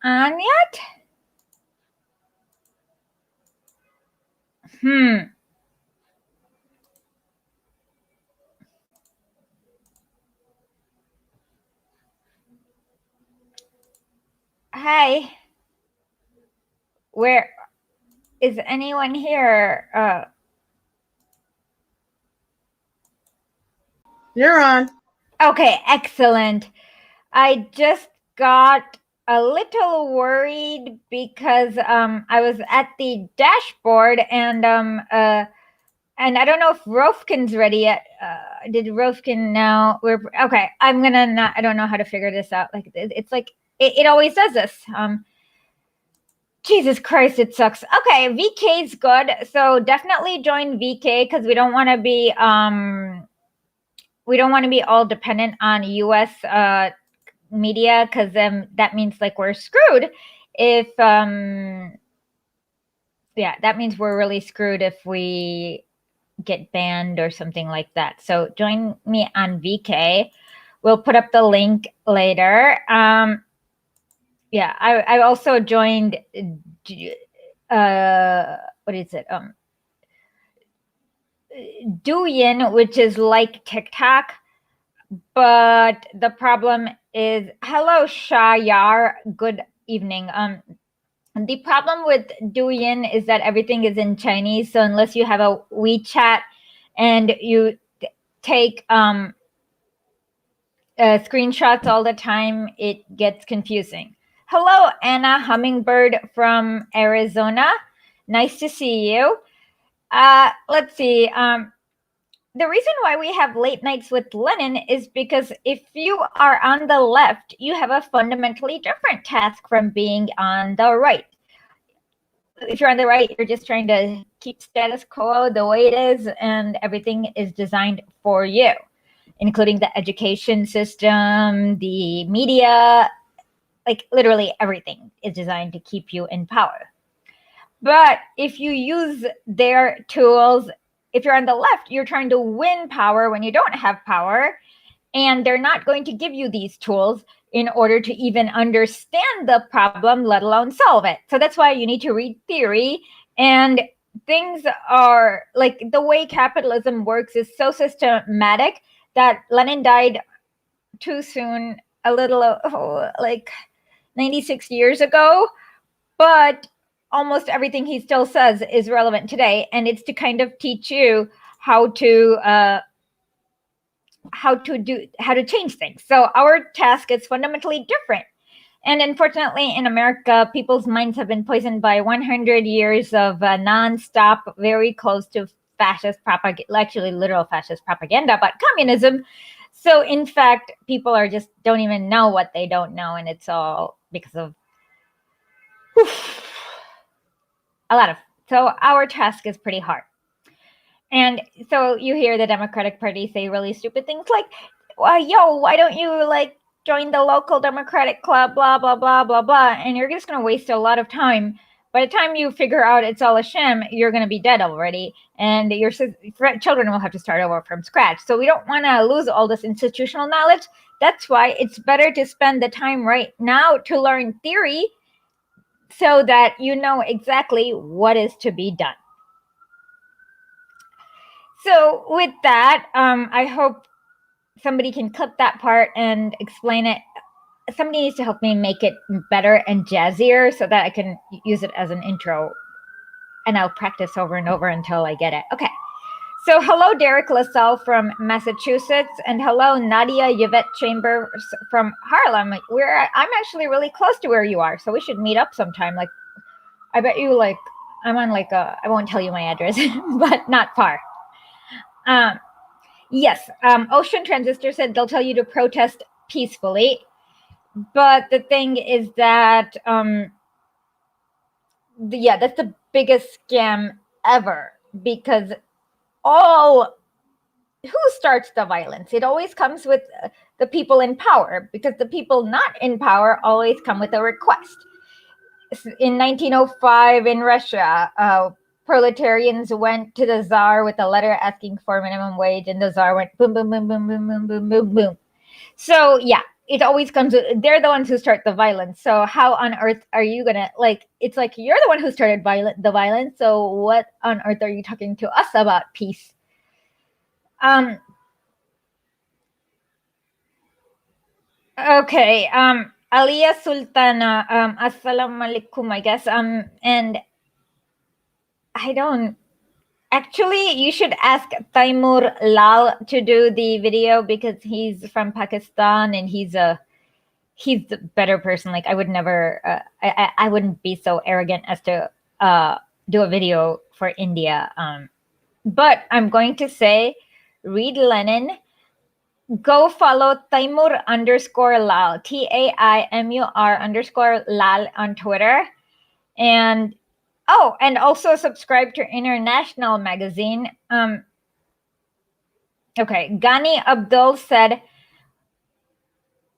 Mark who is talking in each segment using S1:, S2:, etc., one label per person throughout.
S1: on yet? Hi. Where is anyone here?
S2: You're on.
S1: Okay, excellent. I just got a little worried because I was at the dashboard and I don't know if Rofkin's ready yet. Did Rofkin now? We're okay. I'm gonna not. I don't know how to figure this out. Like it's like it always does this. Jesus Christ, it sucks. Okay, VK's good. So definitely join VK because we don't want to be all dependent on US media because that means like we're screwed if that means we're really screwed if we get banned or something like that. So join me on VK. We'll put up the link later. I also joined what is it? Douyin, which is like TikTok, but the problem is hello Shayar, good evening. The problem with Douyin is that everything is in Chinese, so unless you have a WeChat and you take screenshots all the time, it gets confusing. Hello, Anna Hummingbird from Arizona. Nice to see you. Let's see. The reason why we have late nights with Lenin is because if you are on the left, you have a fundamentally different task from being on the right. If you're on the right, you're just trying to keep status quo the way it is, and everything is designed for you, including the education system, the media, like literally everything is designed to keep you in power. But if you use their tools, if you're on the left, you're trying to win power when you don't have power, and they're not going to give you these tools in order to even understand the problem, let alone solve it. So that's why you need to read theory. And things are like the way capitalism works is so systematic that Lenin died too soon, a little like 96 years ago. But almost everything he still says is relevant today. And it's to kind of teach you how to change things. So our task is fundamentally different. And unfortunately, in America, people's minds have been poisoned by 100 years of nonstop, very close to fascist propaganda, actually literal fascist propaganda about communism. So in fact, people are just don't even know what they don't know. And it's all because of a lot of, so our task is pretty hard. And so you hear the Democratic Party say really stupid things like, well, yo, why don't you like join the local Democratic club, blah, blah, blah, blah, blah. And you're just going to waste a lot of time. By the time you figure out it's all a sham, you're going to be dead already. And your children will have to start over from scratch. So we don't want to lose all this institutional knowledge. That's why it's better to spend the time right now to learn theory so that you know exactly what is to be done. So with that, I hope somebody can clip that part and explain it. Somebody needs to help me make it better and jazzier so that I can use it as an intro. And I'll practice over and over until I get it. Okay. So hello, Derek LaSalle from Massachusetts. And hello, Nadia Yvette Chambers from Harlem. I'm actually really close to where you are. So we should meet up sometime. Like, I bet you like, I'm on like I won't tell you my address, but not far. Yes, Ocean Transistor said they'll tell you to protest peacefully. But the thing is that, that's the biggest scam ever, because who starts the violence? It always comes with the people in power, because the people not in power always come with a request. In 1905 in Russia, proletarians went to the Tsar with a letter asking for minimum wage, and the Tsar went boom, boom, boom, boom, boom, boom, boom, boom, boom. So yeah, it always comes, they're the ones who start the violence. So how on earth are you gonna, like, it's like you're the one who started the violence. So what on earth are you talking to us about peace? Okay. Aliyah Sultana, assalamu alaikum, I guess. And I don't, actually, you should ask Taimur Lal to do the video because he's from Pakistan and he's a better person. Like, I would never, I wouldn't be so arrogant as to do a video for India. But I'm going to say, read Lenin. Go follow Taimur _ Lal, TAIMUR _ Lal on Twitter. And and also subscribe to International Magazine. Okay, Ghani Abdul said,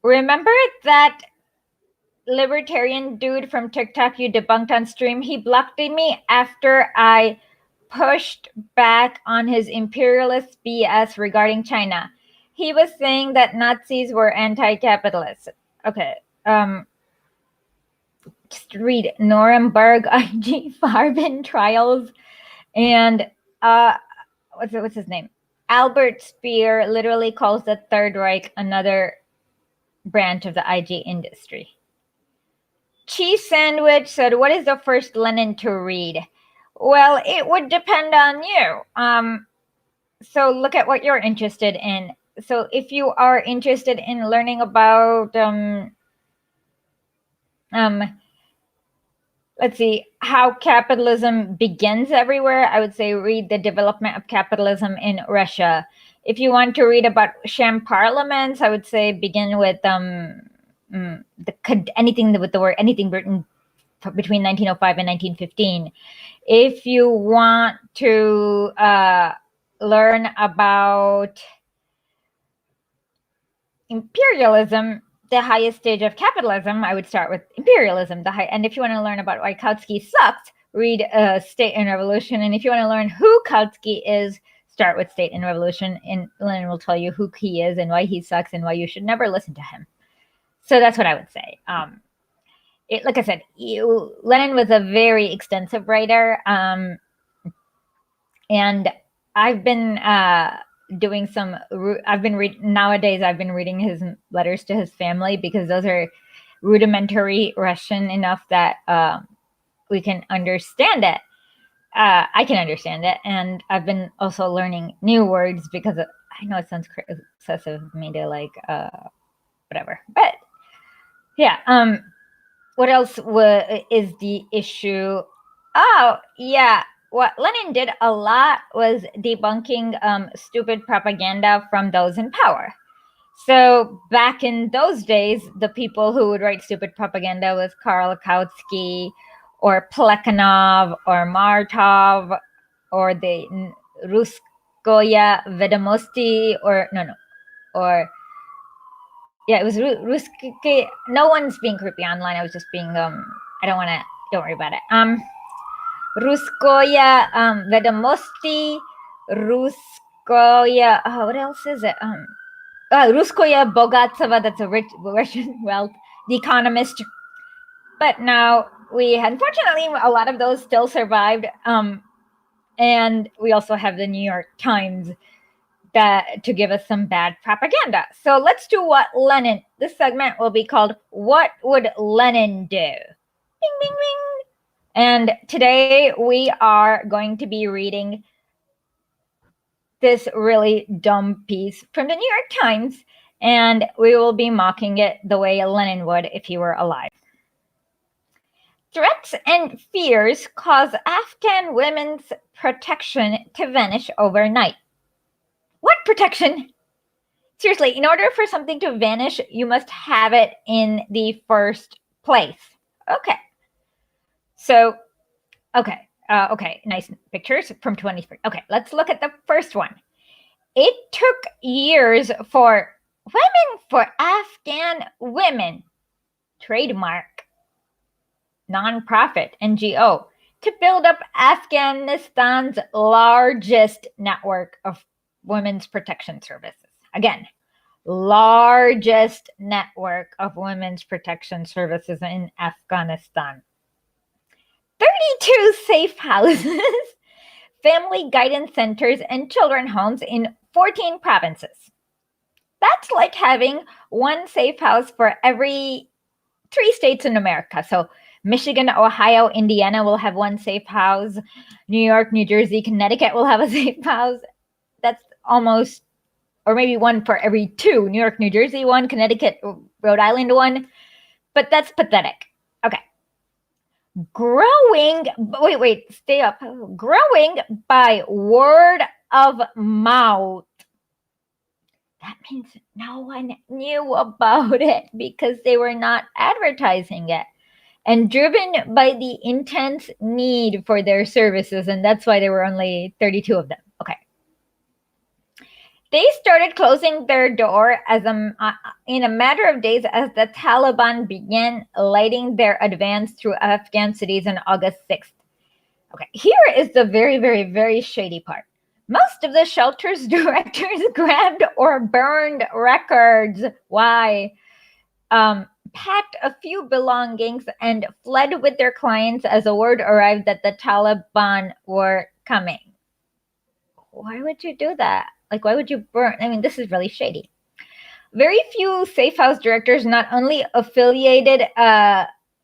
S1: remember that libertarian dude from TikTok you debunked on stream? He blocked me after I pushed back on his imperialist BS regarding China. He was saying that Nazis were anti-capitalist. Okay, just read Nuremberg IG Farben trials and what's his name? Albert Speer literally calls the Third Reich another branch of the IG industry. Cheese Sandwich said, what is the first Lenin to read? Well, it would depend on you. So look at what you're interested in. So if you are interested in learning about let's see, how capitalism begins everywhere, I would say read The Development of Capitalism in Russia. If you want to read about sham parliaments, I would say begin with anything with the word anything written between 1905 and 1915. If you want to learn about imperialism, the highest stage of capitalism, I would start with imperialism. And if you want to learn about why Kautsky sucks, read State and Revolution. And if you want to learn who Kautsky is, start with State and Revolution. And Lenin will tell you who he is and why he sucks and why you should never listen to him. So that's what I would say. Like I said, Lenin was a very extensive writer. And I've been doing nowadays I've been reading his letters to his family because those are rudimentary Russian enough that we can understand it. I can understand it, and I've been also learning new words because I know it sounds excessive of me to like whatever, but yeah. What else is the issue? Oh yeah. What Lenin did a lot was debunking stupid propaganda from those in power. So back in those days, the people who would write stupid propaganda was Karl Kautsky or Plekhanov or Martov or the Ruskoya Vedomosti or it was Ruski. No one's being creepy online. I was just being don't worry about it. Ruskoya Vedomosti, Ruskoya, what else is it? Ruskoya Bogatsova, that's a rich Russian wealth, The Economist. But now unfortunately, a lot of those still survived. And we also have the New York Times to give us some bad propaganda. So let's do this segment will be called What Would Lenin Do? Bing, bing, bing. And today we are going to be reading this really dumb piece from the New York Times, and we will be mocking it the way Lenin would if he were alive. Threats and fears cause Afghan women's protection to vanish overnight. What protection? Seriously, in order for something to vanish, you must have it in the first place. Okay. So, okay, nice pictures from 23. Okay, let's look at the first one. It took years for Afghan women, trademark, nonprofit, NGO, to build up Afghanistan's largest network of women's protection services. Again, largest network of women's protection services in Afghanistan. 32 safe houses, family guidance centers, and children homes in 14 provinces. That's like having one safe house for every 3 states in America. So Michigan, Ohio, Indiana will have one safe house. New York, New Jersey, Connecticut will have a safe house. That's almost, or maybe one for every 2. New York, New Jersey, one. Connecticut, Rhode Island, one. But that's pathetic. Okay. Stay up. Growing by word of mouth. That means no one knew about it because they were not advertising it. And driven by the intense need for their services, and that's why there were only 32 of them. Okay. They started closing their door in a matter of days as the Taliban began lighting their advance through Afghan cities on August 6th. Okay, here is the very, very, very shady part. Most of the shelter's directors grabbed or burned records. Why? Packed a few belongings and fled with their clients as a word arrived that the Taliban were coming. Why would you do that? Like, why would you burn? I mean, this is really shady. Very few safe house directors, not only affiliated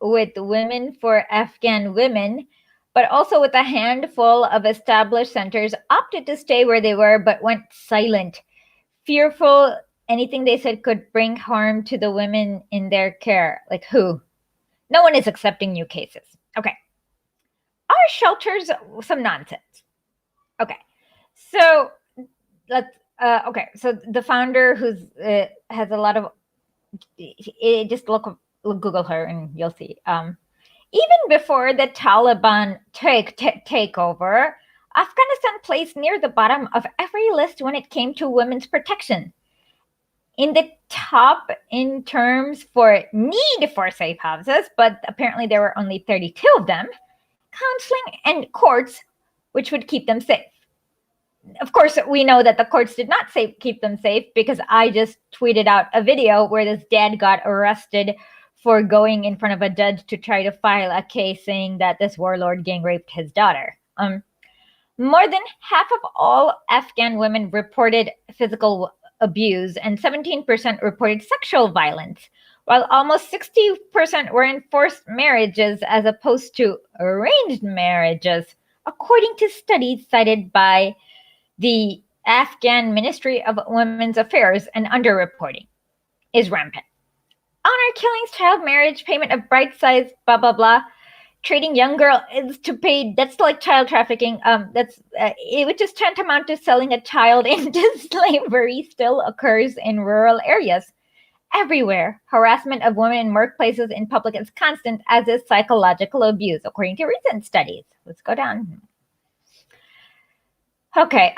S1: with Women for Afghan Women, but also with a handful of established centers, opted to stay where they were, but went silent, fearful anything they said could bring harm to the women in their care. Like who? No one is accepting new cases. Okay. Are shelters some nonsense? Okay. So let's so the founder who's has a lot of just Google her and you'll see. Even before the Taliban takeover, Afghanistan placed near the bottom of every list when it came to women's protection. In the top in terms for need for safe houses, but apparently there were only 32 of them, counseling and courts, which would keep them safe. Of course, we know that the courts did not keep them safe because I just tweeted out a video where this dad got arrested for going in front of a judge to try to file a case saying that this warlord gang raped his daughter. More than half of all Afghan women reported physical abuse and 17% reported sexual violence, while almost 60% were in forced marriages as opposed to arranged marriages, according to studies cited by the Afghan Ministry of Women's Affairs. And underreporting is rampant. Honor killings, child marriage, payment of bride size, blah, blah, blah. Trading young girls to pay, that's like child trafficking. It would just tantamount to selling a child into slavery still occurs in rural areas. Everywhere, harassment of women in workplaces in public is constant, as is psychological abuse, according to recent studies. Let's go down. Okay,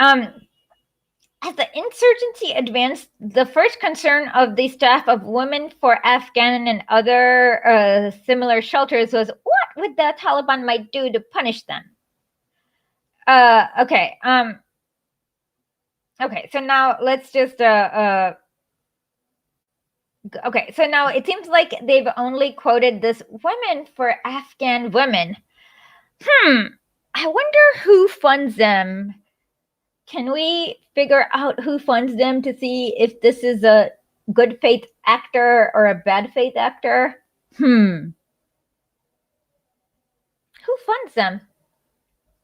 S1: as the insurgency advanced, the first concern of the staff of Women for Afghan and other similar shelters was what would the Taliban might do to punish them. Okay, so now let's just, okay, so now it seems like they've only quoted this Women for Afghan Women. I wonder who funds them. Can we figure out who funds them to see if this is a good faith actor or a bad faith actor? Who funds them?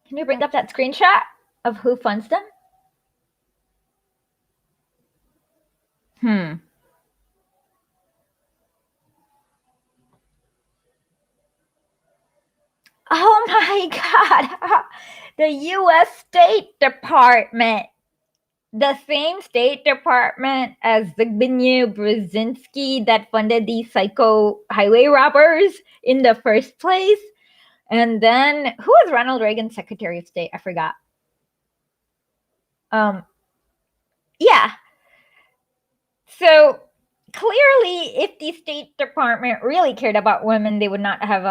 S1: Can you bring up that screenshot of who funds them? Oh my God. The U.S. State Department. The same State Department as Zbigniew Brzezinski that funded the psycho highway robbers in the first place. And then, who was Ronald Reagan's Secretary of State? I forgot. Yeah. So, clearly, if the State Department really cared about women, they would not have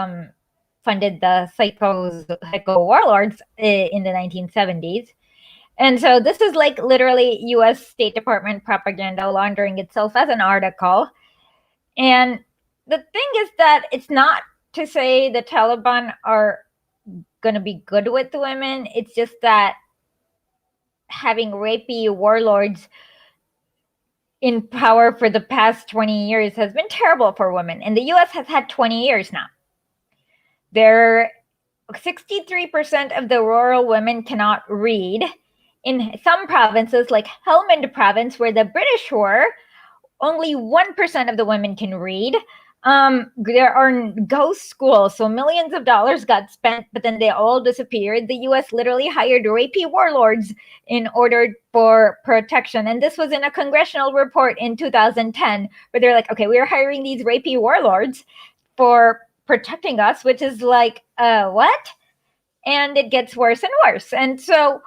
S1: funded the psycho warlords in the 1970s. And so this is like literally US State Department propaganda laundering itself as an article. And the thing is that it's not to say the Taliban are going to be good with the women. It's just that having rapey warlords in power for the past 20 years has been terrible for women. And the US has had 20 years now. 63% of the rural women cannot read. In some provinces, like Helmand province, where the British were, only 1% of the women can read. There are ghost schools, so millions of dollars got spent, but then they all disappeared. The US literally hired rapey warlords in order for protection. And this was in a congressional report in 2010, where they're like, okay, we're hiring these rapey warlords for protecting us, which is like, what? And it gets worse and worse. And so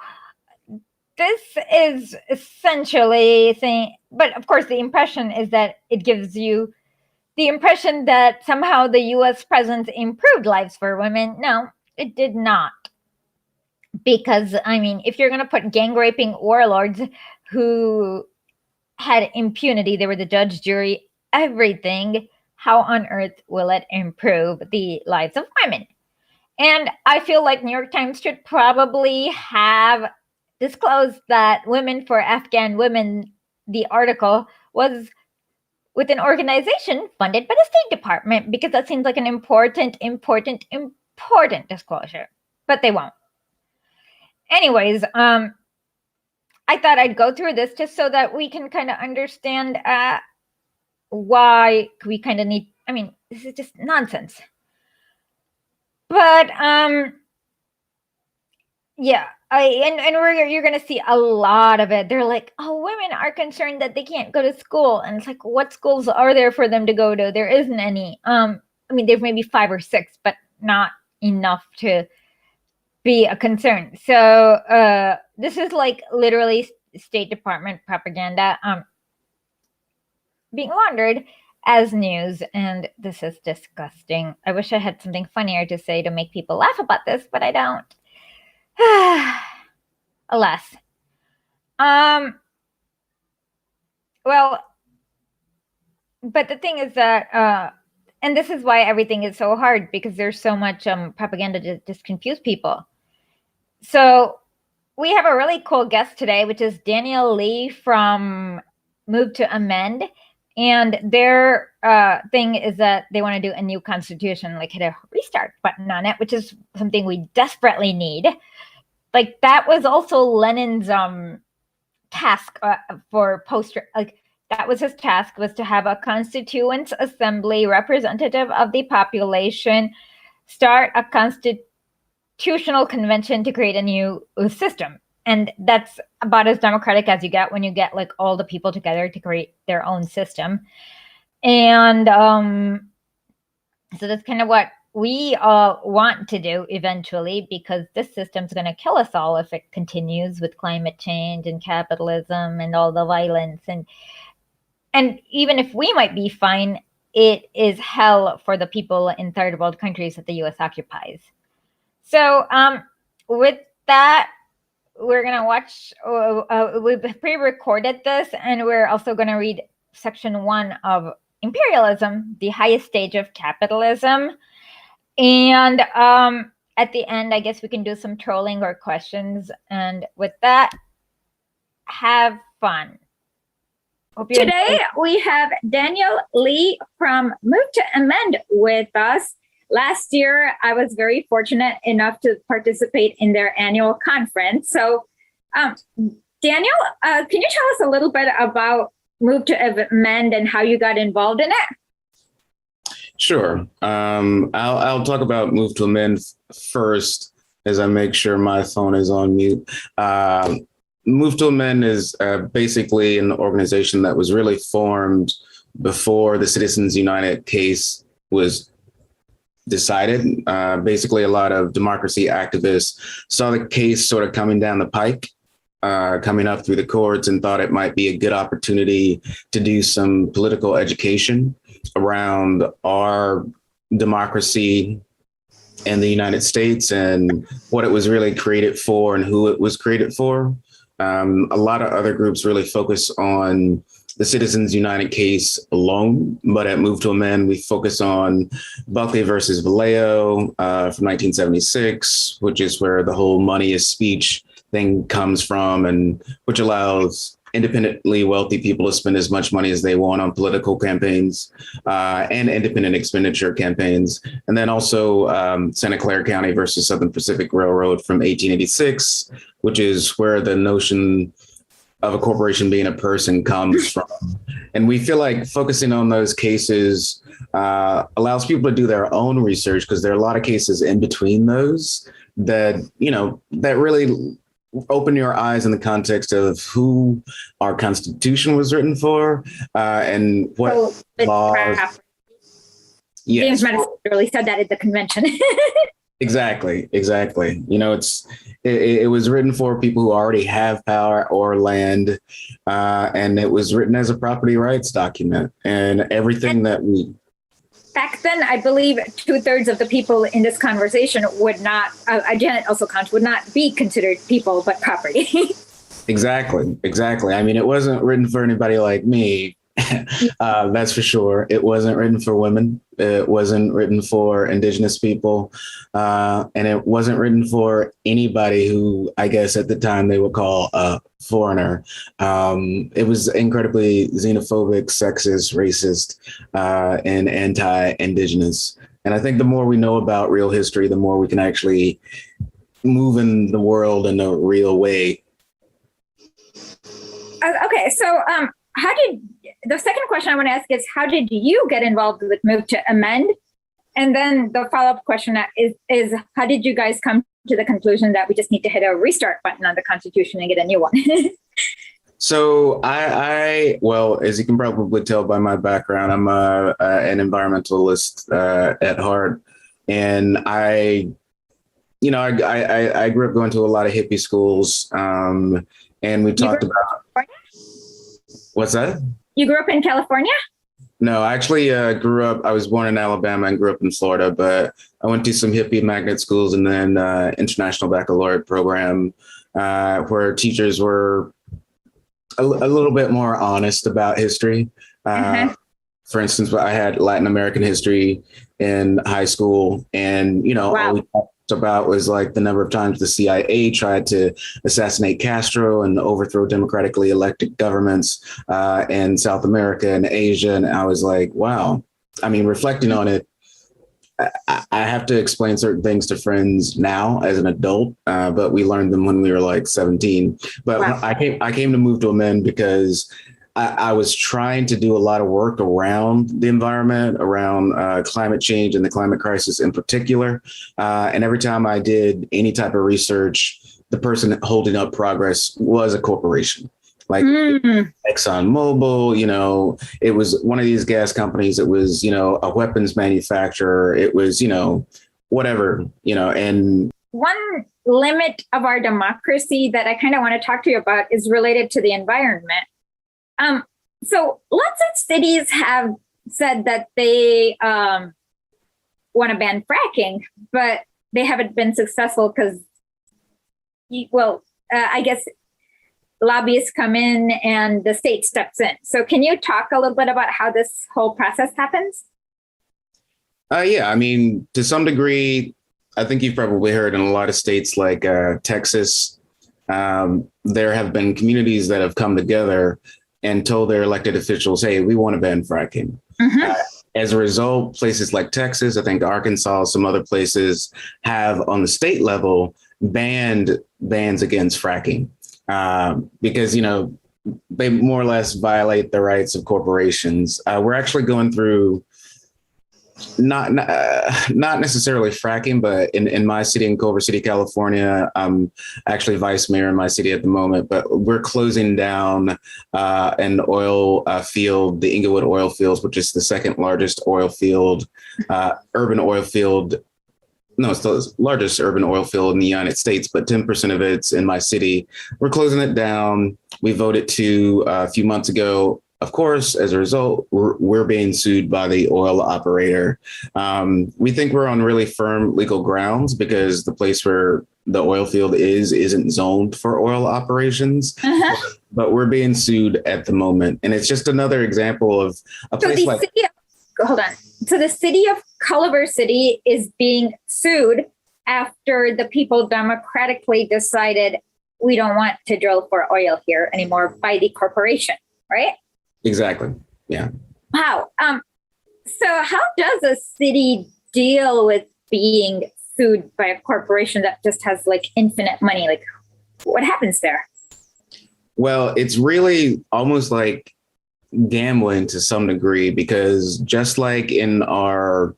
S1: this is essentially saying, but of course, the impression is that it gives you the impression that somehow the US presence improved lives for women. No, it did not. Because, I mean, if you're going to put gang raping warlords who had impunity, they were the judge, jury, everything, how on earth will it improve the lives of women? And I feel like New York Times should probably have disclosed that Women for Afghan Women, the article, was with an organization funded by the State Department, because that seems like an important disclosure. But they won't. Anyways, I thought I'd go through this just so that we can kind of understand why we kind of need, I mean, this is just nonsense. But yeah, you're going to see a lot of it. They're like, oh, women are concerned that they can't go to school. And it's like, what schools are there for them to go to? There isn't any. I mean, there's maybe 5 or 6, but not enough to be a concern. So this is like literally State Department propaganda being laundered as news, and this is disgusting. I wish I had something funnier to say to make people laugh about this, but I don't. Alas. Well, but the thing is that, and this is why everything is so hard, because there's so much propaganda to just confuse people. So we have a really cool guest today, which is Daniel Lee from Move to Amend. And their thing is that they want to do a new constitution, like hit a restart button on it, which is something we desperately need. Like that was also Lenin's task for like that was his task, was to have a constituent assembly representative of the population start a constitutional convention to create a new system. And that's about as democratic as you get when you get like all the people together to create their own system. And so that's kind of what we all want to do eventually, because this system's going to kill us all if it continues with climate change and capitalism and all the violence. And even if we might be fine, it is hell for the people in third world countries that the US occupies. So with that, we're going to watch, we pre-recorded this, and we're also going to read section 1 of Imperialism, the highest stage of capitalism. And at the end, I guess we can do some trolling or questions. And with that, have fun. Today, we have Daniel Lee from Move to Amend with us. Last year, I was very fortunate enough to participate in their annual conference. So, Daniel, can you tell us a little bit about Move to Amend and how you got involved in it?
S2: Sure. I'll talk about Move to Amend first, as I make sure my phone is on mute. Move to Amend is basically an organization that was really formed before the Citizens United case was decided. Basically, a lot of democracy activists saw the case sort of coming down the pike, coming up through the courts, and thought it might be a good opportunity to do some political education around our democracy in the United States and what it was really created for and who it was created for. A lot of other groups really focus on the Citizens United case alone, but at Move to Amend, we focus on Buckley versus Vallejo from 1976, which is where the whole money is speech thing comes from, and which allows independently wealthy people to spend as much money as they want on political campaigns and independent expenditure campaigns. And then also Santa Clara County versus Southern Pacific Railroad from 1886, which is where the notion of a corporation being a person comes from. And we feel like focusing on those cases allows people to do their own research, because there are a lot of cases in between those that, that really open your eyes in the context of who our Constitution was written for and what laws.
S1: James Madison really said that at the convention.
S2: Exactly. It was written for people who already have power or land, and it was written as a property rights document. And everything that we
S1: back then, I believe 2/3 of the people in this conversation would not, Janet also counts, would not be considered people, but property.
S2: Exactly. I mean, it wasn't written for anybody like me. That's for sure. It wasn't written for women. It wasn't written for indigenous people. And it wasn't written for anybody who, I guess at the time they would call a foreigner. It was incredibly xenophobic, sexist, racist, and anti-indigenous. And I think the more we know about real history, the more we can actually move in the world in a real way.
S1: Okay, so the second question I want to ask is, how did you get involved with Move to Amend? And then the follow-up question is how did you guys come to the conclusion that we just need to hit a restart button on the Constitution and get a new one?
S2: So well, as you can probably tell by my background, I'm an environmentalist at heart. And I grew up going to a lot of hippie schools. And we talked about... What's that?
S1: You grew up in California?
S2: No, I actually I was born in Alabama and grew up in Florida, but I went to some hippie magnet schools and then international baccalaureate program where teachers were a little bit more honest about history. For instance, I had Latin American history in high school, and, wow. All we talked about was like the number of times the CIA tried to assassinate Castro and overthrow democratically elected governments in South America and Asia. And I was like, wow. I mean, reflecting on it, I have to explain certain things to friends now as an adult, but we learned them when we were like 17. But wow. I came to Move to Amend because I was trying to do a lot of work around the environment, around climate change and the climate crisis in particular. And every time I did any type of research, the person holding up progress was a corporation. Like ExxonMobil, it was one of these gas companies. It was, a weapons manufacturer. It was, whatever, and
S1: one limit of our democracy that I kind of want to talk to you about is related to the environment. So lots of cities have said that they want to ban fracking, but they haven't been successful because, I guess lobbyists come in and the state steps in. So can you talk a little bit about how this whole process happens?
S2: Yeah, I mean, to some degree, I think you've probably heard in a lot of states like Texas, there have been communities that have come together and told their elected officials, hey, we want to ban fracking. As a result, places like Texas, I think Arkansas, some other places have on the state level banned bans against fracking because, they more or less violate the rights of corporations. We're actually going through not necessarily fracking, but in my city, in Culver City, California, I'm actually vice mayor in my city at the moment, but we're closing down an oil field, the Inglewood oil fields, which is the second largest oil field, urban oil field. No, it's the largest urban oil field in the United States, but 10% of it's in my city. We're closing it down. We voted to a few months ago of course, as a result, we're being sued by the oil operator. We think we're on really firm legal grounds because the place where the oil field isn't zoned for oil operations, but we're being sued at the moment. And it's just another example of a place like...
S1: Hold on. So the city of Culver City is being sued after the people democratically decided we don't want to drill for oil here anymore by the corporation, right?
S2: Exactly. Yeah.
S1: Wow. So how does a city deal with being sued by a corporation that just has like infinite money? Like, what happens there?
S2: Well, it's really almost like gambling to some degree, because just like in our,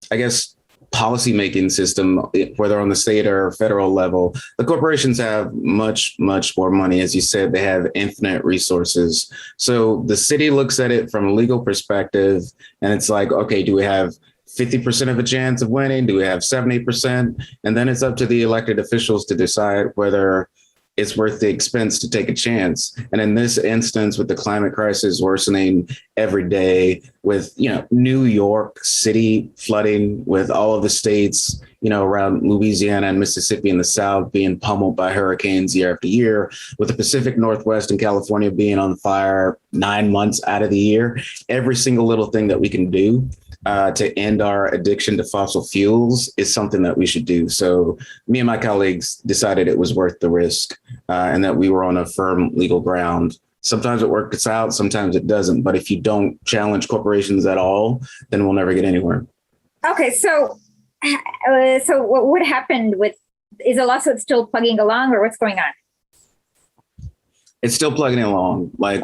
S2: I guess, policymaking system, whether on the state or federal level, the corporations have much, much more money. As you said, they have infinite resources. So the city looks at it from a legal perspective, and it's like, okay, do we have 50% of a chance of winning? Do we have 70%? And then it's up to the elected officials to decide whether it's worth the expense to take a chance. And in this instance, with the climate crisis worsening every day, with, New York City flooding, with all of the states, around Louisiana and Mississippi in the South being pummeled by hurricanes year after year, with the Pacific Northwest and California being on fire 9 months out of the year, every single little thing that we can do to end our addiction to fossil fuels is something that we should do. So me and my colleagues decided it was worth the risk, and that we were on a firm legal ground. Sometimes it works out, sometimes it doesn't. But if you don't challenge corporations at all, then we'll never get anywhere.
S1: Okay, so what happened is the lawsuit still plugging along, or what's going on?
S2: It's still plugging along. Like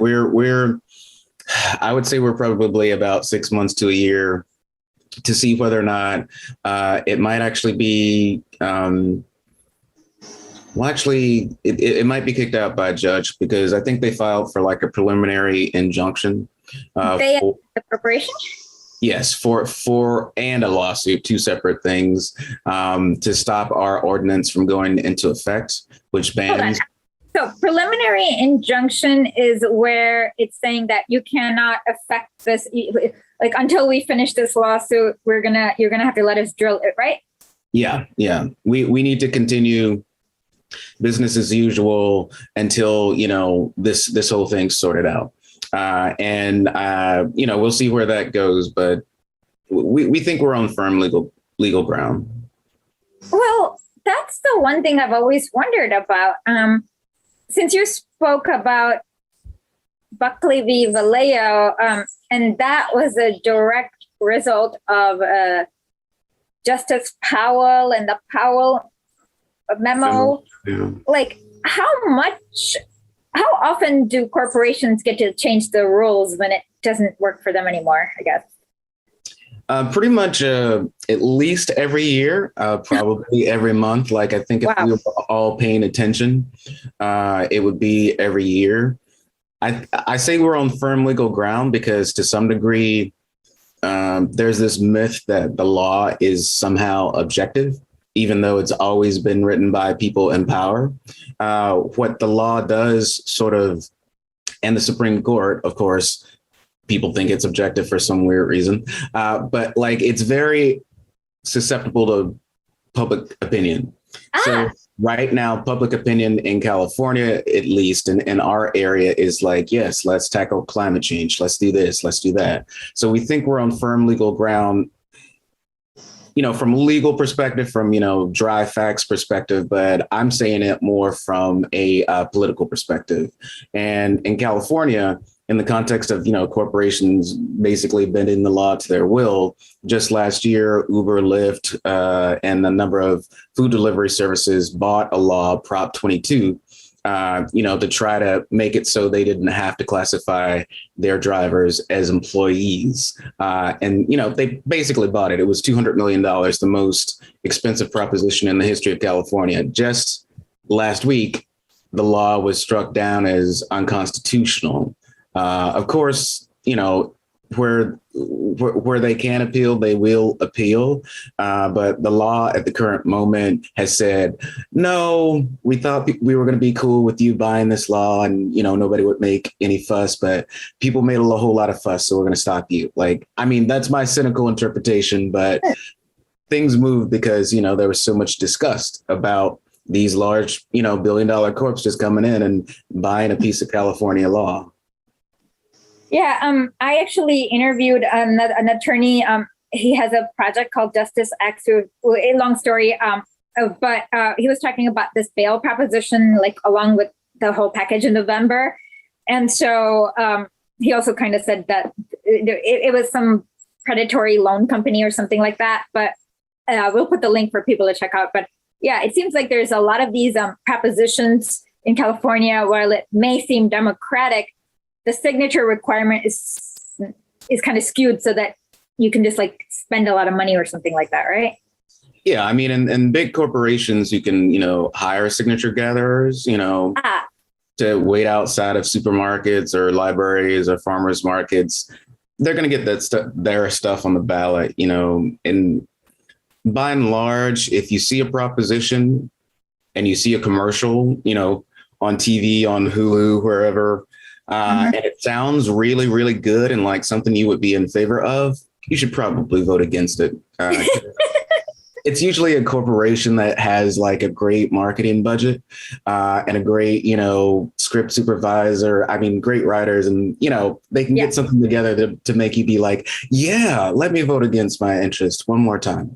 S2: I would say we're probably about 6 months to a year to see whether or not it might actually be, it might be kicked out by a judge, because I think they filed for like a preliminary injunction.
S1: The corporation?
S2: Yes, for and a lawsuit, two separate things, to stop our ordinance from going into effect, which bans.
S1: So preliminary injunction is where it's saying that you cannot affect this, like until we finish this lawsuit, you're gonna have to let us drill it, right?
S2: Yeah. We need to continue business as usual until this whole thing's sorted out, and we'll see where that goes. But we think we're on firm legal ground. Well,
S1: that's the one thing I've always wondered about. Since you spoke about Buckley v. Vallejo, and that was a direct result of Justice Powell and the Powell memo.
S2: Yeah.
S1: Like, how often do corporations get to change the rules when it doesn't work for them anymore, I guess?
S2: Pretty much at least every year, probably every month. Like, I think if we were all paying attention, it would be every year. I say we're on firm legal ground because to some degree, there's this myth that the law is somehow objective, even though it's always been written by people in power. What the law does sort of, and the Supreme Court, of course, people think it's objective for some weird reason, but like it's very susceptible to public opinion. So right now, public opinion in California, at least in our area, is like, yes, let's tackle climate change. Let's do this. Let's do that. So we think we're on firm legal ground, from a legal perspective, from, dry facts perspective, but I'm saying it more from a political perspective. And in California, in the context of, corporations basically bending the law to their will, just last year, Uber, Lyft, and a number of food delivery services bought a law, Prop 22, to try to make it so they didn't have to classify their drivers as employees. And they basically bought it. It was $200 million, the most expensive proposition in the history of California. Just last week, the law was struck down as unconstitutional. Of course, where they can appeal, they will appeal. But the law at the current moment has said, no, we thought we were going to be cool with you buying this law and, nobody would make any fuss, but people made a whole lot of fuss. So we're going to stop you. Like, I mean, that's my cynical interpretation, but things moved because, there was so much disgust about these large, billion-dollar corps just coming in and buying a piece of California law.
S1: Yeah, I actually interviewed an attorney. He has a project called Justice X. A long story, but he was talking about this bail proposition, like along with the whole package in November. And so he also kind of said that it was some predatory loan company or something like that. But we'll put the link for people to check out. But yeah, it seems like there's a lot of these propositions in California. While it may seem democratic, the signature requirement is kind of skewed so that you can just like spend a lot of money or something like that, right?
S2: Yeah, I mean, in big corporations, you can, hire signature gatherers, to wait outside of supermarkets or libraries or farmers markets. They're going to get their stuff on the ballot, and by and large, if you see a proposition and you see a commercial, on TV, on Hulu, wherever, and it sounds really, really good and like something you would be in favor of, you should probably vote against it. It's usually a corporation that has like a great marketing budget and a great, script supervisor. I mean, great writers, and, they can get something together to make you be like, yeah, let me vote against my interest one more time.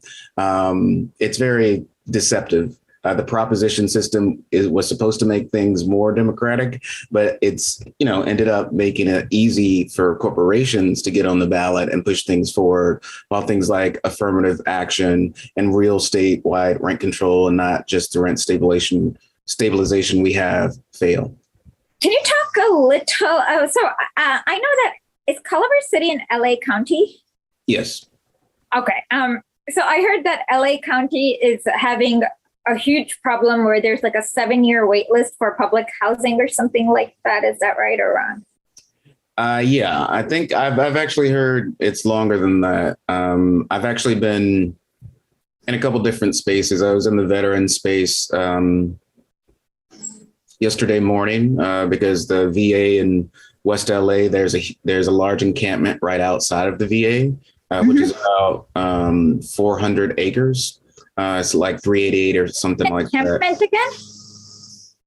S2: It's very deceptive. The proposition system was supposed to make things more democratic, but it's, ended up making it easy for corporations to get on the ballot and push things forward, while things like affirmative action and real statewide rent control and not just the rent stabilization we have fail.
S1: Can you talk a little? I know that is Culver City in LA County?
S2: Yes.
S1: Okay. So I heard that LA County is having a huge problem where there's like a 7-year wait list for public housing or something like that. Is that right or wrong?
S2: Yeah, I think I've actually heard it's longer than that. I've actually been in a couple different spaces. I was in the veteran space yesterday morning because the VA in West LA, there's a large encampment right outside of the VA, which is about 400 acres. It's like 388 or something like that.
S1: Encampment again?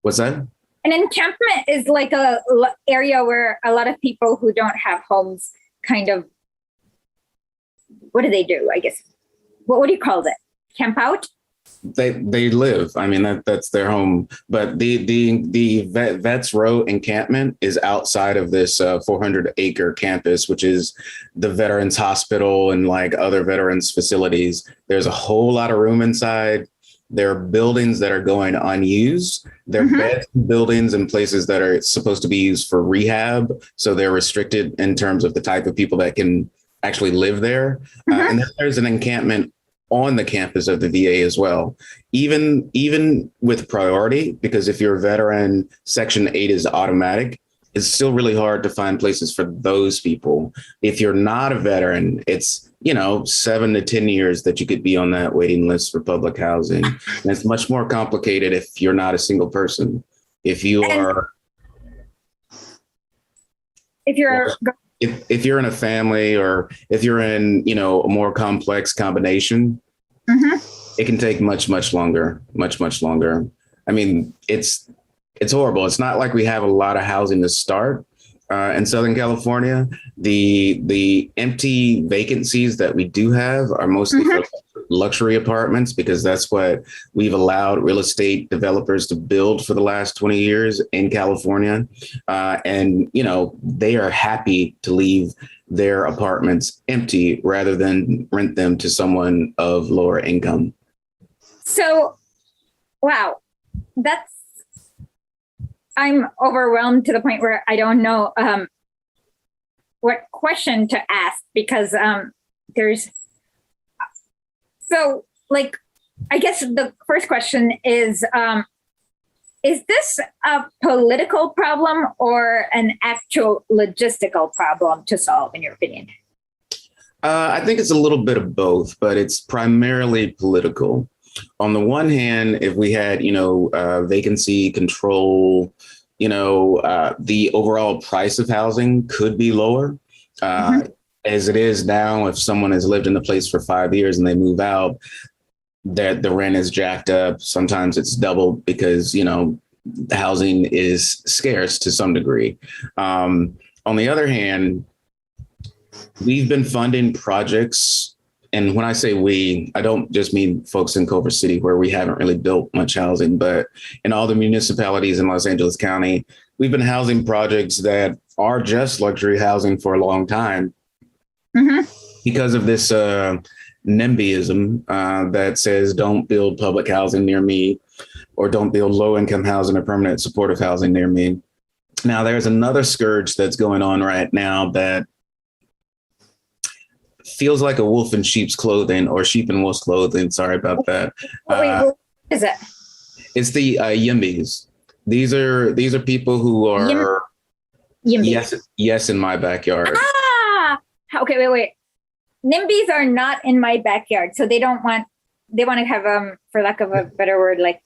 S2: What's that?
S1: An encampment is like a area where a lot of people who don't have homes kind of, what do they do? I guess, what do you call it? Camp out?
S2: They live. I mean, that's their home. But the Vets Row encampment is outside of this 400-acre campus, which is the Veterans Hospital and like other veterans facilities. There's a whole lot of room inside. There are buildings that are going unused. There are beds, buildings, and places that are supposed to be used for rehab. So they're restricted in terms of the type of people that can actually live there. And then there's an encampment on the campus of the VA as well, even with priority, because if you're a veteran, Section 8 is automatic. It's still really hard to find places for those people. If you're not a veteran, it's 7 to 10 years that you could be on that waiting list for public housing. And it's much more complicated if you're not a single person. If you're in a family, or if you're in, a more complex combination, it can take much longer. I mean, it's horrible. It's not like we have a lot of housing to start in Southern California. The empty vacancies that we do have are mostly for luxury apartments, because that's what we've allowed real estate developers to build for the last 20 years in California. And, they are happy to leave their apartments empty rather than rent them to someone of lower income.
S1: So, wow, I'm overwhelmed to the point where I don't know what question to ask, because I guess the first question is this a political problem or an actual logistical problem to solve, in your opinion?
S2: I think it's a little bit of both, but it's primarily political. On the one hand, if we had, vacancy control, the overall price of housing could be lower. As it is now, if someone has lived in the place for 5 years and they move out, that the rent is jacked up. Sometimes it's doubled because, the housing is scarce to some degree. On the other hand, we've been funding projects. And when I say we, I don't just mean folks in Culver City where we haven't really built much housing, but in all the municipalities in Los Angeles County, we've been housing projects that are just luxury housing for a long time because of this NIMBYism that says don't build public housing near me or don't build low income housing or permanent supportive housing near me. Now, there's another scourge that's going on right now that feels like a wolf in sheep's clothing or sheep in wolf's clothing. Sorry about that.
S1: What is it?
S2: It's the YIMBYs. These are people who are yes in my backyard.
S1: Okay, wait. NIMBYs are not in my backyard, so they want to have for lack of a better word, like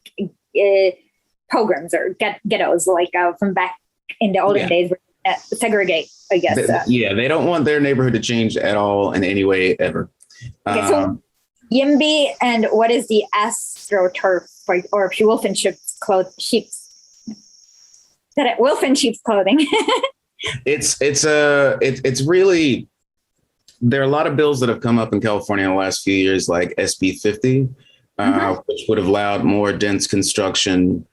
S1: pogroms or ghettos, like from back in the olden days, segregate, I guess.
S2: They don't want their neighborhood to change at all in any way ever.
S1: Okay, so YIMBY, and what is the astroturf or wolf in sheep's clothing? Wolf in sheep's clothing. It's really. There are a lot of bills that have come up in California in the last few years, like SB 50, which would have allowed more dense construction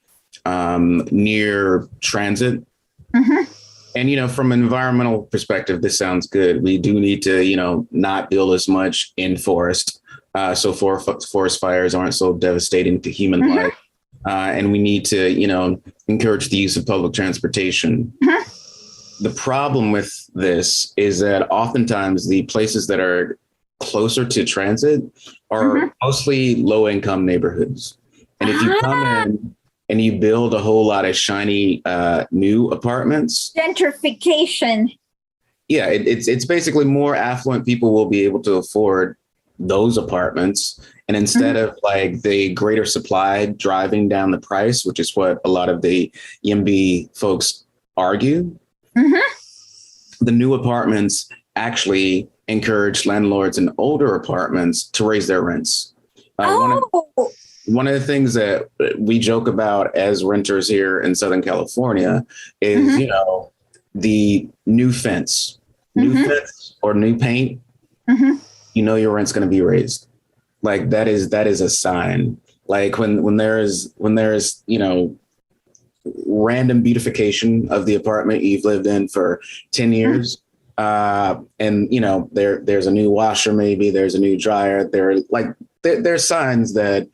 S1: near transit. And, from an environmental perspective, this sounds good. We do need to, not build as much in forest. So forest fires aren't so devastating to human life. And we need to, encourage the use of public transportation. The problem with this is that oftentimes the places that are closer to transit are mostly low income neighborhoods. And if you come in and you build a whole lot of shiny new apartments. Gentrification.
S2: Yeah, it's basically more affluent people will be able to afford those apartments. And instead of like the greater supply driving down the price, which is what a lot of the YIMBY folks argue, the new apartments actually encourage landlords in older apartments to raise their rents. One of the things that we joke about as renters here in Southern California is, the new fence or new paint, your rent's going to be raised. Like that is a sign. Like when there's, random beautification of the apartment you've lived in for 10 years. And, there's a new washer, maybe there's a new dryer. There's signs that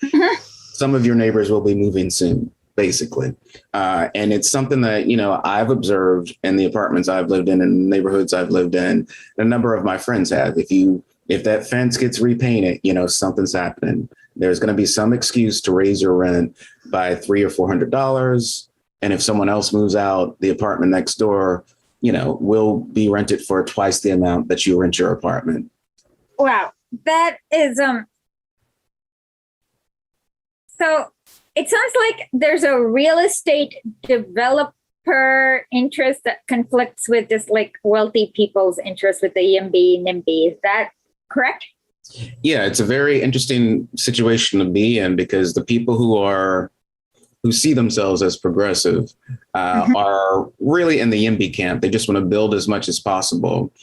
S2: some of your neighbors will be moving soon, basically. And it's something that, I've observed in the apartments I've lived in and neighborhoods I've lived in. A number of my friends have. If that fence gets repainted, something's happening. There's going to be some excuse to raise your rent by $300 or $400. And if someone else moves out, the apartment next door, will be rented for twice the amount that you rent your apartment.
S1: Wow. That is, so it sounds like there's a real estate developer interest that conflicts with this like wealthy people's interest with the YIMBY, NIMBY. Is that correct?
S2: Yeah, it's a very interesting situation to be in because the people who see themselves as progressive are really in the YIMBY camp. They just want to build as much as possible.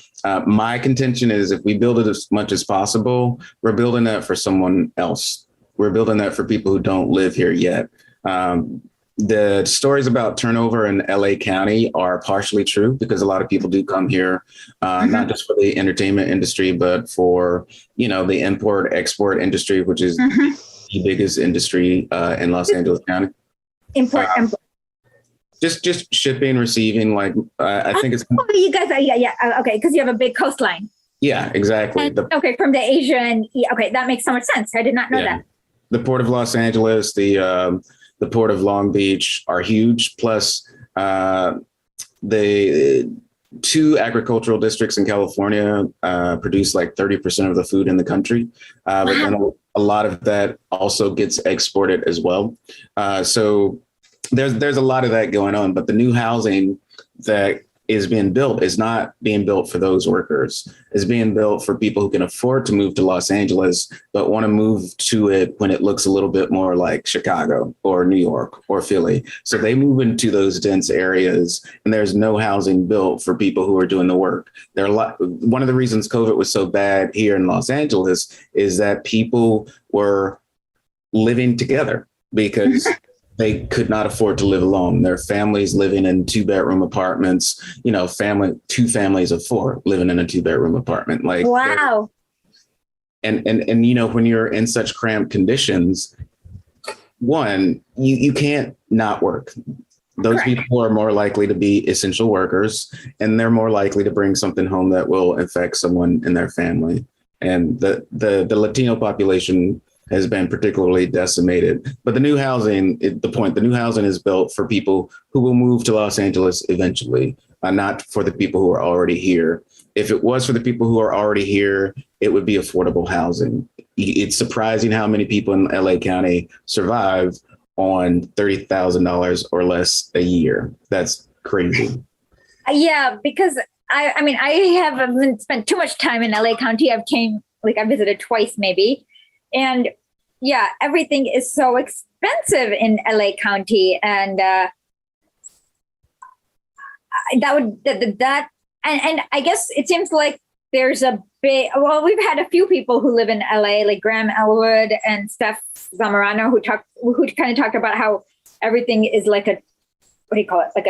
S2: My contention is if we build it as much as possible, we're building that for someone else. We're building that for people who don't live here yet. The stories about turnover in LA County are partially true because a lot of people do come here, not just for the entertainment industry, but for, the import export industry, which is the biggest industry in Los Angeles County.
S1: Import.
S2: Just shipping, receiving, like I think it's.
S1: You guys are, okay, because you have a big coastline.
S2: Yeah, exactly.
S1: And, from the Asian. Okay, that makes so much sense. I did not know that.
S2: The Port of Los Angeles, the Port of Long Beach are huge. Plus, The two agricultural districts in California produce like 30% of the food in the country. But then a lot of that also gets exported as well. So there's a lot of that going on. But the new housing that is being built is not being built for those workers. It's being built for people who can afford to move to Los Angeles, but want to move to it when it looks a little bit more like Chicago or New York or Philly. So they move into those dense areas, and there's no housing built for people who are doing the work. One of the reasons COVID was so bad here in Los Angeles is that people were living together because they could not afford to live alone. Their families living in 2-bedroom apartments, two families of 4 living in a 2-bedroom apartment. Like,
S1: wow.
S2: And when you're in such cramped conditions, one, you can't not work. Those
S1: Correct.
S2: people are more likely to be essential workers, and they're more likely to bring something home that will affect someone in their family. And the Latino population has been particularly decimated. But the new housing, the new housing is built for people who will move to Los Angeles eventually, not for the people who are already here. If it was for the people who are already here, it would be affordable housing. It's surprising how many people in LA County survive on $30,000 or less a year. That's crazy.
S1: Yeah, because I haven't spent too much time in LA County. I visited twice maybe. And yeah, everything is so expensive in LA County. And and I guess it seems like there's we've had a few people who live in LA, like Graham Elwood and Steph Zamorano, who kind of talked about how everything is like what do you call it? Like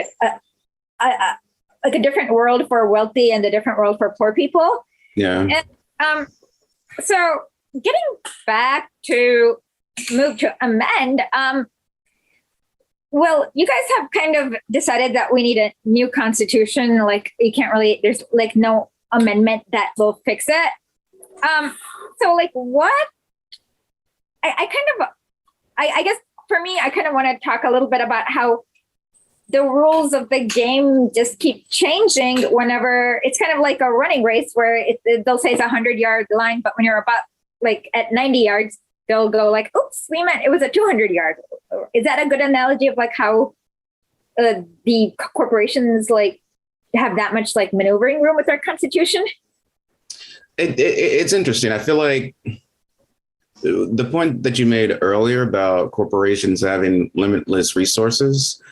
S1: a different world for wealthy and a different world for poor people.
S2: Yeah.
S1: And so getting back to Move to Amend, well, you guys have kind of decided that we need a new constitution. Like there's like no amendment that will fix it. So like what? I guess for me, I kind of want to talk a little bit about how the rules of the game just keep changing whenever it's kind of like a running race where they'll say it's 100-yard line, but when you're about like at 90 yards, they'll go like, oops, we meant it was a 200-yard. Is that a good analogy of like how the corporations like have that much like maneuvering room with their constitution?
S2: It's interesting. I feel like the point that you made earlier about corporations having limitless resources,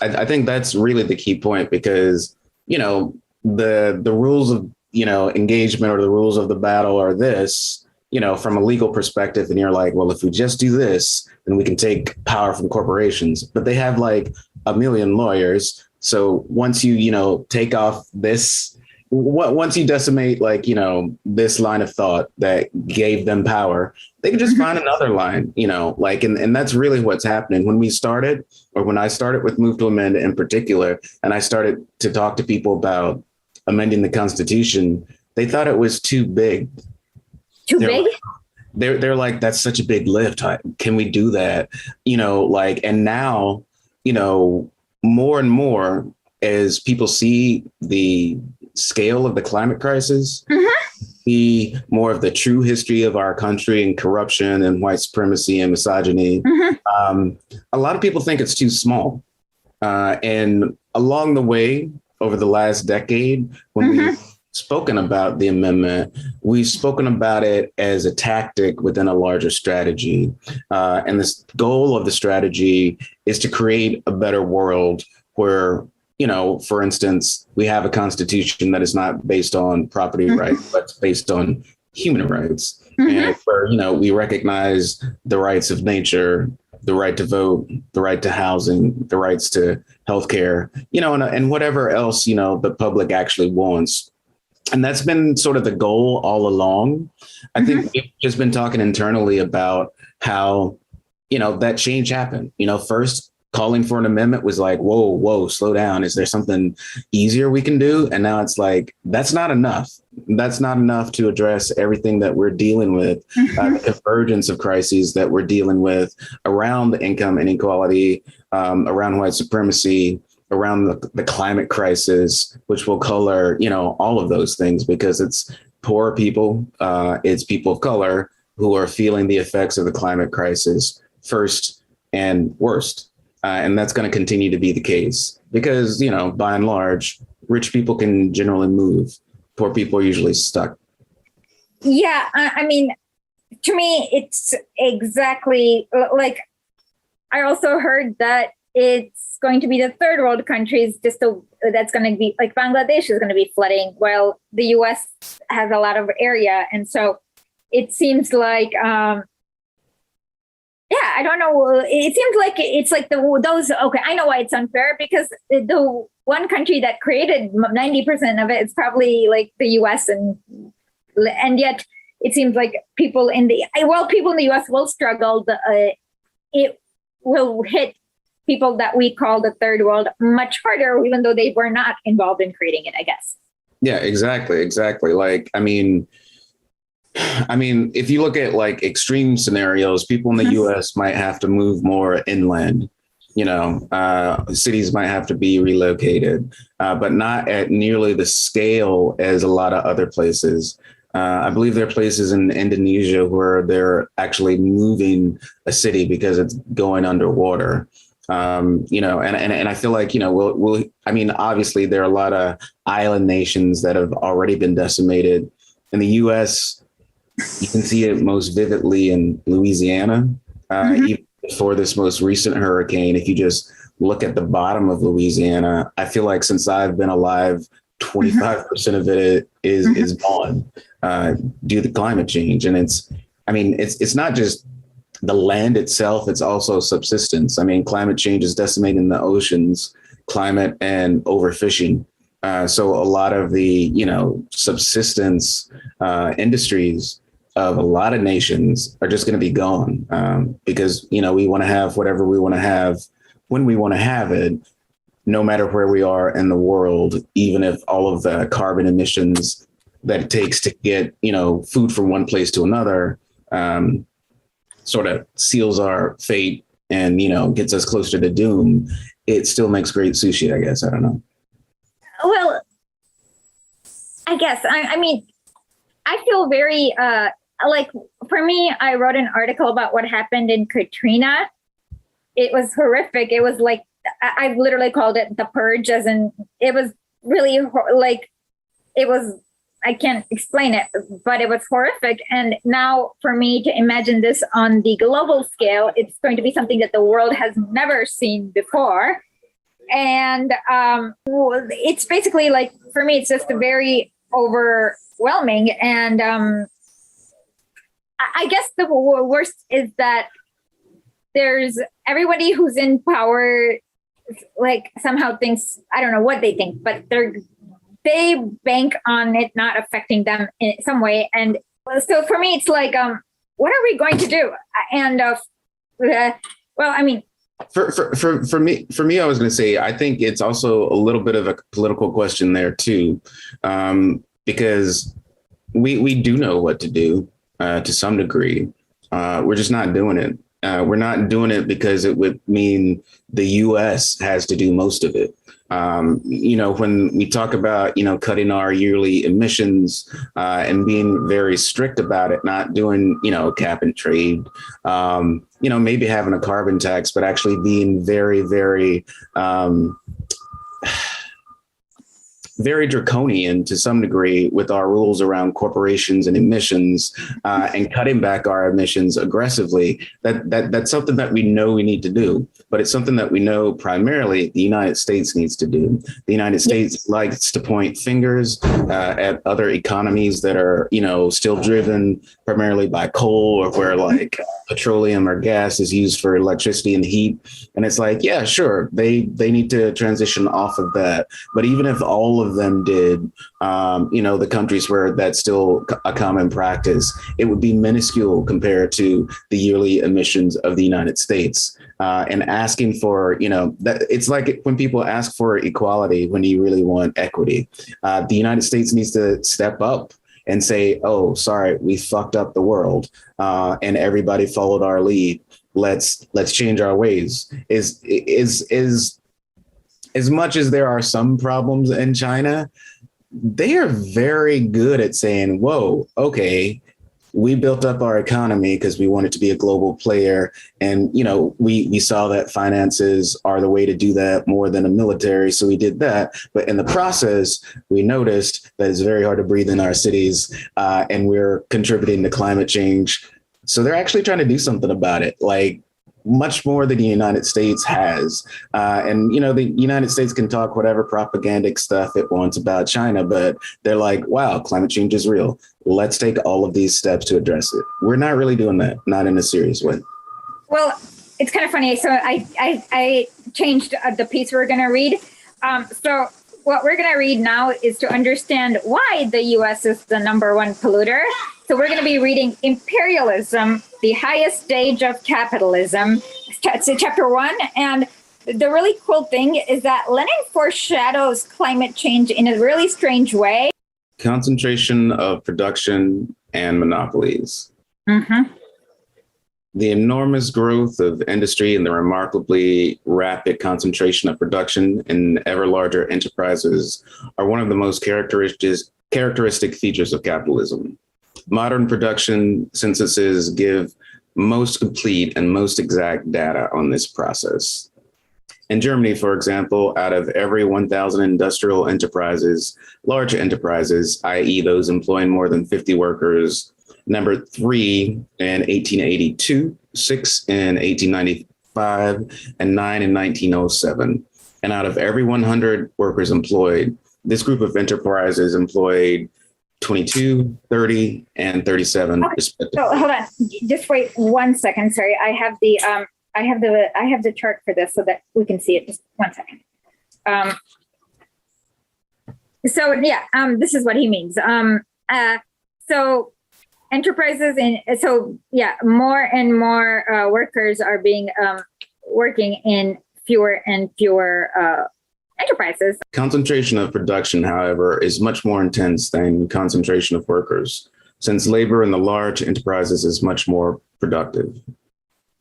S2: I think that's really the key point, because, the rules of, engagement or the rules of the battle are this, from a legal perspective. And you're like, well, if we just do this, then we can take power from corporations. But they have like 1 million lawyers. So once you, take off this, once you decimate, like, this line of thought that gave them power, they can just find another line, and that's really what's happening. When I started with Move to Amend in particular, and I started to talk to people about amending the Constitution, they thought it was too big. They're like, that's such a big lift. Can we do that? And now, more and more as people see the scale of the climate crisis, see more of the true history of our country and corruption and white supremacy and misogyny. A lot of people think it's too small. And along the way, over the last decade, when we've spoken about the amendment, we've spoken about it as a tactic within a larger strategy. And this goal of the strategy is to create a better world where, for instance, we have a constitution that is not based on property rights, but based on human rights. And where, we recognize the rights of nature, the right to vote, the right to housing, the rights to healthcare, and whatever else, the public actually wants. And that's been sort of the goal all along. I think we've just been talking internally about how, that change happened. First, calling for an amendment was like, whoa, slow down. Is there something easier we can do? And now it's like, that's not enough. That's not enough to address everything that we're dealing with, the convergence of crises that we're dealing with around the income inequality, around white supremacy, around the climate crisis, which will color, all of those things, because it's poor people, it's people of color who are feeling the effects of the climate crisis first and worst. And that's going to continue to be the case because, by and large, rich people can generally move. Poor people are usually stuck.
S1: Yeah, I mean, to me, it's exactly like I also heard that it's going to be the third world countries that's going to be like Bangladesh is going to be flooding while the US has a lot of area. And so it seems like, I don't know. It seems like it's like okay, I know why it's unfair because the one country that created 90% of it is probably like the US and yet it seems like people in the US will struggle. It will hit people that we call the third world much harder, even though they were not involved in creating it, I guess.
S2: Yeah, exactly. Like, I mean, if you look at like extreme scenarios, people in the US might have to move more inland. Cities might have to be relocated, but not at nearly the scale as a lot of other places. I believe there are places in Indonesia where they're actually moving a city because it's going underwater. And I feel like, obviously there are a lot of island nations that have already been decimated. In the US, you can see it most vividly in Louisiana, even before this most recent hurricane. If you just look at the bottom of Louisiana, I feel like since I've been alive, 25% of it is gone due to climate change. And it's not just the land itself, it's also subsistence. I mean, climate change is decimating the oceans, climate and overfishing. So a lot of the, subsistence industries of a lot of nations are just going to be gone because, we want to have whatever we want to have when we want to have it, no matter where we are in the world, even if all of the carbon emissions that it takes to get, food from one place to another sort of seals our fate and, gets us closer to doom. It still makes great sushi, I guess. I don't know.
S1: Well, I guess, I feel very, like for me, I wrote an article about what happened in Katrina. It was horrific. It was like, I've literally called it the purge, as in it was really like, I can't explain it, but it was horrific. And now for me to imagine this on the global scale, it's going to be something that the world has never seen before. And it's basically like, for me, it's just very overwhelming. And I guess the worst is that there's everybody who's in power, like somehow thinks, I don't know what they think, but they bank on it not affecting them in some way. And so for me, it's like, what are we going to do? And
S2: for me, I was going to say, I think it's also a little bit of a political question there too, because we do know what to do to some degree. We're just not doing it. We're not doing it because it would mean the U.S. has to do most of it. When we talk about, cutting our yearly emissions and being very strict about it, not doing, cap and trade, maybe having a carbon tax, but actually being very, very very draconian to some degree with our rules around corporations and emissions and cutting back our emissions aggressively. That's something that we know we need to do, but it's something that we know primarily the United States needs to do. The United States likes to point fingers at other economies that are, still driven primarily by coal or where like petroleum or gas is used for electricity and heat. And it's like, yeah, sure, they need to transition off of that. But even if all of them did, the countries where that's still a common practice, it would be minuscule compared to the yearly emissions of the United States. And asking for, that it's like when people ask for equality when you really want equity. The United States needs to step up and say, oh, sorry, we fucked up the world and everybody followed our lead. Let's change our ways. Is as much as there are some problems in China, they are very good at saying, whoa, okay, we built up our economy because we wanted to be a global player. And, we saw that finances are the way to do that more than a military. So we did that. But in the process, we noticed that it's very hard to breathe in our cities, and we're contributing to climate change. So they're actually trying to do something about it, like much more than the United States has. And the United States can talk whatever propagandic stuff it wants about China, but they're like, wow, climate change is real. Let's take all of these steps to address it. We're not really doing that, not in a serious way.
S1: Well, it's kind of funny. So I changed the piece we're going to read. So what we're going to read now is to understand why the U.S. is the number one polluter. So we're going to be reading Imperialism, the Highest Stage of Capitalism. It's chapter 1. And the really cool thing is that Lenin foreshadows climate change in a really strange way.
S2: Concentration of production and monopolies.
S1: Mm-hmm.
S2: The enormous growth of industry and the remarkably rapid concentration of production in ever larger enterprises are one of the most characteristic features of capitalism. Modern production censuses give most complete and most exact data on this process. In Germany, for example, out of every 1,000 industrial enterprises, large enterprises, i.e. those employing more than 50 workers, number 3 in 1882, 6 in 1895, and 9 in 1907. And out of every 100 workers employed, this group of enterprises employed 22, 30, and 37 respectively.
S1: So hold on, just wait 1 second. Sorry, I have the chart for this so that we can see it. Just 1 second. This is what he means. So enterprises more and more workers are being working in fewer and fewer enterprises.
S2: Concentration of production, however, is much more intense than concentration of workers, since labor in the large enterprises is much more productive.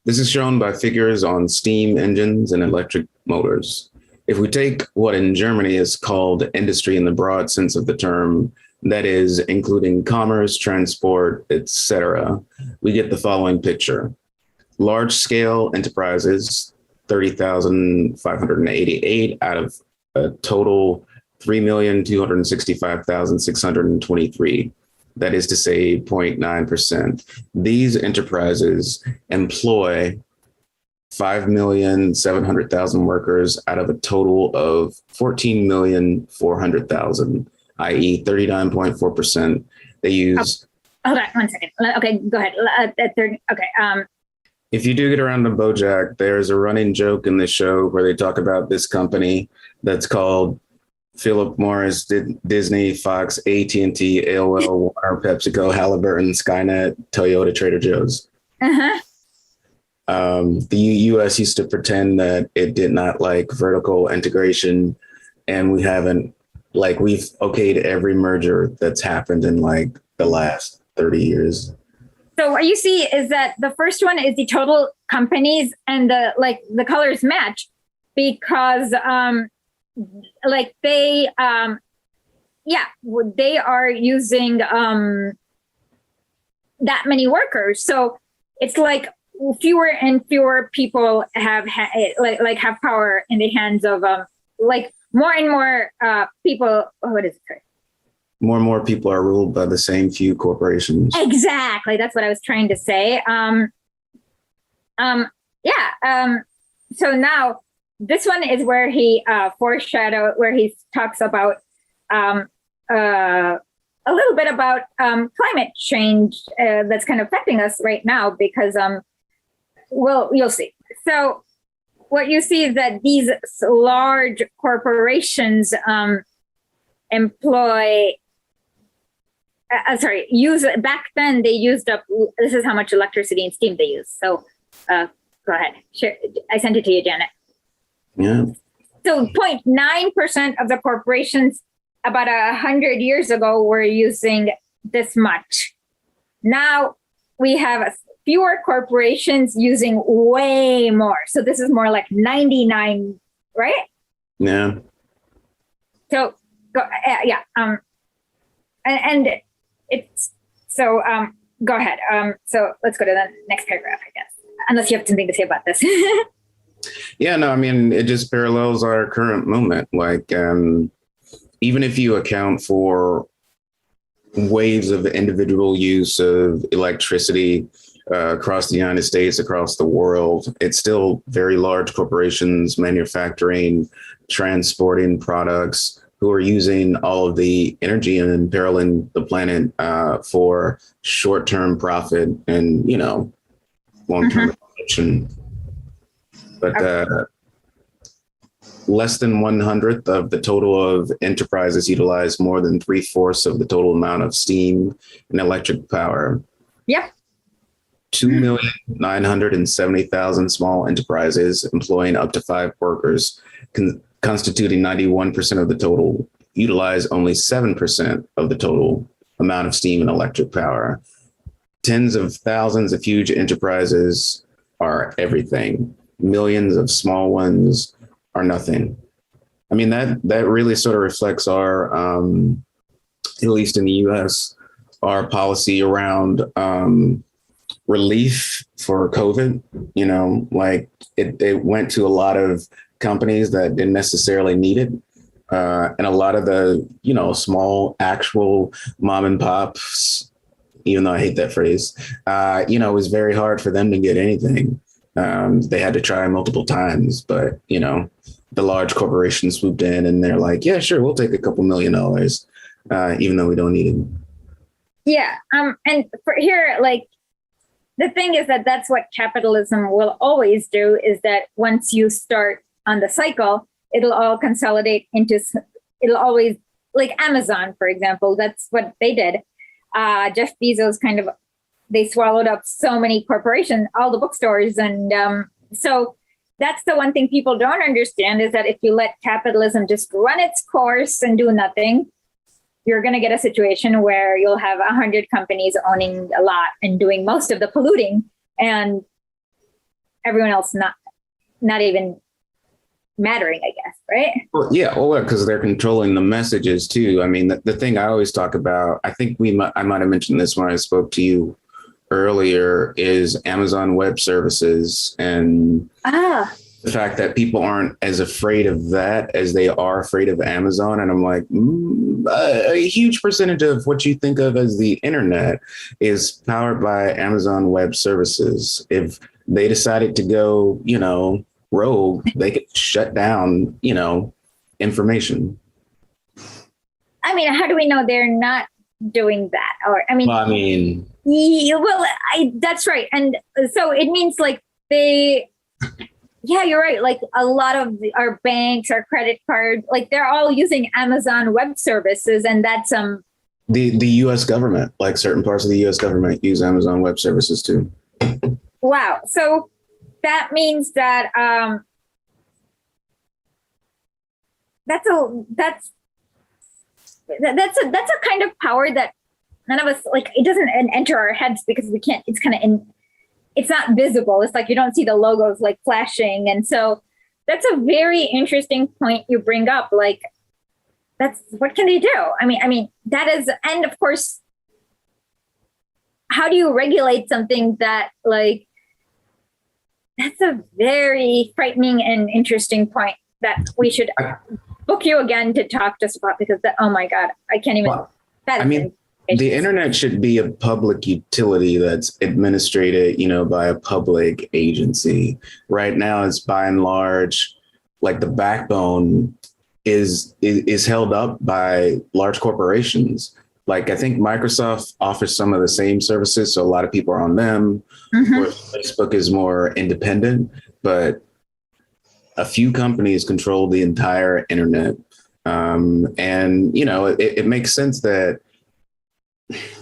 S2: This is shown by figures on steam engines and electric motors. If we take what in Germany is called industry in the broad sense of the term, that is, including commerce, transport, etc., we get the following picture. Large-scale enterprises, 30,588 out of a total 3,265,623. That is to say 0.9%. These enterprises employ 5,700,000 workers out of a total of 14,400,000, i.e. 39.4%. They use...
S1: Hold on 1 second. Okay, go ahead.
S2: If you do get around to BoJack, there's a running joke in the show where they talk about this company that's called Philip Morris, Disney, Fox, AT&T, AOL, Warner, PepsiCo, Halliburton, Skynet, Toyota, Trader Joe's.
S1: Uh-huh.
S2: The U.S. used to pretend that it did not like vertical integration, and we've okayed every merger that's happened in like the last 30 years.
S1: So what you see is that the first one is the total companies, and the colors match because they are using that many workers. So it's like fewer and fewer people have power in the hands of more and more people. What is it?
S2: More and more people are ruled by the same few corporations.
S1: Exactly. That's what I was trying to say. So now this one is where he where he talks about a little bit about climate change that's kind of affecting us right now because, you'll see. So what you see is that these large corporations back then they used up, this is how much electricity and steam they use. So go ahead, share. I sent it to you, Janet.
S2: Yeah.
S1: So 0.9% of the corporations about 100 years ago were using this much. Now we have fewer corporations using way more. So this is more like 99, right?
S2: Yeah.
S1: So go, yeah. And it's so. Go ahead. So let's go to the next paragraph, I guess. Unless you have something to say about this.
S2: Yeah, no, I mean, it just parallels our current moment. Like, even if you account for waves of individual use of electricity across the United States, across the world, it's still very large corporations manufacturing, transporting products who are using all of the energy and imperiling the planet for short-term profit and, long-term addiction. But less than 1/100th of the total of enterprises utilize more than 3/4 of the total amount of steam and electric power.
S1: Yep.
S2: 2,970,000 small enterprises employing up to 5 workers, constituting 91% of the total, utilize only 7% of the total amount of steam and electric power. Tens of thousands of huge enterprises are everything. Millions of small ones are nothing. I mean, that really sort of reflects our, at least in the US, our policy around relief for COVID. Like it went to a lot of companies that didn't necessarily need it. And a lot of the, small actual mom and pops, even though I hate that phrase, it was very hard for them to get anything. They had to try multiple times, but, the large corporations swooped in and they're like, yeah, sure, we'll take a couple $1 million, even though we don't need it.
S1: Yeah. And for here, like, the thing is that that's what capitalism will always do, is that once you start on the cycle, it'll all consolidate into, it'll always, like Amazon, for example, that's what they did. Jeff Bezos they swallowed up so many corporations, all the bookstores. And so that's the one thing people don't understand, is that if you let capitalism just run its course and do nothing, you're going to get a situation where you'll have 100 companies owning a lot and doing most of the polluting, and everyone else not even mattering, I guess, right?
S2: Well, yeah, because they're controlling the messages too. I mean, the thing I always talk about, I think I might have mentioned this when I spoke to you earlier, is Amazon Web Services and the fact that people aren't as afraid of that as they are afraid of Amazon. And I'm like, a huge percentage of what you think of as the internet is powered by Amazon Web Services. If they decided to go, rogue, they could shut down, information.
S1: I mean, how do we know they're not doing that? Or, that's right. And so it means like yeah, you're right. Like a lot of our banks, our credit card, like they're all using Amazon Web Services, and that's
S2: the U.S. government, like certain parts of the U.S. government use Amazon Web Services too.
S1: Wow. So that means that that's a kind of power that none of us, like, it doesn't enter our heads because we can't. It's it's not visible. It's like you don't see the logos like flashing. And so that's a very interesting point you bring up. Like, that's what can they do? I mean, that is, and of course, how do you regulate something that, like, that's a very frightening and interesting point that we should book you again to talk to us about, because oh my God, I can't even.
S2: The internet should be a public utility that's administrated, by a public agency. Right now, it's by and large, like the backbone is held up by large corporations. Like, I think Microsoft offers some of the same services, so a lot of people are on them. Whereas Facebook is more independent, but a few companies control the entire internet. It makes sense that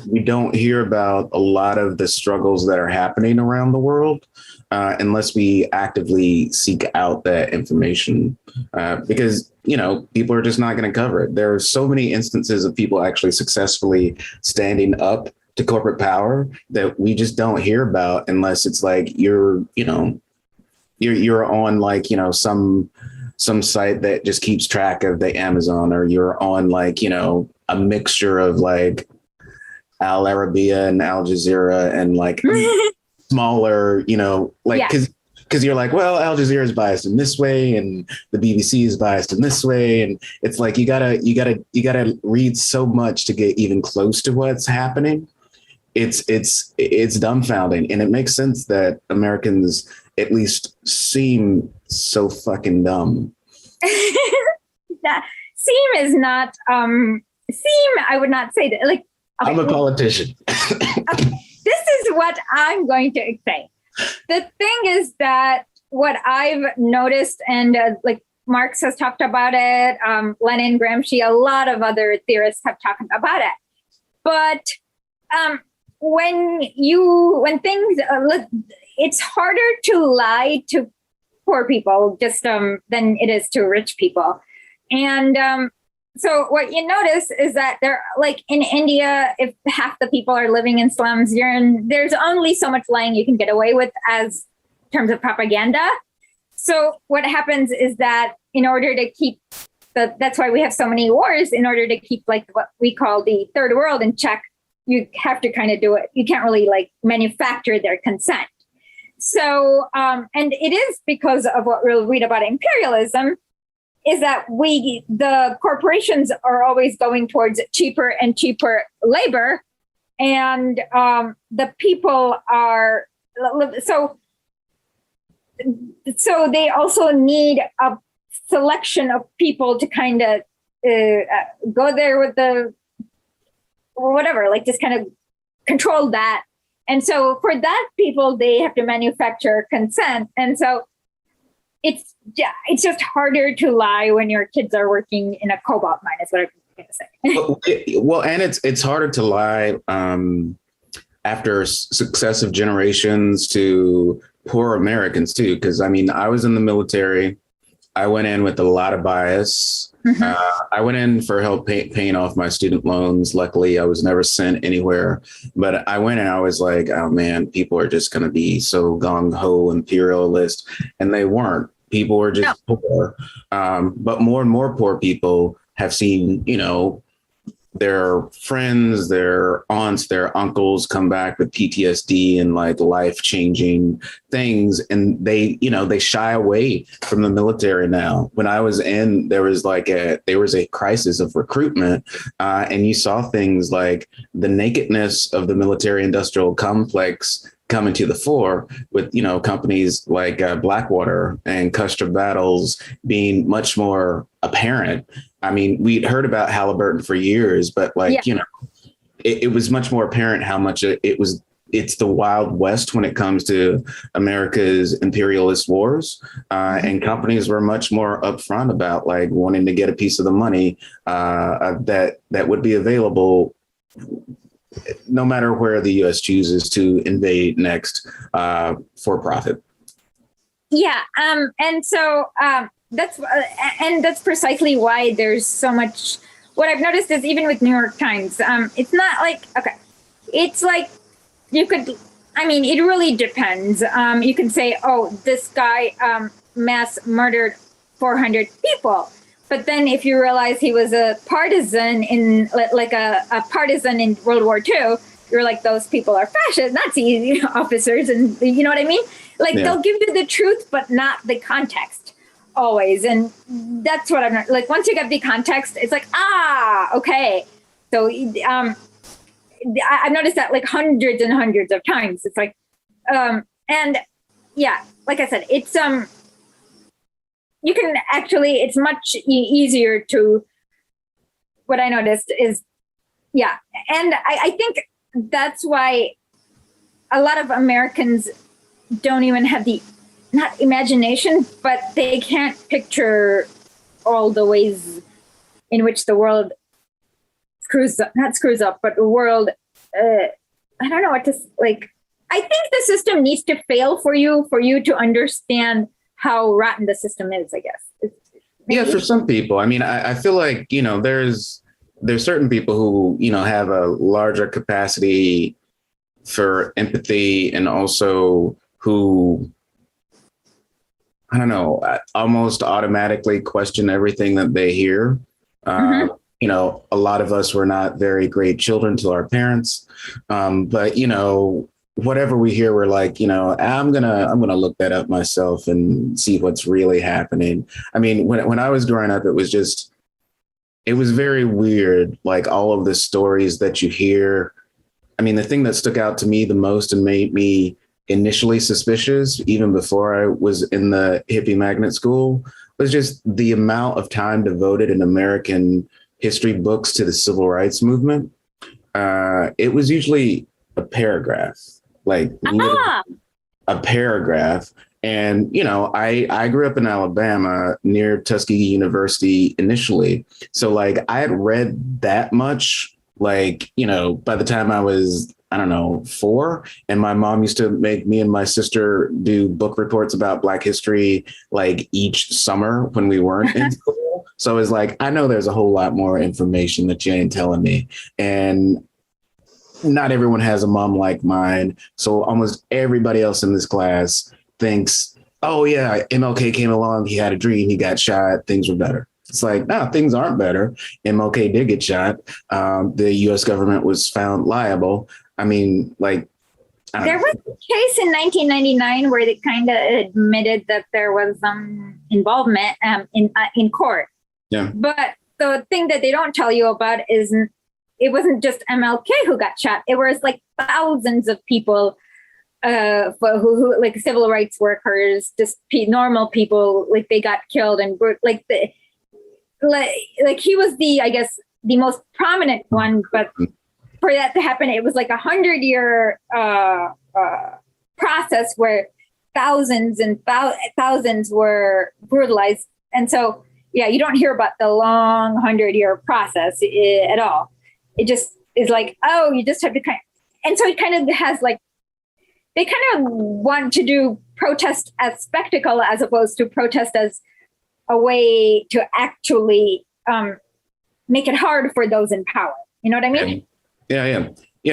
S2: we don't hear about a lot of the struggles that are happening around the world unless we actively seek out that information, because, people are just not going to cover it. There are so many instances of people actually successfully standing up to corporate power that we just don't hear about unless it's like you're on like, some some site that just keeps track of the Amazon, or you're on like, a mixture of like Al Arabiya and Al Jazeera and like smaller, like,
S1: Yeah.
S2: because you're like, well, Al Jazeera is biased in this way and the BBC is biased in this way. And it's like, you gotta read so much to get even close to what's happening. It's dumbfounding. And it makes sense that Americans at least seem so fucking dumb.
S1: Seem is not, I would not say that. Like, okay,
S2: I'm a politician.
S1: Okay, this is what I'm going to say. The thing is that what I've noticed, and like Marx has talked about it, Lenin, Gramsci, a lot of other theorists have talked about it. But when things, it's harder to lie to poor people just than it is to rich people. And so what you notice is that like in India, if half the people are living in slums, there's only so much lying you can get away with as in terms of propaganda. So what happens is that in order to keep that's why we have so many wars, in order to keep like what we call the third world in check, you have to kind of do it. You can't really like manufacture their consent. So, and it is because of what we'll read about imperialism, is that the corporations are always going towards cheaper and cheaper labor. And the people are, so they also need a selection of people to kind of go there with the, whatever, like just kind of control that. And so for that people, they have to manufacture consent. And so it's just harder to lie when your kids are working in a cobalt mine, is what I'm going to say.
S2: Well, and it's harder to lie after successive generations to poor Americans too. Because I mean, I was in the military. I went in with a lot of bias. Mm-hmm. I went in for help paying off my student loans. Luckily, I was never sent anywhere. But I went and I was like, oh, man, people are just going to be so gung-ho imperialist. And they weren't. People were just poor. But more and more poor people have seen, their friends, their aunts, their uncles come back with PTSD and like life-changing things. And they shy away from the military now. When I was in, there was a crisis of recruitment. And you saw things like the nakedness of the military industrial complex coming to the fore with, companies like Blackwater and Custer Battles being much more apparent. I mean, we'd heard about Halliburton for years, but it was much more apparent how much it's the Wild West when it comes to America's imperialist wars. And companies were much more upfront about like wanting to get a piece of the money that would be available no matter where the U.S. chooses to invade next for profit.
S1: Yeah. And so that's precisely why there's so much. What I've noticed is even with New York Times, it's not like, okay, it's like it really depends. You can say, oh, this guy mass murdered 400 people. But then if you realize he was a partisan in a partisan in World War II, you're like, those people are fascist Nazi officers. And you know what I mean? Like they'll give you the truth, but not the context always. And that's what I'm like, once you get the context, it's like, okay. So I've noticed that like hundreds and hundreds of times. It's like, and yeah, like I said, it's, you can actually, it's much easier to, what I noticed is, yeah. And I think that's why a lot of Americans don't even have not imagination, but they can't picture all the ways in which the world not screws up, but the world, I don't know what to, like, I think the system needs to fail for you to understand how rotten the system is, I guess.
S2: Yeah, for some people. I mean, I feel like, there's certain people who, have a larger capacity for empathy and also who I don't know, almost automatically question everything that they hear.
S1: Mm-hmm.
S2: You know, a lot of us were not very great children to our parents, but you know, whatever we hear, we're like, you know, I'm gonna look that up myself and see what's really happening. I mean, when I was growing up, it was very weird, like all of the stories that you hear. I mean, the thing that stuck out to me the most and made me initially suspicious, even before I was in the hippie magnet school, was just the amount of time devoted in American history books to the civil rights movement. It was usually a paragraph, like literally
S1: Ah,
S2: a paragraph. And, you know, I grew up in Alabama near Tuskegee University initially. So like I had read that much, like, you know, by the time I was, I don't know, 4. And my mom used to make me and my sister do book reports about Black history like each summer when we weren't in school. So it's like, I know there's a whole lot more information that you ain't telling me. And not everyone has a mom like mine. So almost everybody else in this class thinks, oh, yeah, MLK came along. He had a dream. He got shot. Things were better. It's like, no, things aren't better. MLK did get shot. The US government was found liable. I mean, like,
S1: there was a case in 1999 where they kind of admitted that there was involvement in court.
S2: Yeah.
S1: But the thing that they don't tell you about is it wasn't just MLK who got shot. It was like thousands of people who like civil rights workers, just normal people, like they got killed and like he was I guess the most prominent one, but for that to happen, it was like 100-year process where thousands and thousands were brutalized. And so, yeah, you don't hear about the long 100-year process at all. It just is like, oh, you just have to and so it kind of has like, they kind of want to do protest as spectacle as opposed to protest as a way to actually make it hard for those in power. You know what I mean?
S2: Yeah.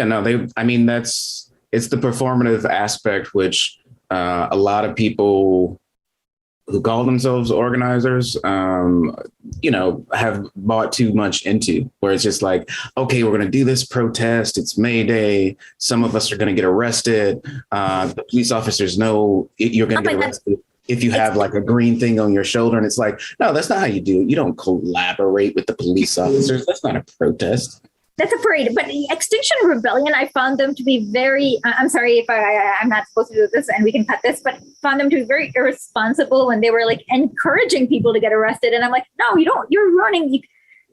S2: No, it's the performative aspect, which a lot of people who call themselves organizers, you know, have bought too much into, where it's just like, okay, we're going to do this protest. It's May Day. Some of us are going to get arrested. The police officers know you're going to get arrested if you have like a green thing on your shoulder. And it's like, no, that's not how you do it. You don't collaborate with the police officers. That's not a protest.
S1: That's a parade. But the Extinction Rebellion, I found them to be very, I'm sorry if I'm not supposed to do this and we can cut this, but found them to be very irresponsible when they were like encouraging people to get arrested. And I'm like, no, you don't, you're running.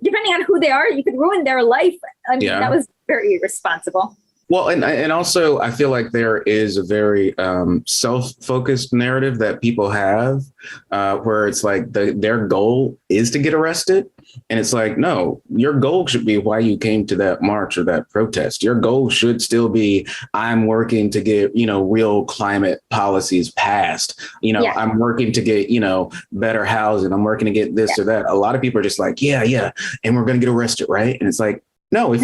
S1: Depending on who they are, you could ruin their life. I mean, that was very irresponsible.
S2: Well, and also I feel like there is a very self-focused narrative that people have where it's like their goal is to get arrested. And it's like, no, your goal should be why you came to that march or that protest. Your goal should still be, I'm working to get, you know, real climate policies passed. You know, I'm working to get, you know, better housing. I'm working to get this or that. A lot of people are just like, yeah. And we're going to get arrested. Right. And it's like, no,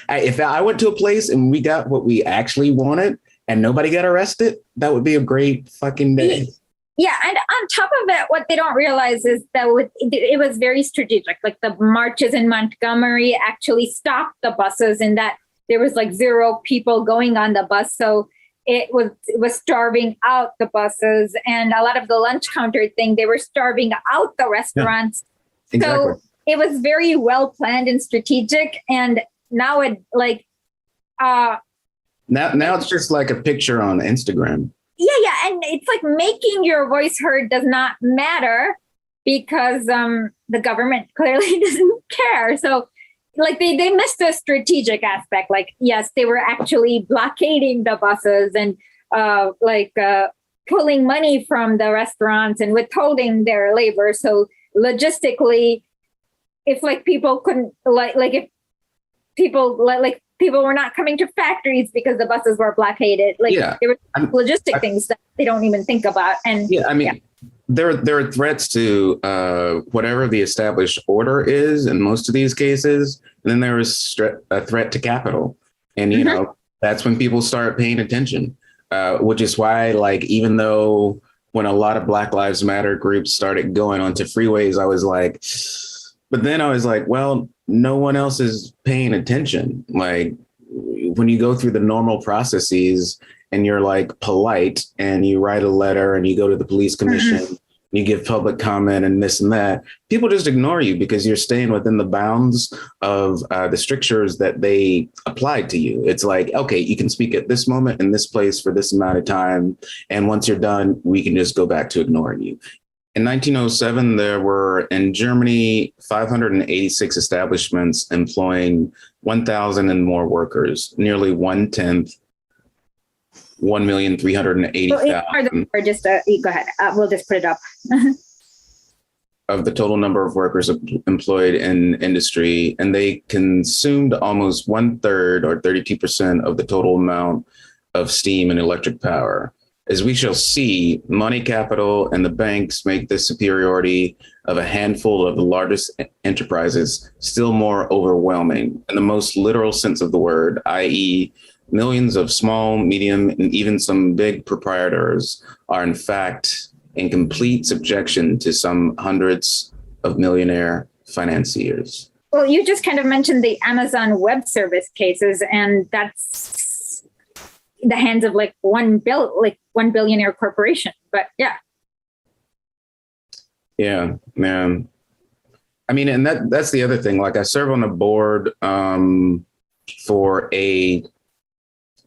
S2: if I went to a place and we got what we actually wanted and nobody got arrested, that would be a great fucking day.
S1: Yeah. And on top of it, what they don't realize is that it was very strategic. Like the marches in Montgomery actually stopped the buses and that there was like 0 people going on the bus. So it was starving out the buses, and a lot of the lunch counter thing, they were starving out the restaurants. Yeah, exactly. So it was very well planned and strategic. And now it like now
S2: it's just like a picture on Instagram.
S1: Yeah. And it's like making your voice heard does not matter because the government clearly doesn't care. So like they missed the strategic aspect. Like, yes, they were actually blockading the buses and pulling money from the restaurants and withholding their labor. So logistically, if like people couldn't if people people were not coming to factories because the buses were blockaded. There were logistic things that they don't even think about. And
S2: there are threats to whatever the established order is in most of these cases. And then there is a threat to capital. And, you know, that's when people start paying attention, which is why, like, even though when a lot of Black Lives Matter groups started going onto freeways, I was like, but then I was like, well, no one else is paying attention. Like when you go through the normal processes and you're like polite and you write a letter and you go to the police commission, you give public comment and this and that, people just ignore you because you're staying within the bounds of the strictures that they applied to you. It's like, okay, you can speak at this moment in this place for this amount of time. And once you're done, we can just go back to ignoring you. In 1907, there were in Germany 586 establishments employing 1,000 and more workers, nearly 1/10, 1,380,000.
S1: Or just go ahead. We'll just put it up.
S2: Of the total number of workers employed in industry, and they consumed almost 1/3 or 32% of the total amount of steam and electric power. As we shall see, money capital and the banks make the superiority of a handful of the largest enterprises still more overwhelming in the most literal sense of the word, i.e., millions of small, medium, and even some big proprietors are in fact in complete subjection to some hundreds of millionaire financiers.
S1: Well, you just kind of mentioned the Amazon Web Service cases, and that's the hands of like one billionaire corporation. But yeah.
S2: Yeah, man. I mean, and that's the other thing. Like I serve on a board for a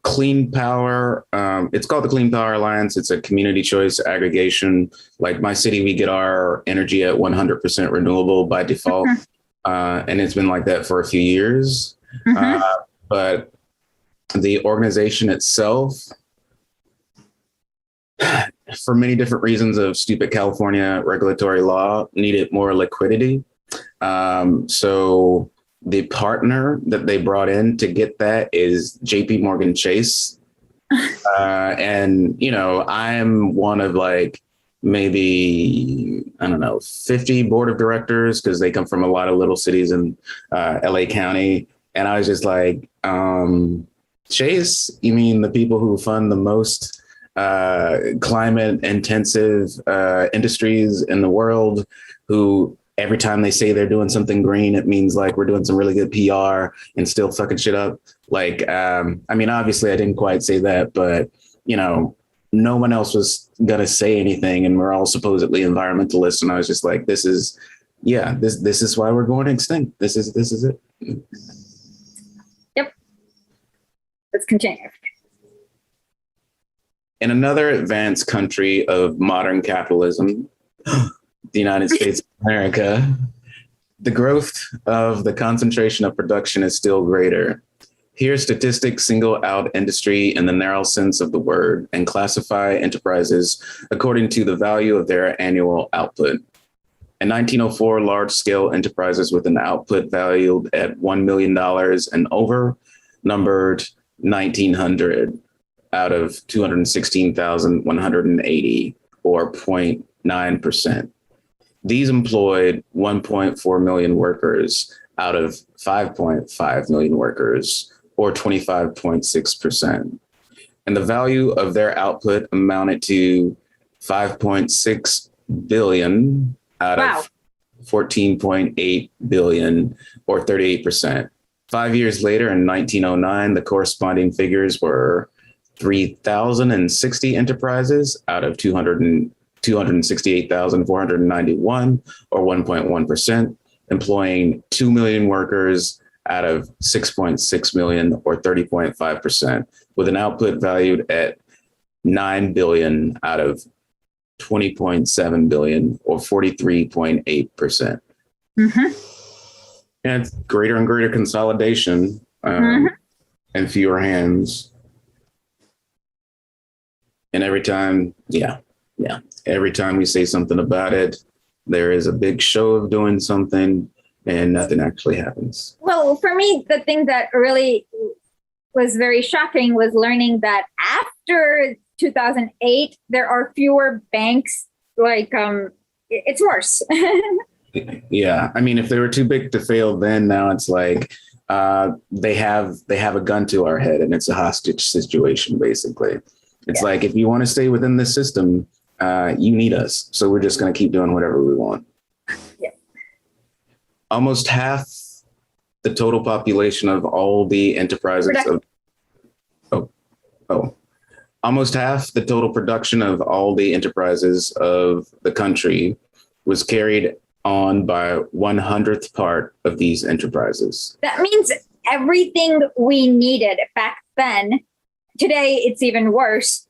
S2: clean power. It's called the Clean Power Alliance. It's a community choice aggregation. Like my city, we get our energy at 100% renewable by default. And it's been like that for a few years. But the organization itself, for many different reasons of stupid California regulatory law, needed more liquidity. So the partner that they brought in to get that is JP Morgan Chase. And, you know, I'm one of like maybe, I don't know, 50 board of directors because they come from a lot of little cities in LA County. And I was just like, Chase, you mean the people who fund the most climate intensive industries in the world, who every time they say they're doing something green, it means like we're doing some really good PR and still fucking shit up. Like, I mean, obviously I didn't quite say that, but you know, no one else was gonna say anything, and we're all supposedly environmentalists. And I was just like, this is why we're going extinct. This is it.
S1: Yep. Let's continue.
S2: In another advanced country of modern capitalism, the United States of America, the growth of the concentration of production is still greater. Here, statistics single out industry in the narrow sense of the word and classify enterprises according to the value of their annual output. In 1904, large-scale enterprises with an output valued at $1 million and over numbered 1,900 out of 216,180, or 0.9%. These employed 1.4 million workers out of 5.5 million workers, or 25.6%. And the value of their output amounted to 5.6 billion out of 14.8 billion, or 38%. 5 years later, in 1909, the corresponding figures were 3,060 enterprises out of 268,491, or 1.1%, employing 2 million workers out of 6.6 million, or 30.5%, with an output valued at 9 billion out of 20.7 billion, or 43.8%. And it's greater and greater consolidation and fewer hands. And every time we say something about it, there is a big show of doing something and nothing actually happens.
S1: Well, for me, the thing that really was very shocking was learning that after 2008, there are fewer banks. Like, it's worse.
S2: Yeah. I mean, if they were too big to fail then, now it's like they have a gun to our head and it's a hostage situation, basically. It's like, if you want to stay within this system, you need us. So we're just going to keep doing whatever we want.
S1: Yeah.
S2: Almost half the total population of all the enterprises almost half the total production of all the enterprises of the country was carried on by 1/100th part of these enterprises.
S1: That means everything we needed back then, today it's even worse.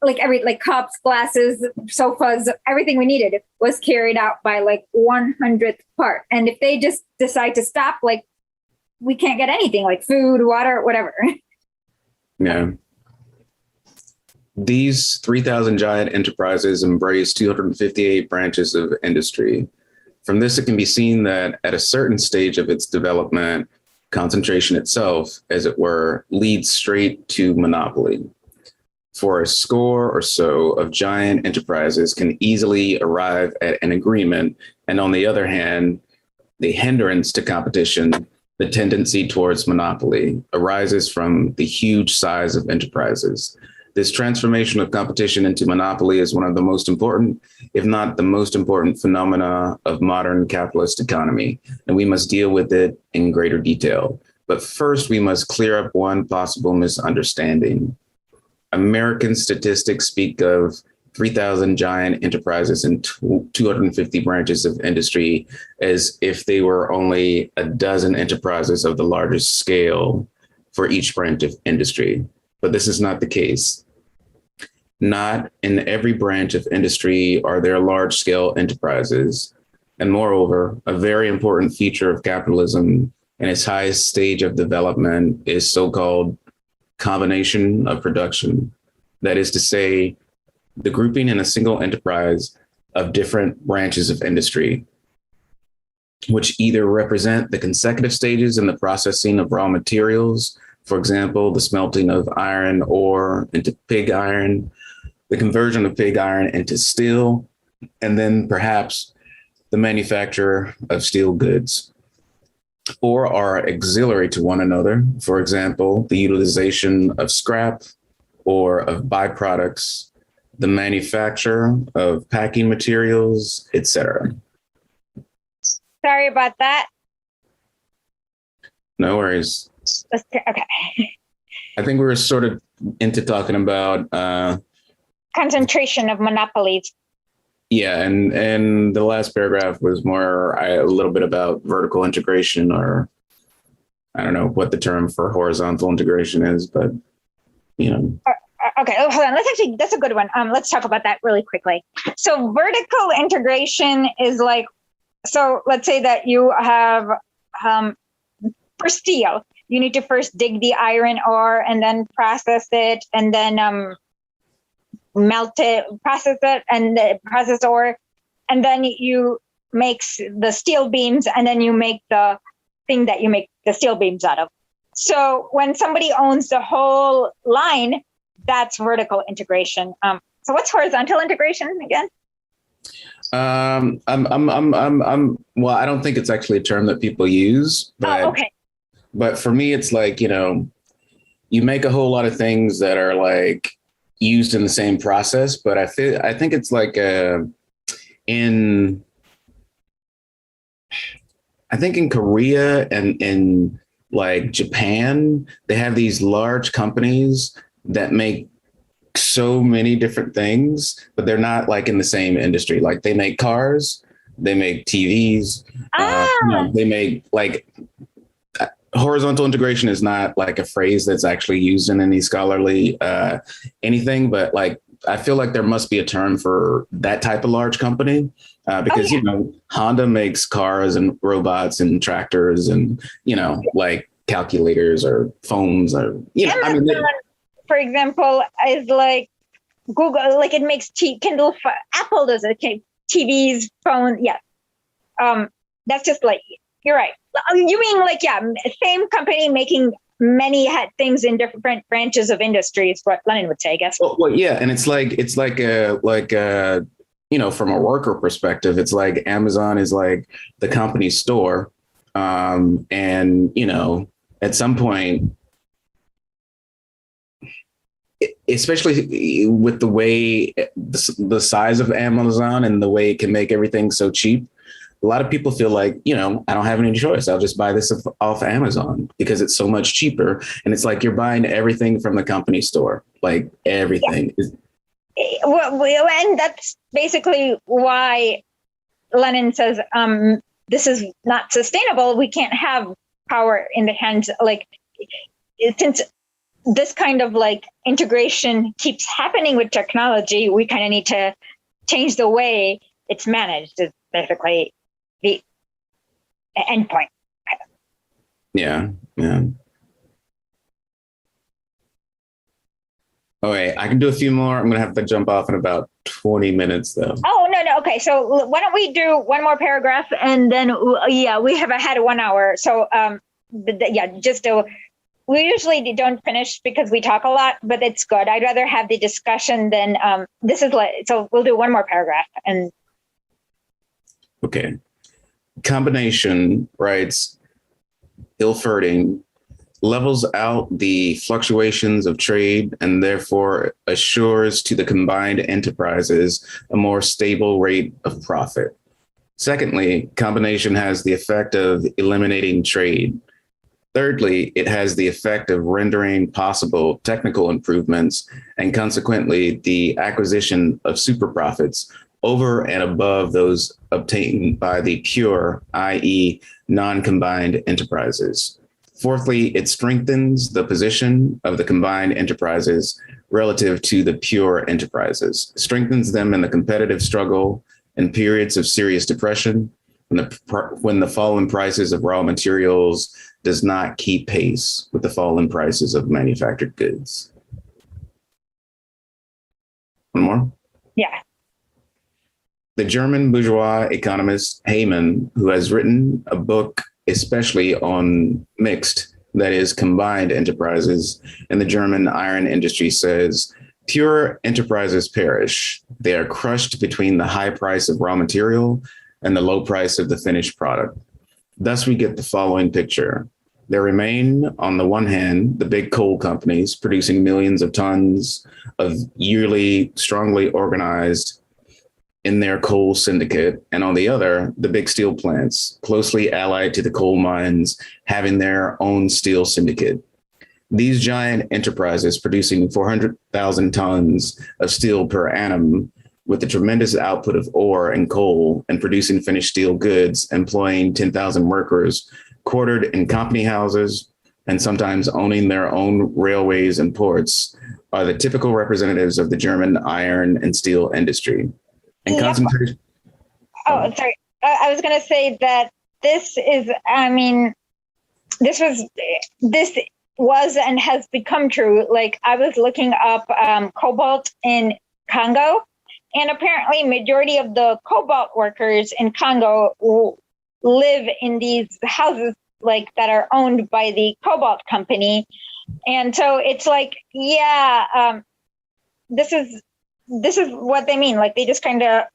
S1: Like cups, glasses, sofas, everything we needed was carried out by like 1/100th part. And if they just decide to stop, like we can't get anything like food, water, whatever.
S2: Yeah. These 3,000 giant enterprises embrace 258 branches of industry. From this, it can be seen that at a certain stage of its development, concentration itself, as it were, leads straight to monopoly. For a score or so of giant enterprises can easily arrive at an agreement, and on the other hand, the hindrance to competition, the tendency towards monopoly, arises from the huge size of enterprises. This transformation of competition into monopoly is one of the most important, if not the most important, phenomena of modern capitalist economy, and we must deal with it in greater detail. But first, we must clear up one possible misunderstanding. American statistics speak of 3,000 giant enterprises and 250 branches of industry as if they were only a dozen enterprises of the largest scale for each branch of industry. But this is not the case. Not in every branch of industry are there large scale enterprises. And moreover, a very important feature of capitalism in its highest stage of development is so-called combination of production. That is to say, the grouping in a single enterprise of different branches of industry, which either represent the consecutive stages in the processing of raw materials, for example, the smelting of iron ore into pig iron, the conversion of pig iron into steel, and then perhaps the manufacture of steel goods, or are auxiliary to one another, for example, the utilization of scrap or of byproducts, the manufacture of packing materials, etc.
S1: Sorry about that.
S2: No worries.
S1: Okay.
S2: I think we were sort of into talking about
S1: Concentration of monopolies.
S2: yeah, and the last paragraph was more a little bit about vertical integration, or I don't know what the term for horizontal integration is, but you know.
S1: Okay, hold on. That's a good one. Let's talk about that really quickly. So vertical integration is like, so let's say that you have, for steel, you need to first dig the iron ore and then process it and then melt it, process it and process ore. And then you make the steel beams and then you make the thing that you make the steel beams out of. So when somebody owns the whole line, that's vertical integration. So what's horizontal integration again?
S2: Well, I don't think it's actually a term that people use, but
S1: okay.
S2: But for me, it's like, you make a whole lot of things that are like used in the same process, but I think it's like in Korea and in like Japan, they have these large companies that make so many different things, but they're not like in the same industry. Like they make cars, they make TVs, they make like horizontal integration is not like a phrase that's actually used in any scholarly anything, but like I feel like there must be a term for that type of large company because, Honda makes cars and robots and tractors and, like calculators or phones or,
S1: for example, is like Google, like it makes Kindle, Apple does it, TVs, phones. Yeah. That's just like, you're right. You mean like, same company making many things in different branches of industry is what Lenin would say, I guess.
S2: Well, yeah. And it's like from a worker perspective, it's like Amazon is like the company store. And, at some point, especially with the way the size of Amazon and the way it can make everything so cheap, a lot of people feel like, I don't have any choice. I'll just buy this off Amazon because it's so much cheaper. And it's like you're buying everything from the company store, like everything.
S1: Well, and that's basically why Lenin says, this is not sustainable. We can't have power in the hands, like, since this kind of like integration keeps happening with technology, we kind of need to change the way it's managed, is basically the endpoint.
S2: Yeah. Oh, wait, I can do a few more. I'm going to have to jump off in about 20 minutes, though.
S1: Oh, no. Okay. So why don't we do one more paragraph and then, we have had 1 hour. So, we usually don't finish because we talk a lot, but it's good. I'd rather have the discussion than so we'll do one more paragraph. And
S2: okay. Combination writes, Ilferding levels out the fluctuations of trade and therefore assures to the combined enterprises a more stable rate of profit. Secondly, combination has the effect of eliminating trade. Thirdly, it has the effect of rendering possible technical improvements and consequently the acquisition of super profits over and above those obtained by the pure, i.e., non-combined enterprises. Fourthly, it strengthens the position of the combined enterprises relative to the pure enterprises, strengthens them in the competitive struggle in periods of serious depression, when the fall in prices of raw materials does not keep pace with the fall in prices of manufactured goods. One more?
S1: Yeah.
S2: The German bourgeois economist Heyman, who has written a book especially on mixed, that is, combined enterprises in the German iron industry, says, pure enterprises perish. They are crushed between the high price of raw material and the low price of the finished product. Thus, we get the following picture. There remain, on the one hand, the big coal companies producing millions of tons of yearly, strongly organized in their coal syndicate, and on the other, the big steel plants, closely allied to the coal mines, having their own steel syndicate. These giant enterprises producing 400,000 tons of steel per annum with a tremendous output of ore and coal and producing finished steel goods, employing 10,000 workers quartered in company houses and sometimes owning their own railways and ports, are the typical representatives of the German iron and steel industry. And concentration.
S1: Oh, sorry. I was going to say that this was and has become true. Like, I was looking up cobalt in Congo, and apparently majority of the cobalt workers in Congo live in these houses like that are owned by the cobalt company. And so it's like, this is what they mean. Like, they just kind of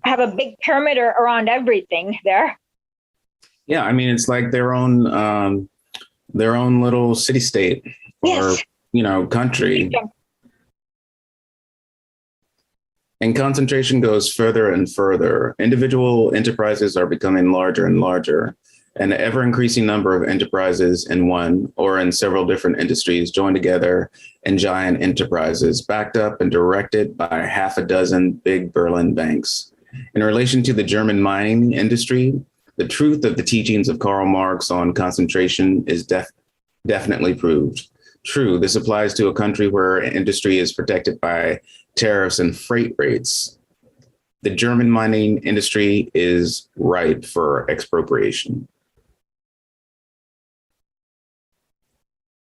S1: have a big perimeter around everything there.
S2: Yeah, I mean, it's like their own little city state or, country. Yeah. And concentration goes further and further. Individual enterprises are becoming larger and larger. An ever increasing number of enterprises in one or in several different industries join together in giant enterprises, backed up and directed by half a dozen big Berlin banks. In relation to the German mining industry, the truth of the teachings of Karl Marx on concentration is definitely proved. True, this applies to a country where industry is protected by tariffs and freight rates. The German mining industry is ripe for expropriation.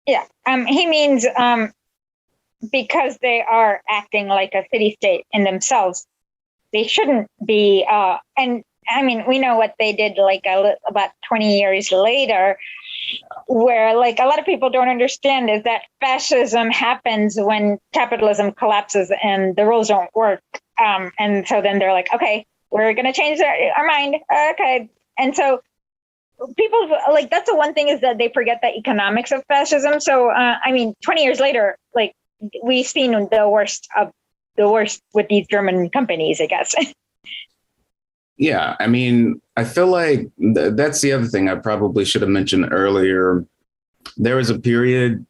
S1: Yeah, he means because they are acting like a city-state in themselves, they shouldn't be. And I mean, we know what they did like about 20 years later, where like a lot of people don't understand is that fascism happens when capitalism collapses and the rules don't work. And so then they're like, okay, we're going to change our mind. Okay. And so people like, that's the one thing is that they forget the economics of fascism. So, 20 years later, like we've seen the worst with these German companies, I guess.
S2: Yeah, I mean, I feel like that's the other thing I probably should have mentioned earlier. There was a period,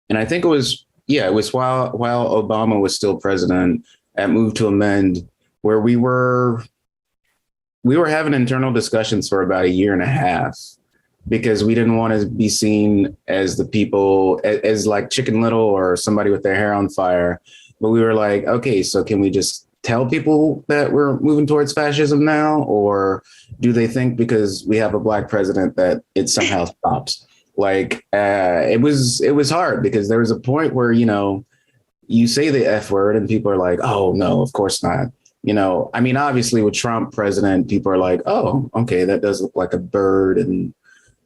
S2: and I think it was while Obama was still president at Move to Amend, where we were having internal discussions for about a year and a half because we didn't want to be seen as the people as like Chicken Little or somebody with their hair on fire. But we were like, okay, so can we just tell people that we're moving towards fascism now? Or do they think because we have a black president that it somehow stops? Like it was hard because there was a point where, you say the F word and people are like, oh, no, of course not. I mean, obviously with Trump president, people are like, oh, OK, that does look like a bird. And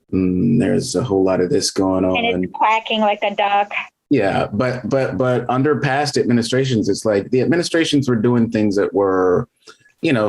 S2: there's a whole lot of this going on.
S1: And it's quacking like a duck.
S2: Yeah, but under past administrations, it's like the administrations were doing things that were,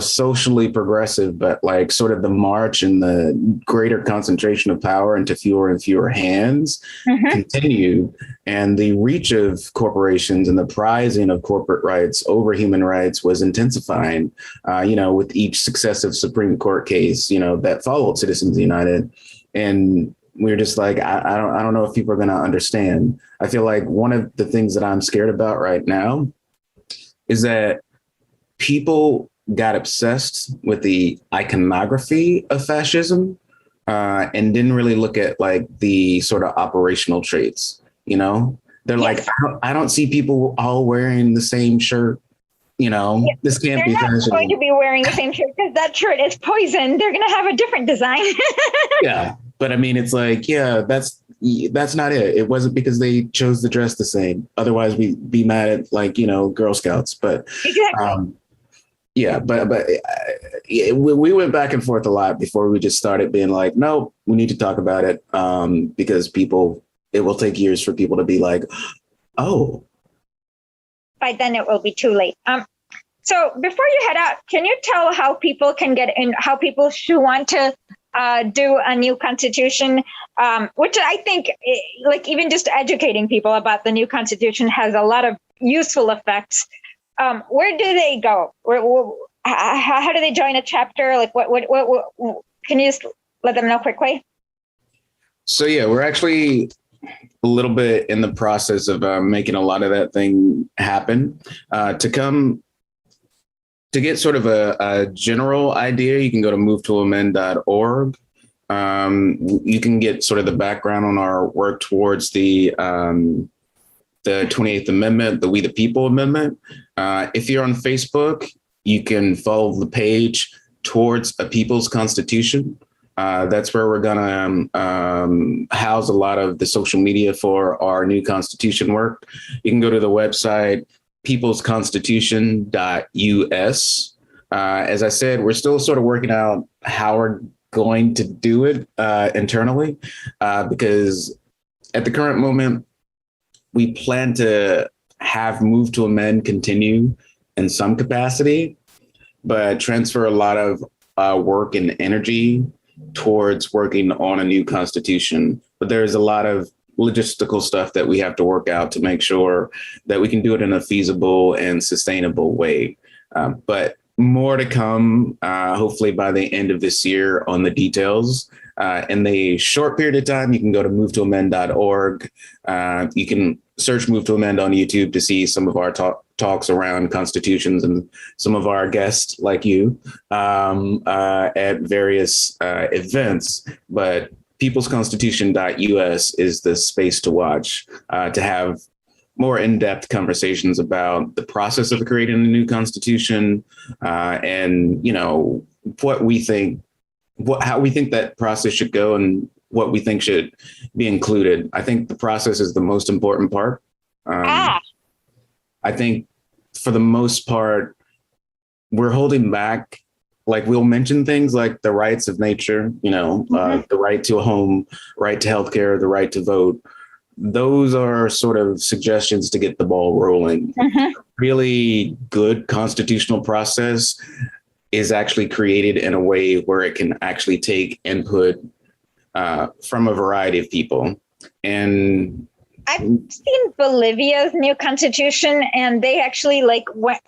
S2: socially progressive, but like sort of the march and the greater concentration of power into fewer and fewer hands continued. And the reach of corporations and the prizing of corporate rights over human rights was intensifying, with each successive Supreme Court case, that followed Citizens United. And we're just like, I don't know if people are going to understand. I feel like one of the things that I'm scared about right now is that people got obsessed with the iconography of fascism and didn't really look at like the sort of operational traits. They're like, I don't see people all wearing the same shirt. This can't be fascism.
S1: They're not going to be wearing the same shirt because that shirt is poison. They're going to have a different design.
S2: Yeah. But I mean, it's like, yeah, that's not it. It wasn't because they chose to dress the same. Otherwise, we'd be mad at like, Girl Scouts. But
S1: exactly.
S2: We went back and forth a lot before we just started being like, no, we need to talk about it because it will take years for people to be like, oh.
S1: By then it will be too late. So before you head out, can you tell how people can get in, how people should want to do a new constitution, which I think like even just educating people about the new constitution has a lot of useful effects. Where do they go? How do they join a chapter? Like what can you just let them know quickly?
S2: So, yeah, we're actually a little bit in the process of making a lot of that thing happen. To get sort of a general idea, you can go to movetoamend.org. You can get sort of the background on our work towards the 28th Amendment, the We the People Amendment. If you're on Facebook, you can follow the page Towards a People's Constitution. That's where we're going to house a lot of the social media for our new constitution work. You can go to the website peoplesconstitution.us. As I said, we're still sort of working out how we're going to do it internally, because at the current moment, we plan to have Move to Amend continue in some capacity, but transfer a lot of work and energy towards working on a new constitution. But there's a lot of logistical stuff that we have to work out to make sure that we can do it in a feasible and sustainable way. But more to come, hopefully by the end of this year on the details. In the short period of time, you can go to movetoamend.org. You can search Move to Amend on YouTube to see some of our talks around constitutions and some of our guests like you at various events. But peoplesconstitution.us is the space to watch, to have more in-depth conversations about the process of creating a new constitution and, what we think, how we think that process should go and what we think should be included. I think the process is the most important part. I think for the most part, we're holding back. Like we'll mention things like the rights of nature, the right to a home, right to healthcare, the right to vote. Those are sort of suggestions to get the ball rolling. Really good constitutional process is actually created in a way where it can actually take input from a variety of people. And
S1: I've seen Bolivia's new constitution, and they actually like went.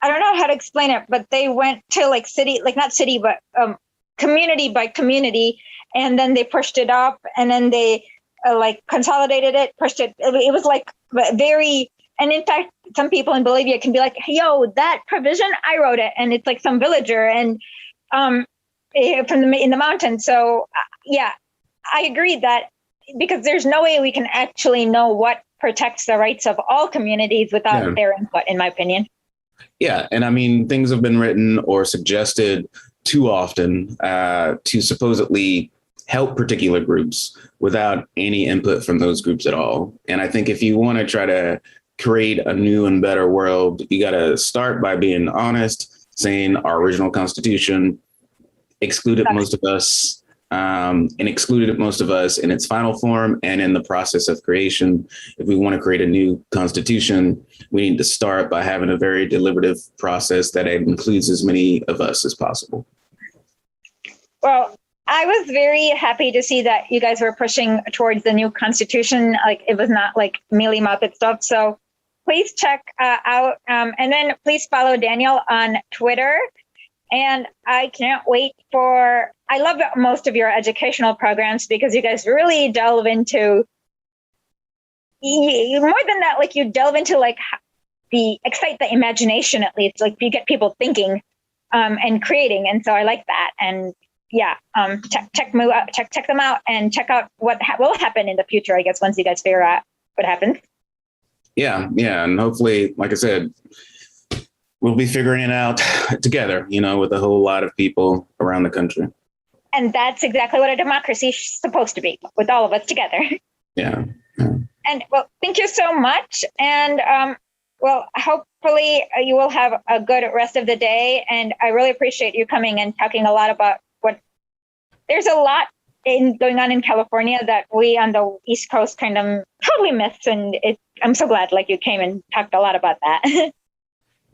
S1: I don't know how to explain it, but they went to like city, like not city, but community by community, and then they pushed it up, and then they like consolidated it, pushed it. It was like very. And in fact, some people in Bolivia can be like, "Yo, that provision, I wrote it," and it's like some villager and from in the mountains. So yeah, I agree that because there's no way we can actually know what protects the rights of all communities without their input, in my opinion.
S2: Yeah, and I mean, things have been written or suggested too often to supposedly help particular groups without any input from those groups at all. And I think if you want to try to create a new and better world, you got to start by being honest, saying our original constitution excluded most of us and excluded most of us in its final form and in the process of creation. If we want to create a new constitution, we need to start by having a very deliberative process that includes as many of us as possible.
S1: Well, I was very happy to see that you guys were pushing towards the new constitution. Like it was not like mealy mouthed stuff. So please check out and then please follow Daniel on Twitter. And I can't wait I love most of your educational programs because you guys really delve into more than that, like you delve into like excite the imagination, at least like you get people thinking and creating. And so I like that. And yeah, check them out and check out what will happen in the future, I guess, once you guys figure out what happens.
S2: Yeah. And hopefully, like I said, we'll be figuring it out together, with a whole lot of people around the country.
S1: And that's exactly what a democracy is supposed to be, with all of us together.
S2: Yeah.
S1: And well, thank you so much. And well, hopefully you will have a good rest of the day. And I really appreciate you coming and talking a lot about there's a lot going on in California that we on the East Coast kind of totally missed. And I'm so glad like you came and talked a lot about that.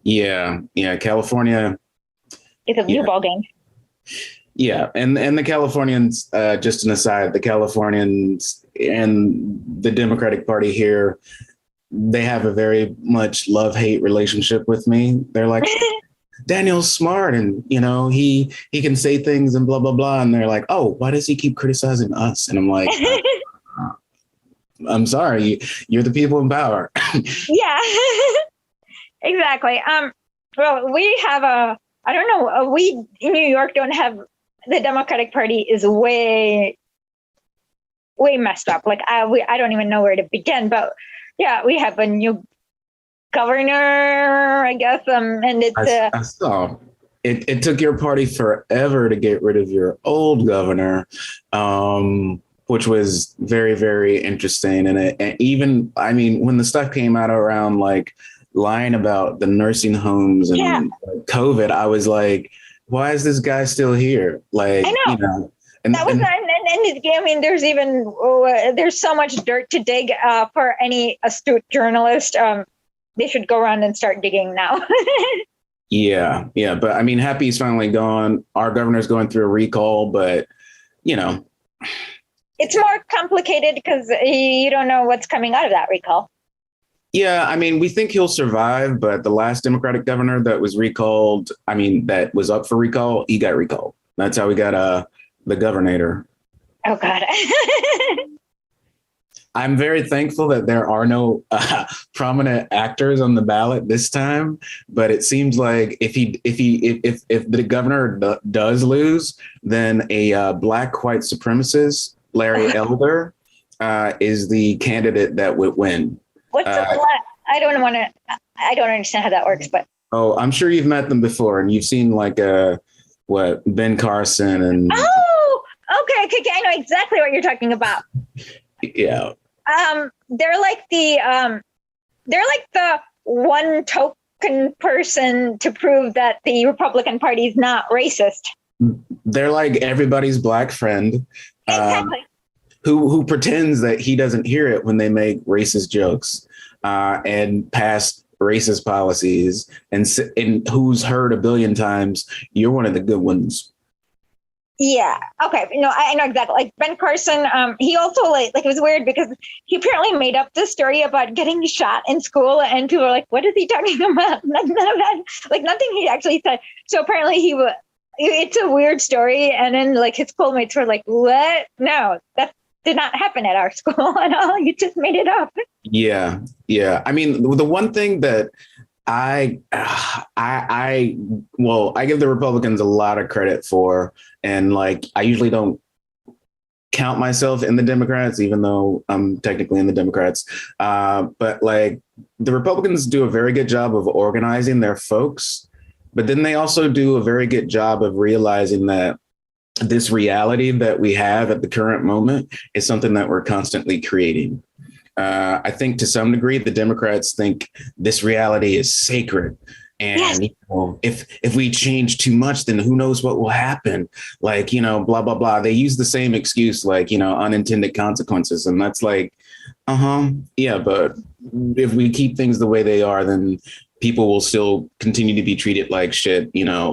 S1: Yeah,
S2: California.
S1: It's a new ball game.
S2: Yeah, and the Californians, just an aside, the Californians and the Democratic Party here, they have a very much love-hate relationship with me. They're like, Daniel's smart and, he can say things and blah, blah, blah. And they're like, oh, why does he keep criticizing us? And I'm like, I'm sorry, you're the people in power.
S1: Yeah. Exactly. Well, we have we in New York don't have, the Democratic Party is way messed up. Like I don't even know where to begin, but yeah, we have a new governor, I guess. And it's
S2: I saw it took your party forever to get rid of your old governor, which was very, very interesting. And even, I mean, when the stuff came out around like lying about the nursing homes and COVID, I was like, why is this guy still here? Like,
S1: I know. And that was I mean, there's so much dirt to dig for any astute journalist. They should go around and start digging now.
S2: Yeah. But I mean, Happy's finally gone. Our governor's going through a recall, but
S1: it's more complicated because you don't know what's coming out of that recall.
S2: Yeah, I mean, we think he'll survive, but the last Democratic governor that was recalled, that was up for recall, he got recalled. That's how we got the governor.
S1: Oh, God.
S2: I'm very thankful that there are no prominent actors on the ballot this time, but it seems like if the governor does lose, then a black white supremacist, Larry Elder, is the candidate that would win.
S1: What's I don't understand how that works, but.
S2: Oh, I'm sure you've met them before and you've seen like Ben Carson and.
S1: Oh, okay. I know exactly what you're talking about.
S2: Yeah.
S1: They're like the one token person to prove that the Republican Party is not racist.
S2: They're like everybody's black friend.
S1: Exactly.
S2: Who pretends that he doesn't hear it when they make racist jokes and pass racist policies and who's heard a billion times, you're one of the good ones.
S1: Yeah. Okay. No, I know exactly. Like Ben Carson, he also like it was weird because he apparently made up this story about getting shot in school, and people were like, "What is he talking about?" None of that, like nothing he actually said. So apparently he was. It's a weird story, and then like his schoolmates were like, "What? No, that did not happen at our school at all. You just made it up."
S2: Yeah, yeah. I mean, the one thing that I well, I give the Republicans a lot of credit for, and like I usually don't count myself in the Democrats, even though I'm technically in the Democrats. But like the Republicans do a very good job of organizing their folks, but then they also do a very good job of realizing that this reality that we have at the current moment is something that we're constantly creating. I think to some degree, the Democrats think this reality is sacred. And
S1: Yes.
S2: If we change too much, then who knows what will happen? Like, blah, blah, blah. They use the same excuse, like, unintended consequences. And that's like, yeah, but if we keep things the way they are, then people will still continue to be treated like shit,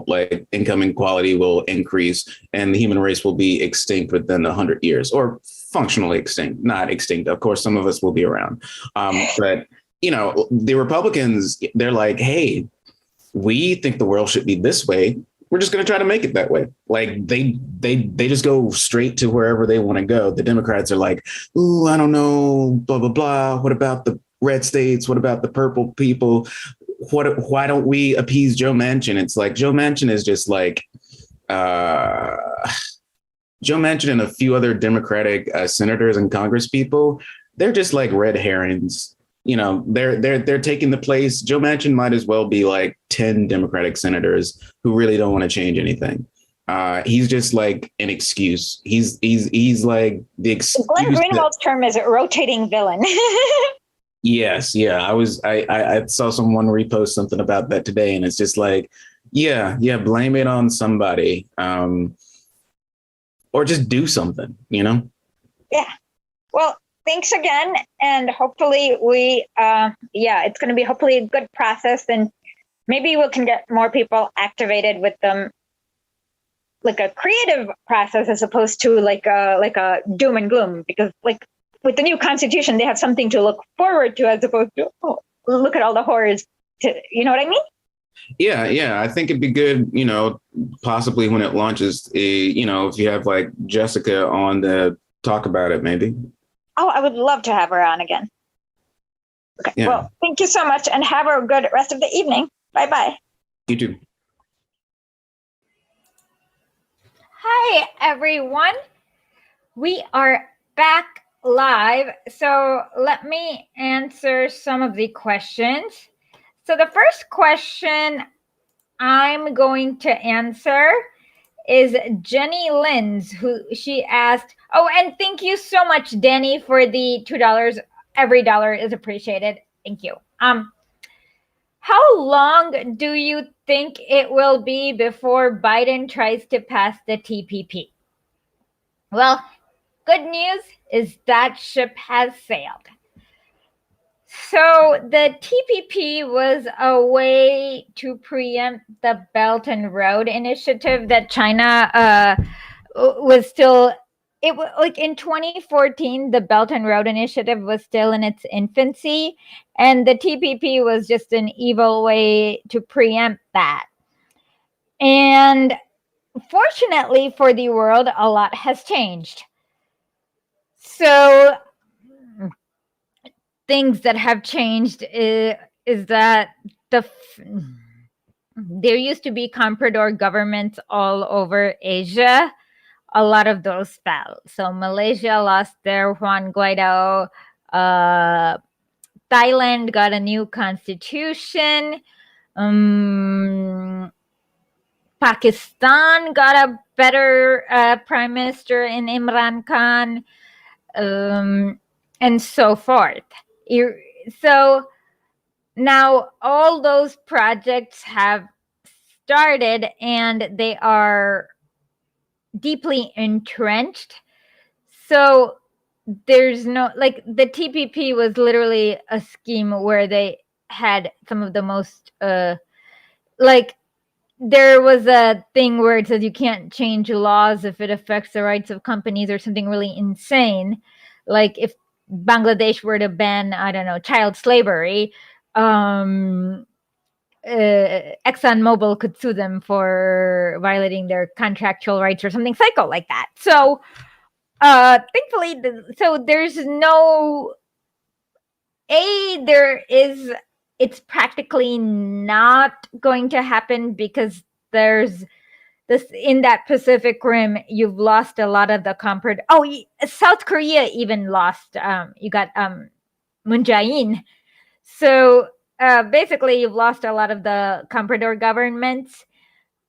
S2: like income inequality will increase and the human race will be extinct within 100 years or functionally extinct, not extinct. Of course, some of us will be around. But, the Republicans, they're like, hey, we think the world should be this way. We're just going to try to make it that way. Like they just go straight to wherever they want to go. The Democrats are like, ooh, I don't know, blah, blah, blah. What about the red states? What about the purple people? Why don't we appease Joe Manchin? It's like Joe Manchin is just like Joe Manchin and a few other Democratic senators and Congress people. They're just like red herrings. They're taking the place. Joe Manchin might as well be like 10 Democratic senators who really don't want to change anything. He's just like an excuse. He's like the excuse.
S1: Glenn Greenwald's term is a rotating villain.
S2: Yes, yeah. I saw someone repost something about that today, and it's just like, yeah, blame it on somebody, or just do something,
S1: Yeah. Well, thanks again, and hopefully it's going to be hopefully a good process, and maybe we can get more people activated with them, like a creative process as opposed to like a doom and gloom, because like with the new constitution, they have something to look forward to as opposed to, look at all the horrors. You know what I mean?
S2: Yeah. I think it'd be good, possibly when it launches, if you have like Jessica on to talk about it, maybe.
S1: Oh, I would love to have her on again. Okay.
S2: Yeah.
S1: Well, thank you so much and have a good rest of the evening. Bye-bye.
S2: You too.
S1: Hi, everyone. We are back live. So let me answer some of the questions. So the first question I'm going to answer is Jenny Lynn's, who she asked, oh, and thank you so much, Danny, for the $2. Every dollar is appreciated. Thank you. How long do you think it will be before Biden tries to pass the TPP? Well, good news is that ship has sailed. So the TPP was a way to preempt the Belt and Road Initiative that China was still, it was like in 2014, the Belt and Road Initiative was still in its infancy, and the TPP was just an evil way to preempt that. And fortunately for the world, a lot has changed. So things that have changed is that there used to be comprador governments all over Asia. A lot of those fell. So Malaysia lost their Juan Guaido. Thailand got a new constitution. Pakistan got a better prime minister in Imran Khan, and so forth. So now all those projects have started and they are deeply entrenched. So there's no, like, the TPP was literally a scheme where they had some of the most like there was a thing where it says you can't change laws if it affects the rights of companies or something really insane. Like if Bangladesh were to ban, I don't know, child slavery, ExxonMobil could sue them for violating their contractual rights or something psycho like that. So thankfully, so there's no it's practically not going to happen because there's this in that Pacific Rim. You've lost a lot of the comfort. Oh, South Korea even lost. You got Moon Jae-in. So basically, you've lost a lot of the comprador governments,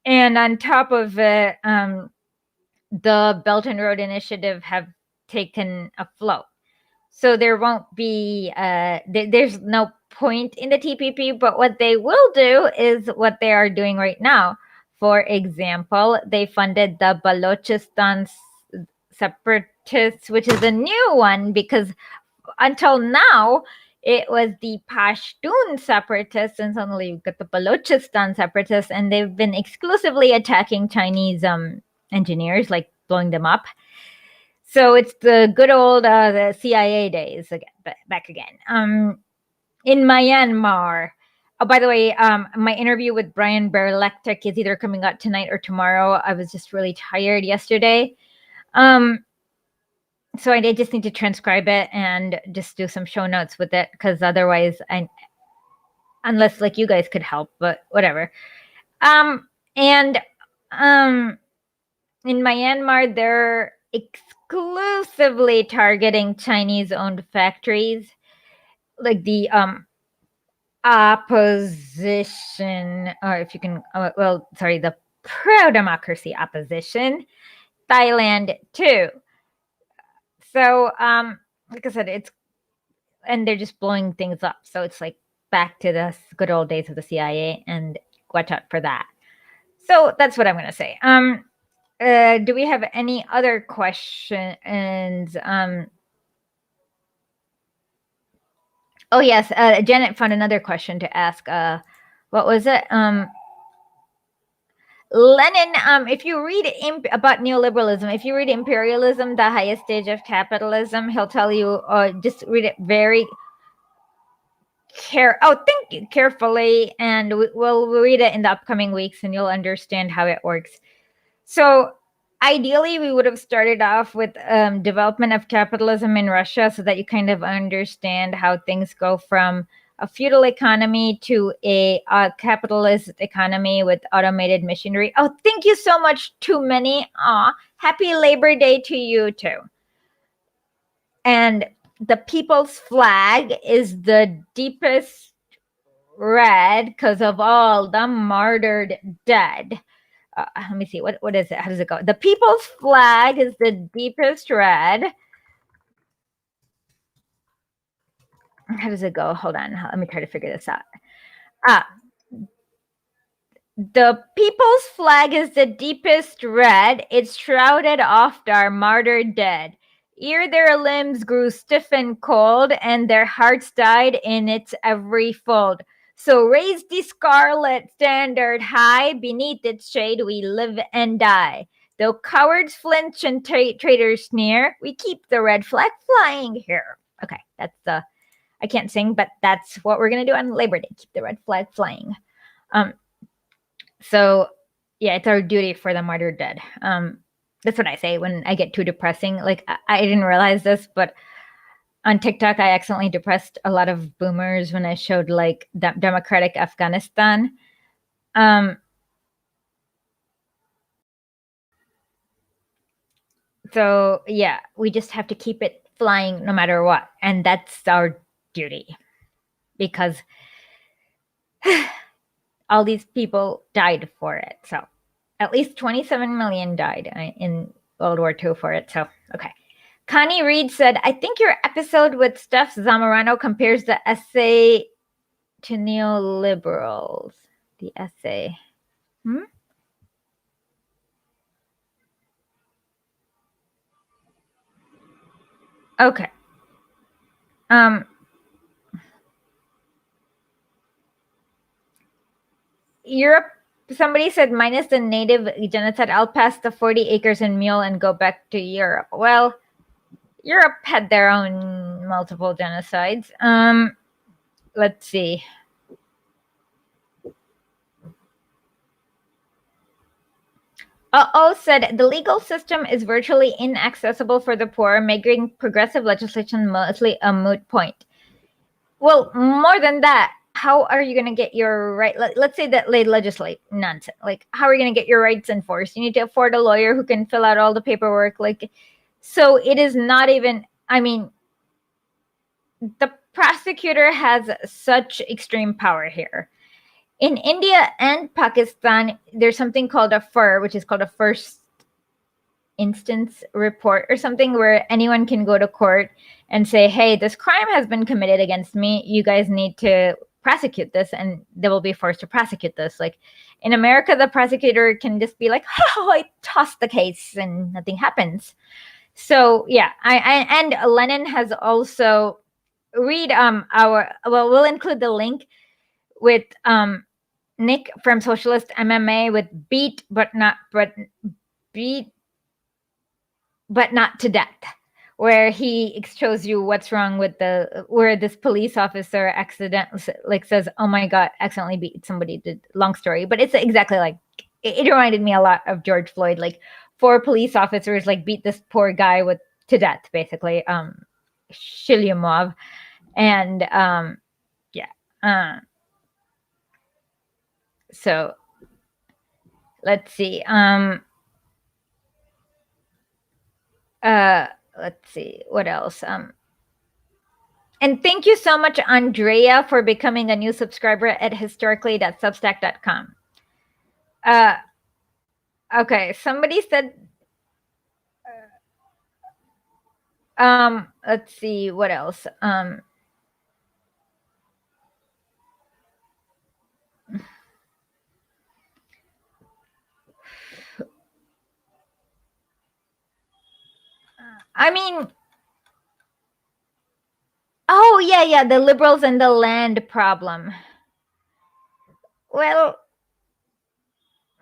S1: and on top of it, the Belt and Road Initiative have taken a float. So there won't be, there's no point in the TPP, but what they will do is what they are doing right now. For example, they funded the Balochistan separatists, which is a new one because until now, it was the Pashtun separatists, and suddenly you've got the Balochistan separatists, and they've been exclusively attacking Chinese engineers, like blowing them up. So it's the good old the CIA days again, back again. In Myanmar. Oh, by the way, my interview with Brian Berlectic is either coming out tonight or tomorrow. I was just really tired yesterday. So I just need to transcribe it and just do some show notes with it because otherwise, unless like you guys could help, but whatever. And in Myanmar, they're exclusively targeting Chinese-owned factories, like the opposition, or if you can, the pro-democracy opposition, Thailand too. So, like I said, and they're just blowing things up. So it's like back to the good old days of the CIA, and watch out for that. So that's what I'm going to say. Do we have any other questions? Oh yes, Janet found another question to ask. What was it? Lenin, if you read about neoliberalism, if you read Imperialism, the highest stage of capitalism, he'll tell you, just read it very carefully, and we'll read it in the upcoming weeks, and you'll understand how it works. So ideally, we would have started off with development of capitalism in Russia so that you kind of understand how things go from a feudal economy to a capitalist economy with automated machinery. Oh, thank you so much, too many. Happy Labor Day to you too. And the people's flag is the deepest red because of all the martyred dead. Let me see. What is it? How does it go? The people's flag is the deepest red. How does it go? Hold on. Let me try to figure this out. The people's flag is the deepest red. It's shrouded oft our martyred dead. Ere their limbs grew stiff and cold, and their hearts died in its every fold. So raise the scarlet standard high, beneath its shade we live and die. Though cowards flinch and traitors sneer, we keep the red flag flying here. Okay, that's I can't sing, but that's what we're gonna do on Labor Day. Keep the red flag flying. So yeah, it's our duty for the martyred dead. That's what I say when I get too depressing. Like I didn't realize this, but on TikTok, I accidentally depressed a lot of boomers when I showed like democratic Afghanistan. So yeah, we just have to keep it flying no matter what. And that's our duty because all these people died for it. So at least 27 million died in World War II for it. So, okay. Connie Reed said, I think your episode with Steph Zamorano compares the essay to neoliberals. The essay. Okay. Europe Somebody said minus the native genocide, I'll pass the 40 acres and mule and go back to Europe. Well, Europe had their own multiple genocides. Let's see. Said the legal system is virtually inaccessible for the poor, making progressive legislation mostly a moot point. Well, more than that, how are you going to get your right? Let's say that they legislate nonsense. Like, how are you going to get your rights enforced? You need to afford a lawyer who can fill out all the paperwork. Like, so it is not even. I mean, the prosecutor has such extreme power here. In India and Pakistan, there's something called a FIR, which is called a first instance report or something, where anyone can go to court and say, hey, this crime has been committed against me. You guys need to prosecute this, and they will be forced to prosecute this. Like in America, the prosecutor can just be like, oh, I tossed the case and nothing happens. So yeah, I and Lenin has also read we'll include the link with Nick from Socialist MMA with beat but not to death, where he shows you what's wrong with where this police officer accidentally says, oh my God, accidentally beat somebody. Long story, but it's exactly like, it reminded me a lot of George Floyd. Like 4 police officers like beat this poor guy to death, basically. Shilyumov. And so let's see. Let's see what else. And thank you so much, Andrea, for becoming a new subscriber at historically.substack.com. Okay, somebody said, let's see what else. I mean, oh yeah, the liberals and the land problem. Well,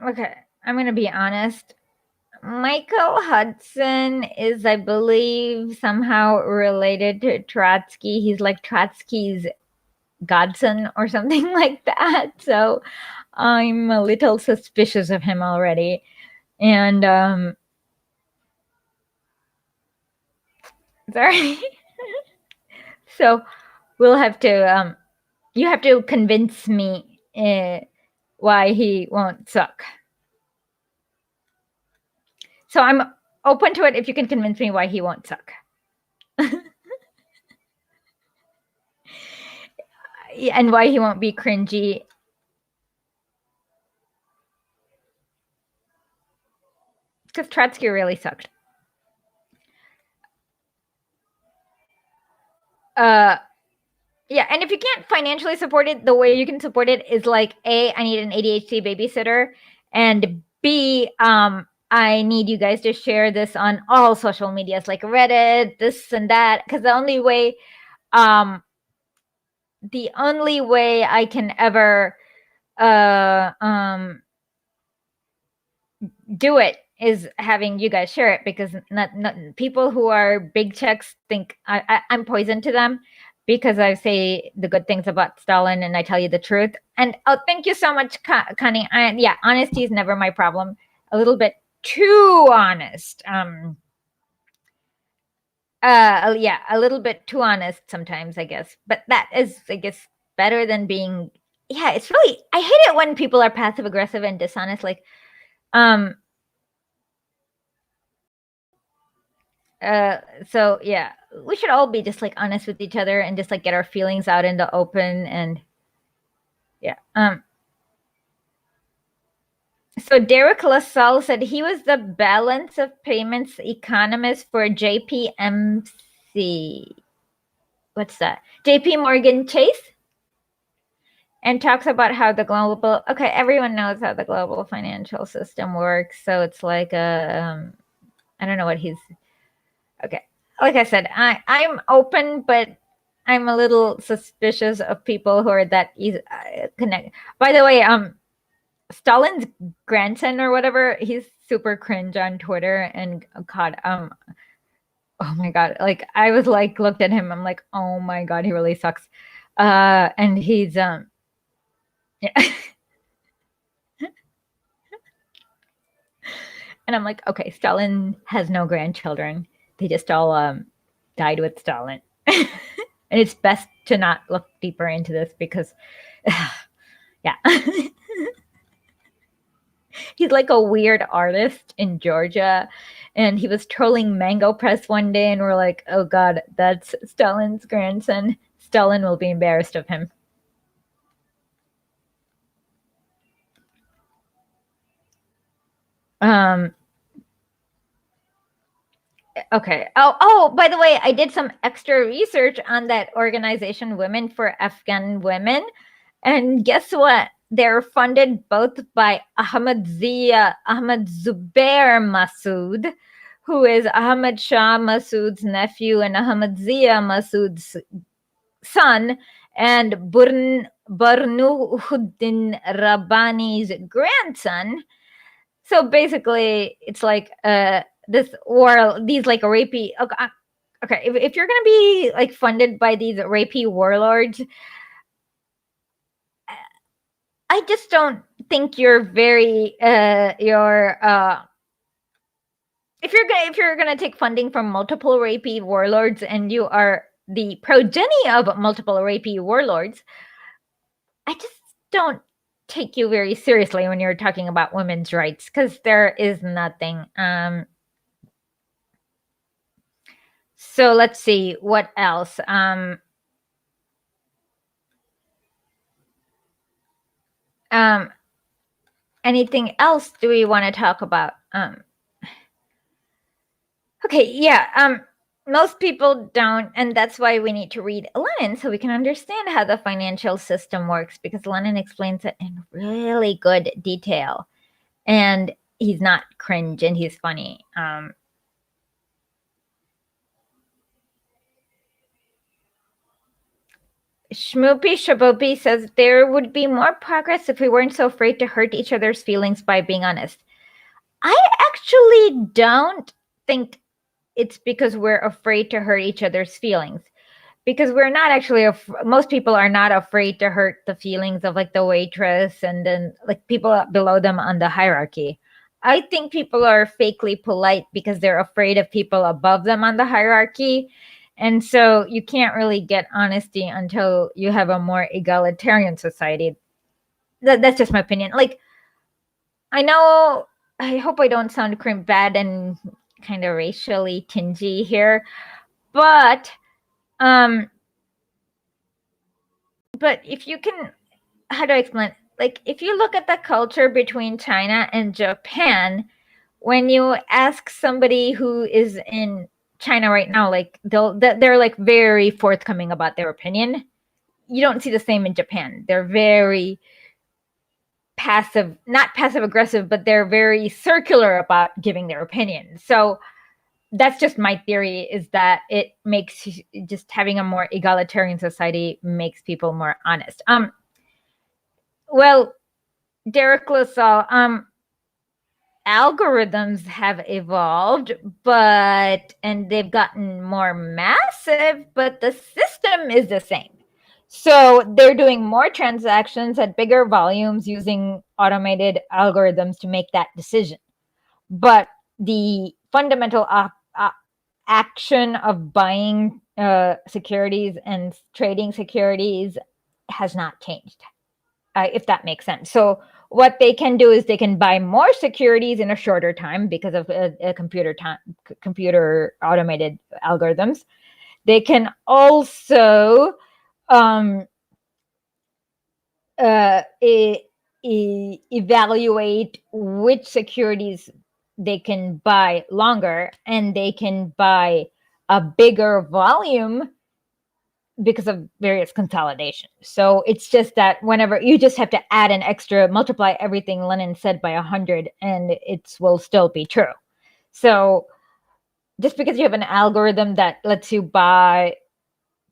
S1: okay, I'm gonna be honest. Michael Hudson is, I believe, somehow related to Trotsky. He's like Trotsky's godson or something like that. So I'm a little suspicious of him already. And sorry. So we'll have to you have to convince me why he won't suck. So I'm open to it if you can convince me why he won't suck. And why he won't be cringy. Because Trotsky really sucked. Yeah, and if you can't financially support it, the way you can support it is like, A, I need an ADHD babysitter, and B, I need you guys to share this on all social medias like Reddit, this and that, because the only way I can ever do it is having you guys share it, because not people who are big checks think I'm poison to them, because I say the good things about Stalin and I tell you the truth. And thank you so much, Connie. Yeah, honesty is never my problem. A little bit too honest. Yeah, a little bit too honest sometimes, I guess. But that is, I guess, better than being. Yeah, it's really. I hate it when people are passive aggressive and dishonest. Like, so yeah, we should all be just like honest with each other and just like get our feelings out in the open. And yeah. So Derek LaSalle said he was the balance of payments economist for JPMC. What's that? JP Morgan Chase? And talks about how the global, okay, everyone knows how the global financial system works. So it's like I don't know what he's, okay. Like I said, I'm open, but I'm a little suspicious of people who are that easy connect. By the way, Stalin's grandson or whatever, he's super cringe on Twitter, and God, oh my God, like I was like looked at him, I'm like, oh my God, he really sucks. And he's yeah. And I'm like, okay, Stalin has no grandchildren. They just all died with Stalin. And it's best to not look deeper into this because yeah. He's like a weird artist in Georgia, and he was trolling Mango Press one day, and we're like, oh God, that's Stalin's grandson. Stalin will be embarrassed of him. Okay. Oh, by the way, I did some extra research on that organization, Women for Afghan Women. And guess what? They're funded both by Ahmad Zubair Massoud, who is Ahmad Shah Massoud's nephew and Ahmad Zia Massoud's son, and Burhanuddin Rabbani's grandson. So basically, it's like this war, these like rapey. Okay, if you're gonna be like funded by these rapey warlords, I just don't think you're very if you're gonna take funding from multiple rapey warlords and you are the progeny of multiple rapey warlords, I just don't take you very seriously when you're talking about women's rights, because there is nothing. So let's see what else. Anything else do we want to talk about? Okay, yeah. Most people don't, and that's why we need to read Lenin so we can understand how the financial system works, because Lenin explains it in really good detail, and he's not cringe and he's funny. Schmoopy Shaboopy says there would be more progress if we weren't so afraid to hurt each other's feelings by being honest. I actually don't think it's because we're afraid to hurt each other's feelings, because we're not actually most people are not afraid to hurt the feelings of like the waitress and then like people below them on the hierarchy. I think people are fakely polite because they're afraid of people above them on the hierarchy. And so you can't really get honesty until you have a more egalitarian society. That's just my opinion. Like, I know, I hope I don't sound bad and kind of racially tingy here, but if you can, how do I explain? Like, if you look at the culture between China and Japan, when you ask somebody who is in China right now, like they're like very forthcoming about their opinion. You don't see the same in Japan. They're very passive, not passive aggressive, but they're very circular about giving their opinion. So that's just my theory, is that it makes just having a more egalitarian society makes people more honest. Well, Derek LaSalle, algorithms have evolved, and they've gotten more massive, but the system is the same. So they're doing more transactions at bigger volumes using automated algorithms to make that decision. But the fundamental action of buying securities and trading securities has not changed, if that makes sense. So what they can do is they can buy more securities in a shorter time because of computer automated algorithms. They can also evaluate which securities they can buy longer, and they can buy a bigger volume because of various consolidation. So it's just that whenever you just have to add an extra, multiply everything Lenin said by 100, and it will still be true. So just because you have an algorithm that lets you buy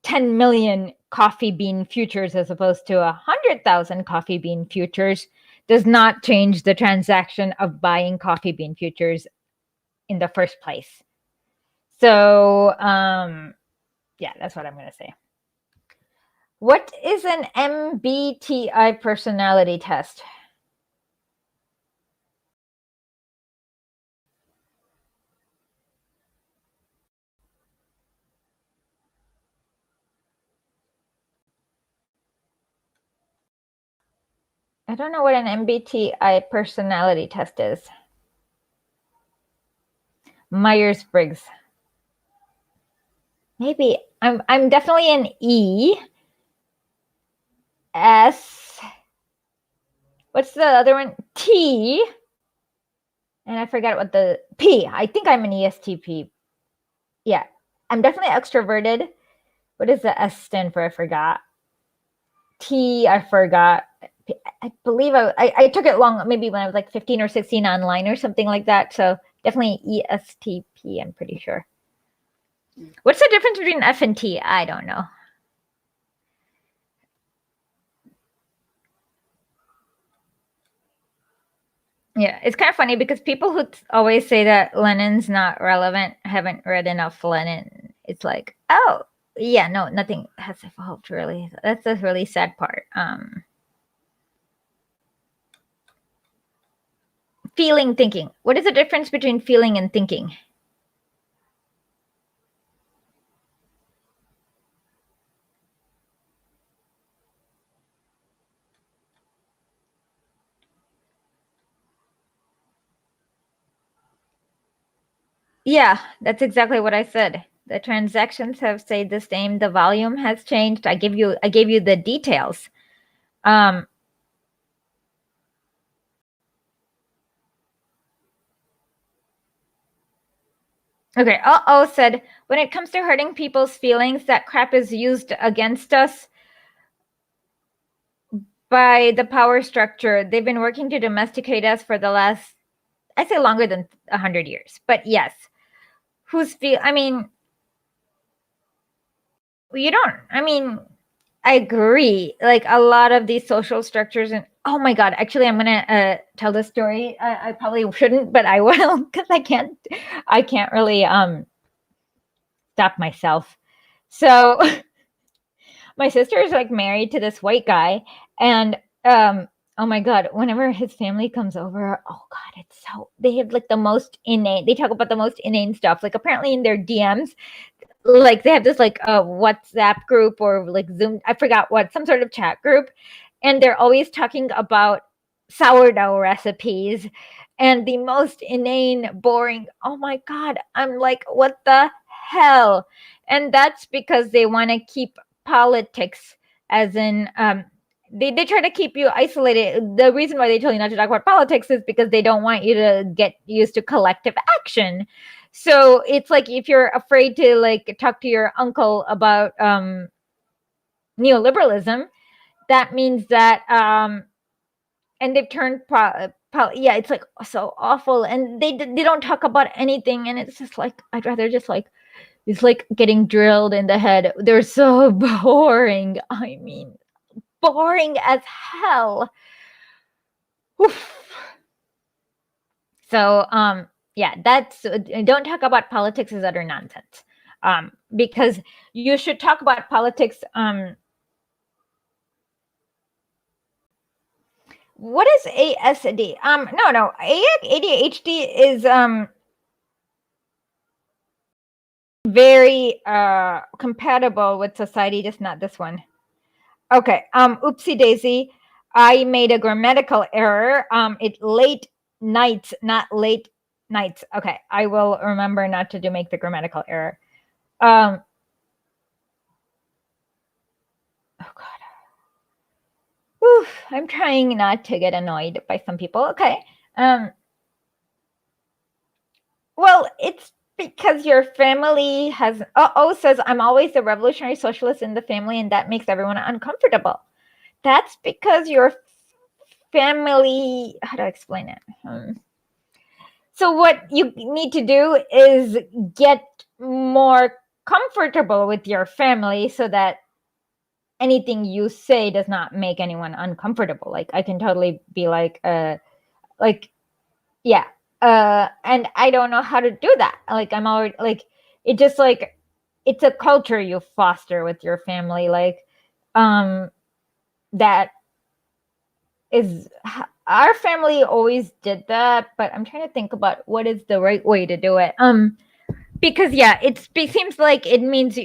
S1: 10 million coffee bean futures as opposed to 100,000 coffee bean futures does not change the transaction of buying coffee bean futures in the first place. So, yeah, that's what I'm going to say. What is an MBTI personality test? I don't know what an MBTI personality test is. Myers-Briggs. Maybe I'm definitely an E. S. What's the other one? T. And I forgot what the P. I think I'm an ESTP. Yeah, I'm definitely extroverted. What does the S stand for? I forgot. T. I forgot. I believe I took it long, maybe when I was like 15 or 16 online or something like that. So definitely ESTP, I'm pretty sure. What's the difference between F and T? I don't know. Yeah, it's kind of funny because people who always say that Lenin's not relevant haven't read enough Lenin. It's like, oh, yeah, no, nothing has evolved really. That's the really sad part. Feeling, thinking. What is the difference between feeling and thinking? Yeah, that's exactly what I said. The transactions have stayed the same. The volume has changed. I gave you the details. Okay, said, when it comes to hurting people's feelings, that crap is used against us by the power structure. They've been working to domesticate us for the last, I'd say longer than 100 years. But yes, I mean, you don't, I mean, I agree. Like a lot of these social structures, and oh my God, actually, I'm gonna tell this story. I probably shouldn't, but I will because I can't really stop myself. So my sister is like married to this white guy, and oh my God, whenever his family comes over, oh God, it's so, they have like the most inane, they talk about the most inane stuff. Like apparently in their DMs, like they have this like WhatsApp group or like Zoom, I forgot what, some sort of chat group, and they're always talking about sourdough recipes and the most inane, boring, oh my God, I'm like, what the hell? And that's because they want to keep politics, as in they try to keep you isolated. The reason why they tell you not to talk about politics is because they don't want you to get used to collective action. So it's like if you're afraid to like talk to your uncle about neoliberalism, that means that and they've turned yeah, it's like so awful, and they don't talk about anything, and it's just like I'd rather just like, it's like getting drilled in the head. They're so boring. I mean, boring as hell. Oof. So yeah, that's, don't talk about politics is utter nonsense. Because you should talk about politics. What is ASD? No, ADHD is very compatible with society, just not this one. Okay, oopsie daisy. I made a grammatical error. It late nights, not late nights. Okay, I will remember not to make the grammatical error. Oh God. Oof, I'm trying not to get annoyed by some people. Okay. Well, it's because your family has, says, I'm always the revolutionary socialist in the family, and that makes everyone uncomfortable. That's because your family, how do I explain it? So what you need to do is get more comfortable with your family so that anything you say does not make anyone uncomfortable. Like I can totally be like yeah, and I don't know how to do that. Like I'm already like it just like it's a culture you foster with your family, like that is our family always did that, but I'm trying to think about what is the right way to do it. Because yeah, it seems like it means it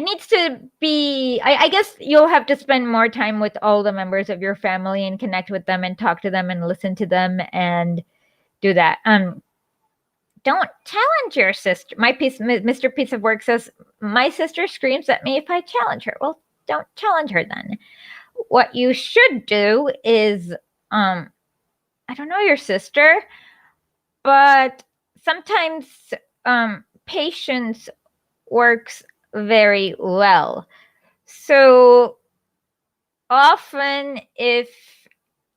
S1: needs to be I guess you'll have to spend more time with all the members of your family and connect with them and talk to them and listen to them and do that. Don't challenge your sister. Mr. Piece of Work says, my sister screams at me if I challenge her. Well, don't challenge her then. What you should do is, I don't know your sister, but sometimes patience works very well. So often, if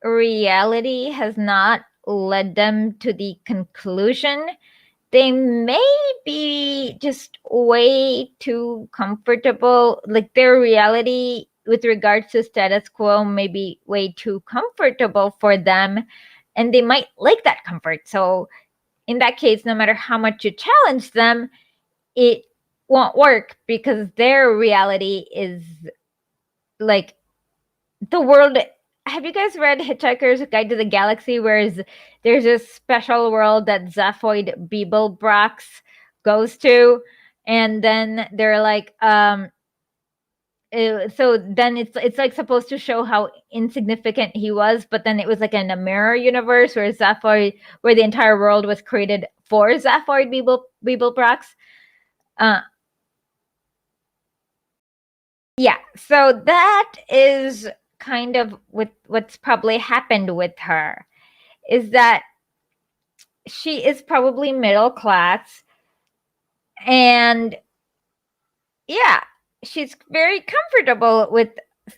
S1: reality has not led them to the conclusion, they may be just way too comfortable. Like their reality with regards to status quo may be way too comfortable for them, and they might like that comfort. So in that case, no matter how much you challenge them, it won't work because their reality is like the world. Have you guys read Hitchhiker's Guide to the Galaxy, where there's a special world that Zaphoid Beeblebrox goes to, and then they're like, so then it's like supposed to show how insignificant he was, but then it was like in a mirror universe where where the entire world was created for Zaphoid Beeblebrox. Yeah, so that is kind of what's probably happened with her, is that she is probably middle class, and yeah, she's very comfortable with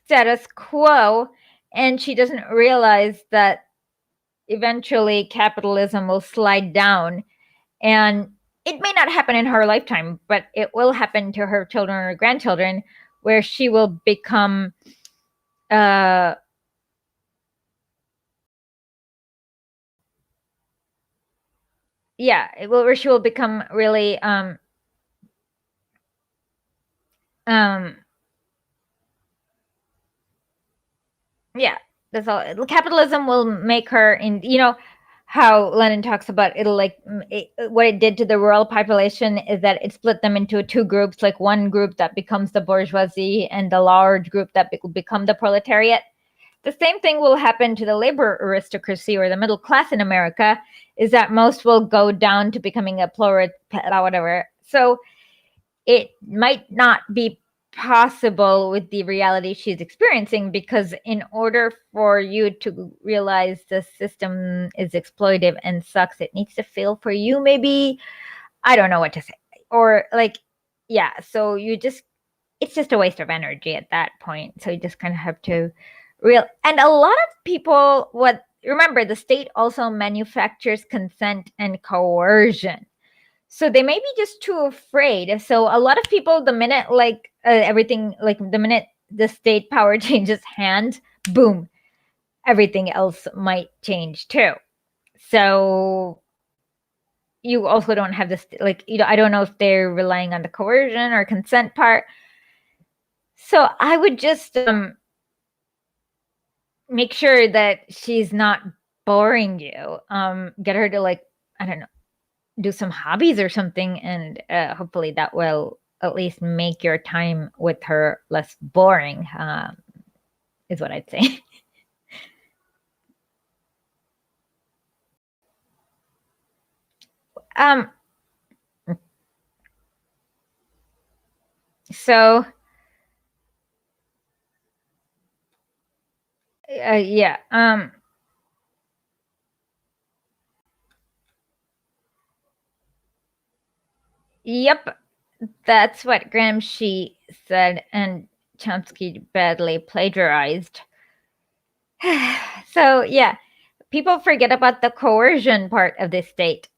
S1: status quo, and she doesn't realize that eventually capitalism will slide down, and it may not happen in her lifetime, but it will happen to her children or grandchildren, where she will become where she will become really yeah, that's all. Capitalism will make her in, how Lenin talks about it'll like what it did to the rural population is that it split them into two groups, like one group that becomes the bourgeoisie and the large group that will become the proletariat. The same thing will happen to the labor aristocracy or the middle class in America, is that most will go down to becoming a whatever. So it might not be possible with the reality she's experiencing, because in order for you to realize the system is exploitive and sucks, it needs to feel for you. Maybe, I don't know what to say, or like, yeah, so it's just a waste of energy at that point. So you just kind of have to and a lot of people, remember, the state also manufactures consent and coercion. So they may be just too afraid. So a lot of people, the minute everything, like the minute the state power changes hands, boom, everything else might change too. So you also don't have this, I don't know if they're relying on the coercion or consent part. So I would just make sure that she's not boring you. Get her to I don't know, do some hobbies or something, and hopefully that will at least make your time with her less boring, is what I'd say. So yeah, yep, that's what Gramsci said, and Chomsky badly plagiarized. So yeah, people forget about the coercion part of the state.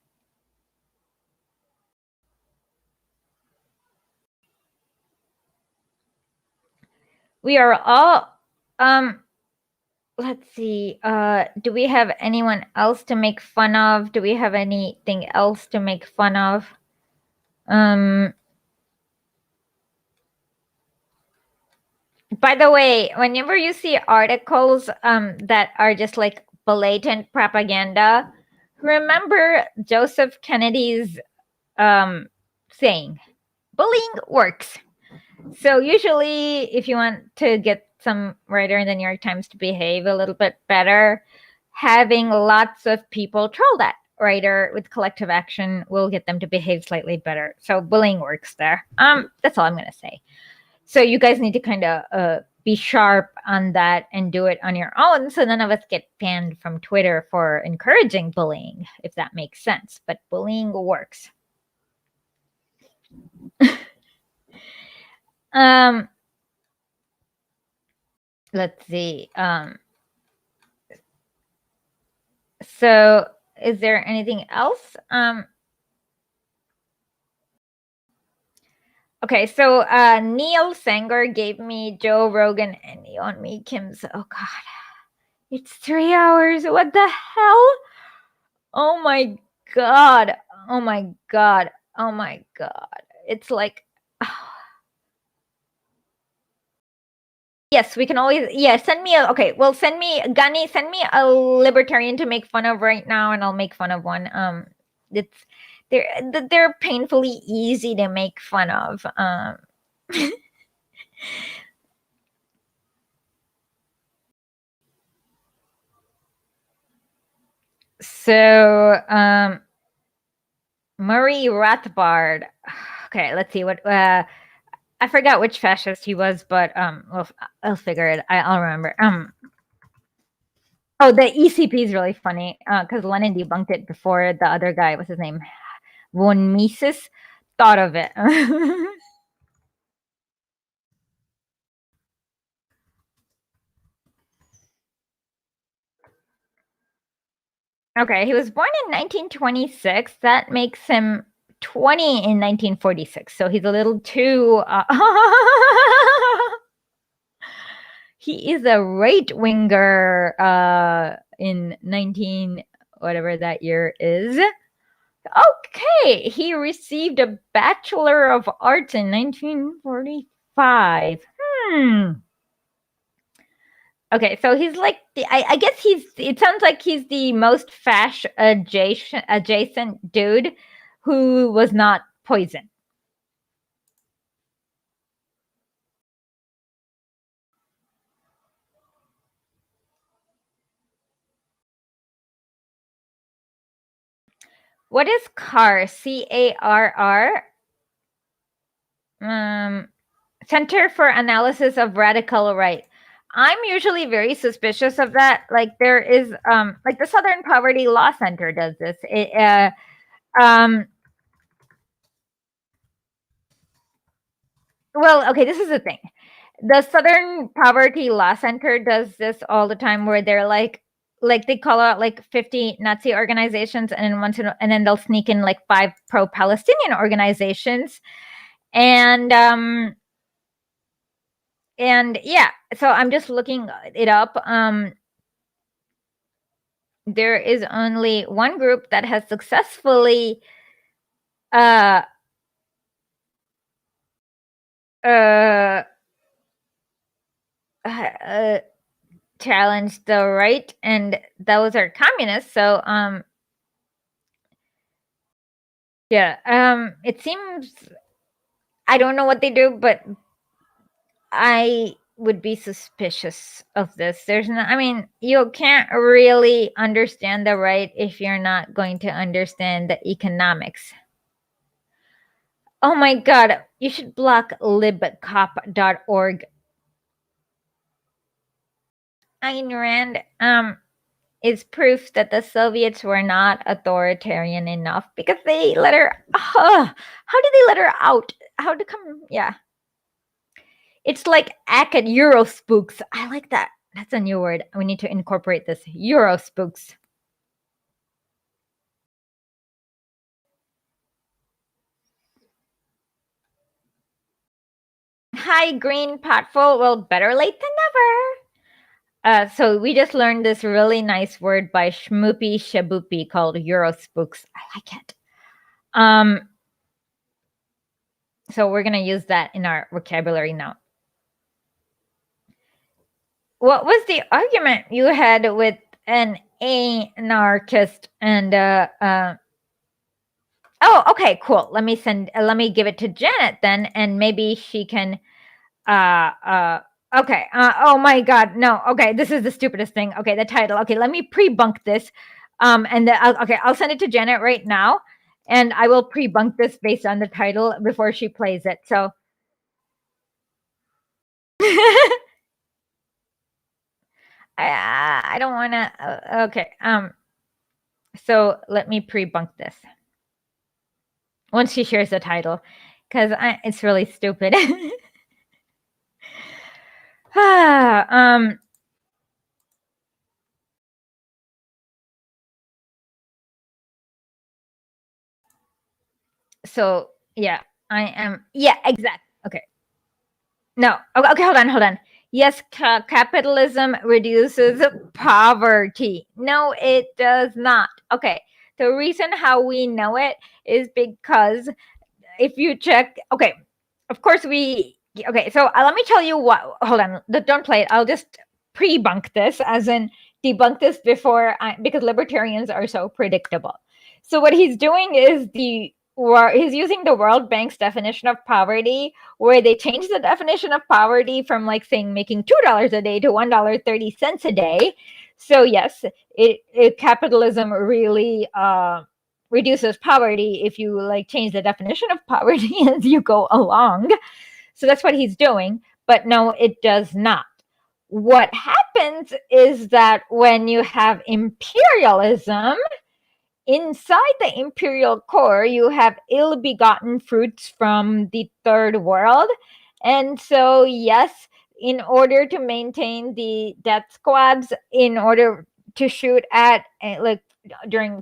S1: We are all let's see. Do we have anyone else to make fun of? Do we have anything else to make fun of? By the way, whenever you see articles that are just like blatant propaganda, remember Joseph Kennedy's saying, bullying works. So usually if you want to get some writer in the New York Times to behave a little bit better, having lots of people troll that writer with collective action will get them to behave slightly better. So bullying works there. That's all I'm going to say. So you guys need to kind of be sharp on that and do it on your own, so none of us get banned from Twitter for encouraging bullying, if that makes sense. But bullying works. Let's see. So is there anything else? Okay, so Neil Sanger gave me Joe Rogan and Yeon Mi Kim's. Oh God, it's 3 hours. What the hell? Oh my God. Oh my God. Oh my God. It's like, yes, we can always, yeah, send me a, okay, well, send me, Gani, send me a libertarian to make fun of right now, and I'll make fun of one. It's, they're painfully easy to make fun of. So, Murray Rothbard. Okay, let's see what, I forgot which fascist he was, but I'll figure it. I'll remember. Oh, the ECP is really funny because Lenin debunked it before the other guy. What's his name? Von Mises thought of it. Okay, he was born in 1926. That makes him 20 in 1946. So he's a little too. He is a right winger in 19 whatever that year is. Okay, he received a Bachelor of Arts in 1945. Okay, so he's like I guess it sounds like he's the most fash adjacent dude who was not poison. What is CAR? CARR? Center for Analysis of Radical Right. I'm usually very suspicious of that. Like there is like the Southern Poverty Law Center does this. Well, okay, this is the thing. The Southern Poverty Law Center does this all the time where they're like they call out like 50 Nazi organizations and then they'll sneak in like 5 pro-Palestinian organizations. And yeah, so I'm just looking it up. There is only one group that has successfully challenged the right, and those are communists. So yeah, it seems I don't know what they do, but I would be suspicious of this. There's no, I mean, you can't really understand the right if you're not going to understand the economics. Oh my God, you should block libcop.org. Ayn Rand is proof that the Soviets were not authoritarian enough because they let her. How did they let her out? How to come? Yeah, it's like ACAD Euro spooks. I like that. That's a new word. We need to incorporate this. Euro spooks. hi, Green Potful. Well, better late than never. So we just learned this really nice word by Shmoopy Shaboopy called Eurospooks. I like it. So we're going to use that in our vocabulary now. What was the argument you had with an anarchist and oh, okay, cool. Let me give it to Janet then, and maybe she can okay. Oh my God, no. Okay, this is the stupidest thing. Okay, the title. Okay, let me pre-bunk this. And I'll send it to Janet right now, and I will pre-bunk this based on the title before she plays it. So I don't want to. Okay. So let me pre-bunk this once she shares the title, because it's really stupid. So yeah, I am. Yeah, exactly. Okay. No. Okay. Hold on. Yes, capitalism reduces poverty. No, it does not. Okay. The reason how we know it is because if you check, okay, of course okay, so let me tell you what, hold on, don't play it. I'll just pre-bunk this, as in debunk this because libertarians are so predictable. So what he's doing is he's using the World Bank's definition of poverty, where they changed the definition of poverty from like saying making $2 a day to $1.30 a day. So yes, capitalism really reduces poverty if you like change the definition of poverty as you go along. So that's what he's doing. But no, it does not. What happens is that when you have imperialism, inside the imperial core, you have ill-begotten fruits from the third world. And so, yes, in order to maintain the death squads, in order to shoot at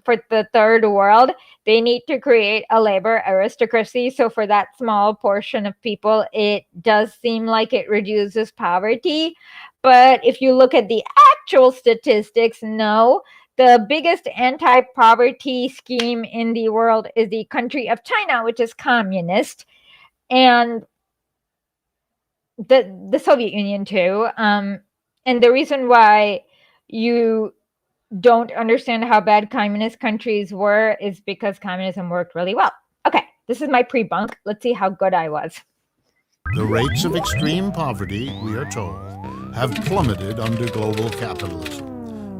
S1: for the third world, they need to create a labor aristocracy. So for that small portion of people, it does seem like it reduces poverty. But if you look at the actual statistics, no. The biggest anti-poverty scheme in the world is the country of China, which is communist, and the Soviet Union too. And the reason why you don't understand how bad communist countries were is because communism worked really well. Okay, this is my pre-bunk. Let's see how good I was.
S3: The rates of extreme poverty, we are told, have plummeted under global capitalism.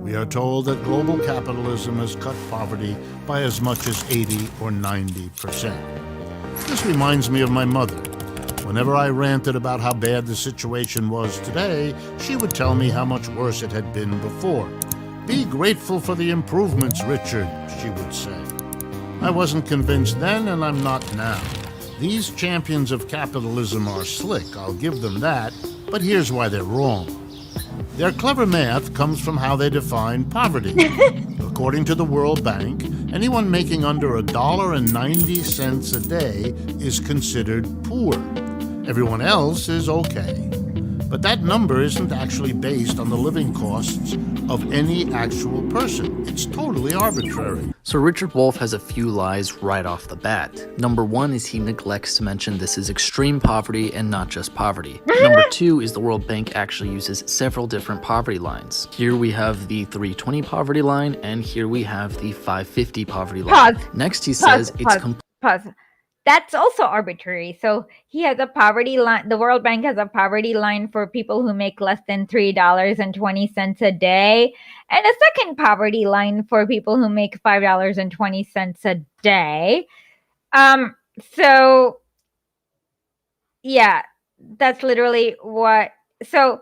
S3: We are told that global capitalism has cut poverty by as much as 80 or 90%. This reminds me of my mother. Whenever I ranted about how bad the situation was today, she would tell me how much worse it had been before. Be grateful for the improvements, Richard, she would say. I wasn't convinced then, and I'm not now. These champions of capitalism are slick, I'll give them that, but here's why they're wrong. Their clever math comes from how they define poverty. According to the World Bank, anyone making under $1.90 a day is considered poor. Everyone else is okay. But that number isn't actually based on the living costs of any actual person. It's totally arbitrary.
S4: So Richard Wolff has a few lies right off the bat. Number one is he neglects to mention this is extreme poverty and not just poverty. Number two is the World Bank actually uses several different poverty lines. Here we have the 320 poverty line, and here we have the 550 poverty line.
S1: Pause.
S4: Next he says
S1: Pause. That's also arbitrary. So he has a poverty line. The World Bank has a poverty line for people who make less than $3.20 a day, and a second poverty line for people who make $5.20 a day. So yeah, that's literally what. So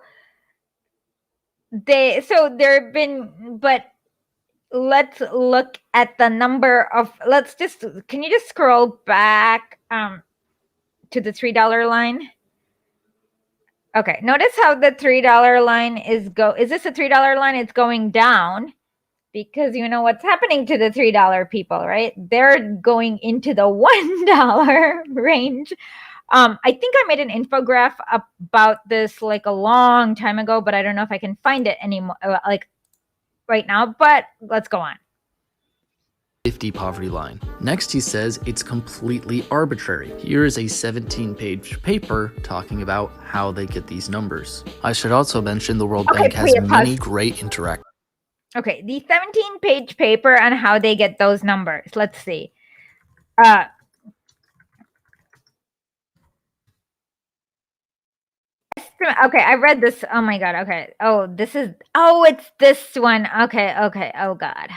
S1: there have been, but let's look at the number of, can you just scroll back to the $3 line? Okay, notice how the $3 line is this a $3 line? It's going down because you know what's happening to the $3 people, right? They're going into the $1 range I think I made an infographic about this like a long time ago, but I don't know if I can find it anymore, like right now, but let's go on.
S4: 50 poverty line. Next, he says it's completely arbitrary. Here is a 17-page paper talking about how they get these numbers. I should also mention the World Bank has many great interactive.
S1: Okay, the 17-page paper on how they get those numbers. Let's see. Okay, I read this. Oh my God. Okay. Oh, it's this one. Okay. Oh God.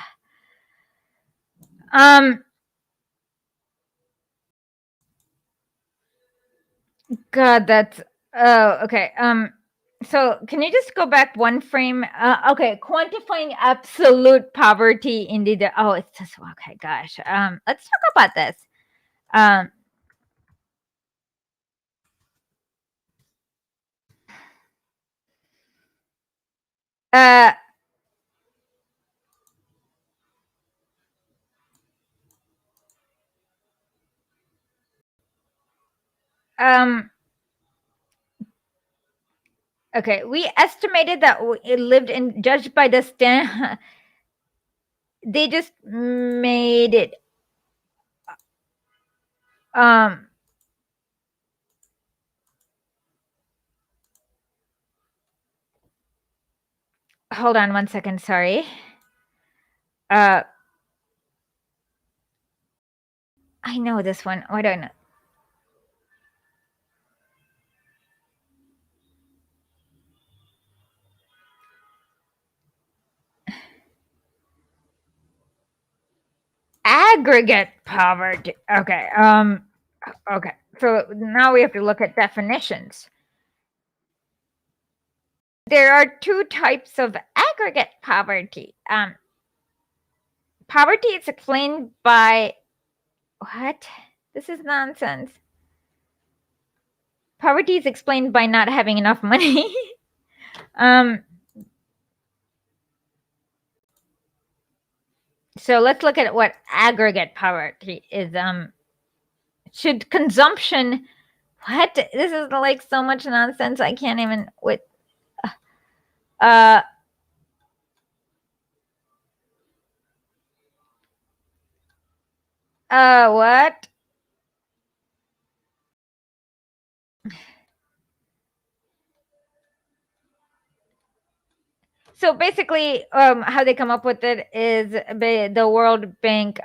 S1: God, that's okay. So can you just go back one frame? Okay, quantifying absolute poverty in the it's just okay, gosh. Let's talk about this. Okay, we estimated that it lived in, judged by the they just made it hold on one second, sorry. I know this one. Why don't I know? Aggregate poverty. Okay. Okay. So now we have to look at definitions. There are two types of aggregate poverty. Poverty is explained by what? This is nonsense. Poverty is explained by not having enough money. So let's look at what aggregate poverty is. Should consumption, what? This is like so much nonsense. I can't even with. What? So basically, how they come up with it is the World Bank.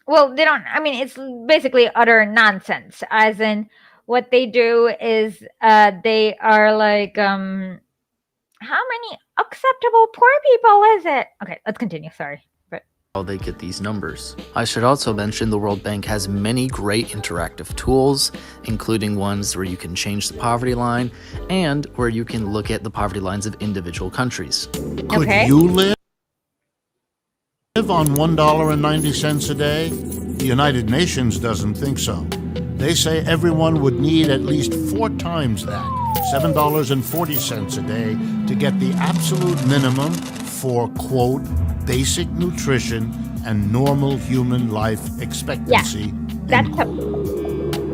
S1: Well, they don't. I mean, it's basically utter nonsense. As in, what they do is they are like, how many acceptable poor people is it? Okay, let's continue. Sorry.
S4: How they get these numbers. I should also mention the World Bank has many great interactive tools, including ones where you can change the poverty line and where you can look at the poverty lines of individual countries.
S3: Could you live on $1.90 a day? The United Nations doesn't think so. They say everyone would need at least 4 times that, $7.40 a day, to get the absolute minimum for, quote, basic nutrition and normal human life expectancy.
S1: Yeah,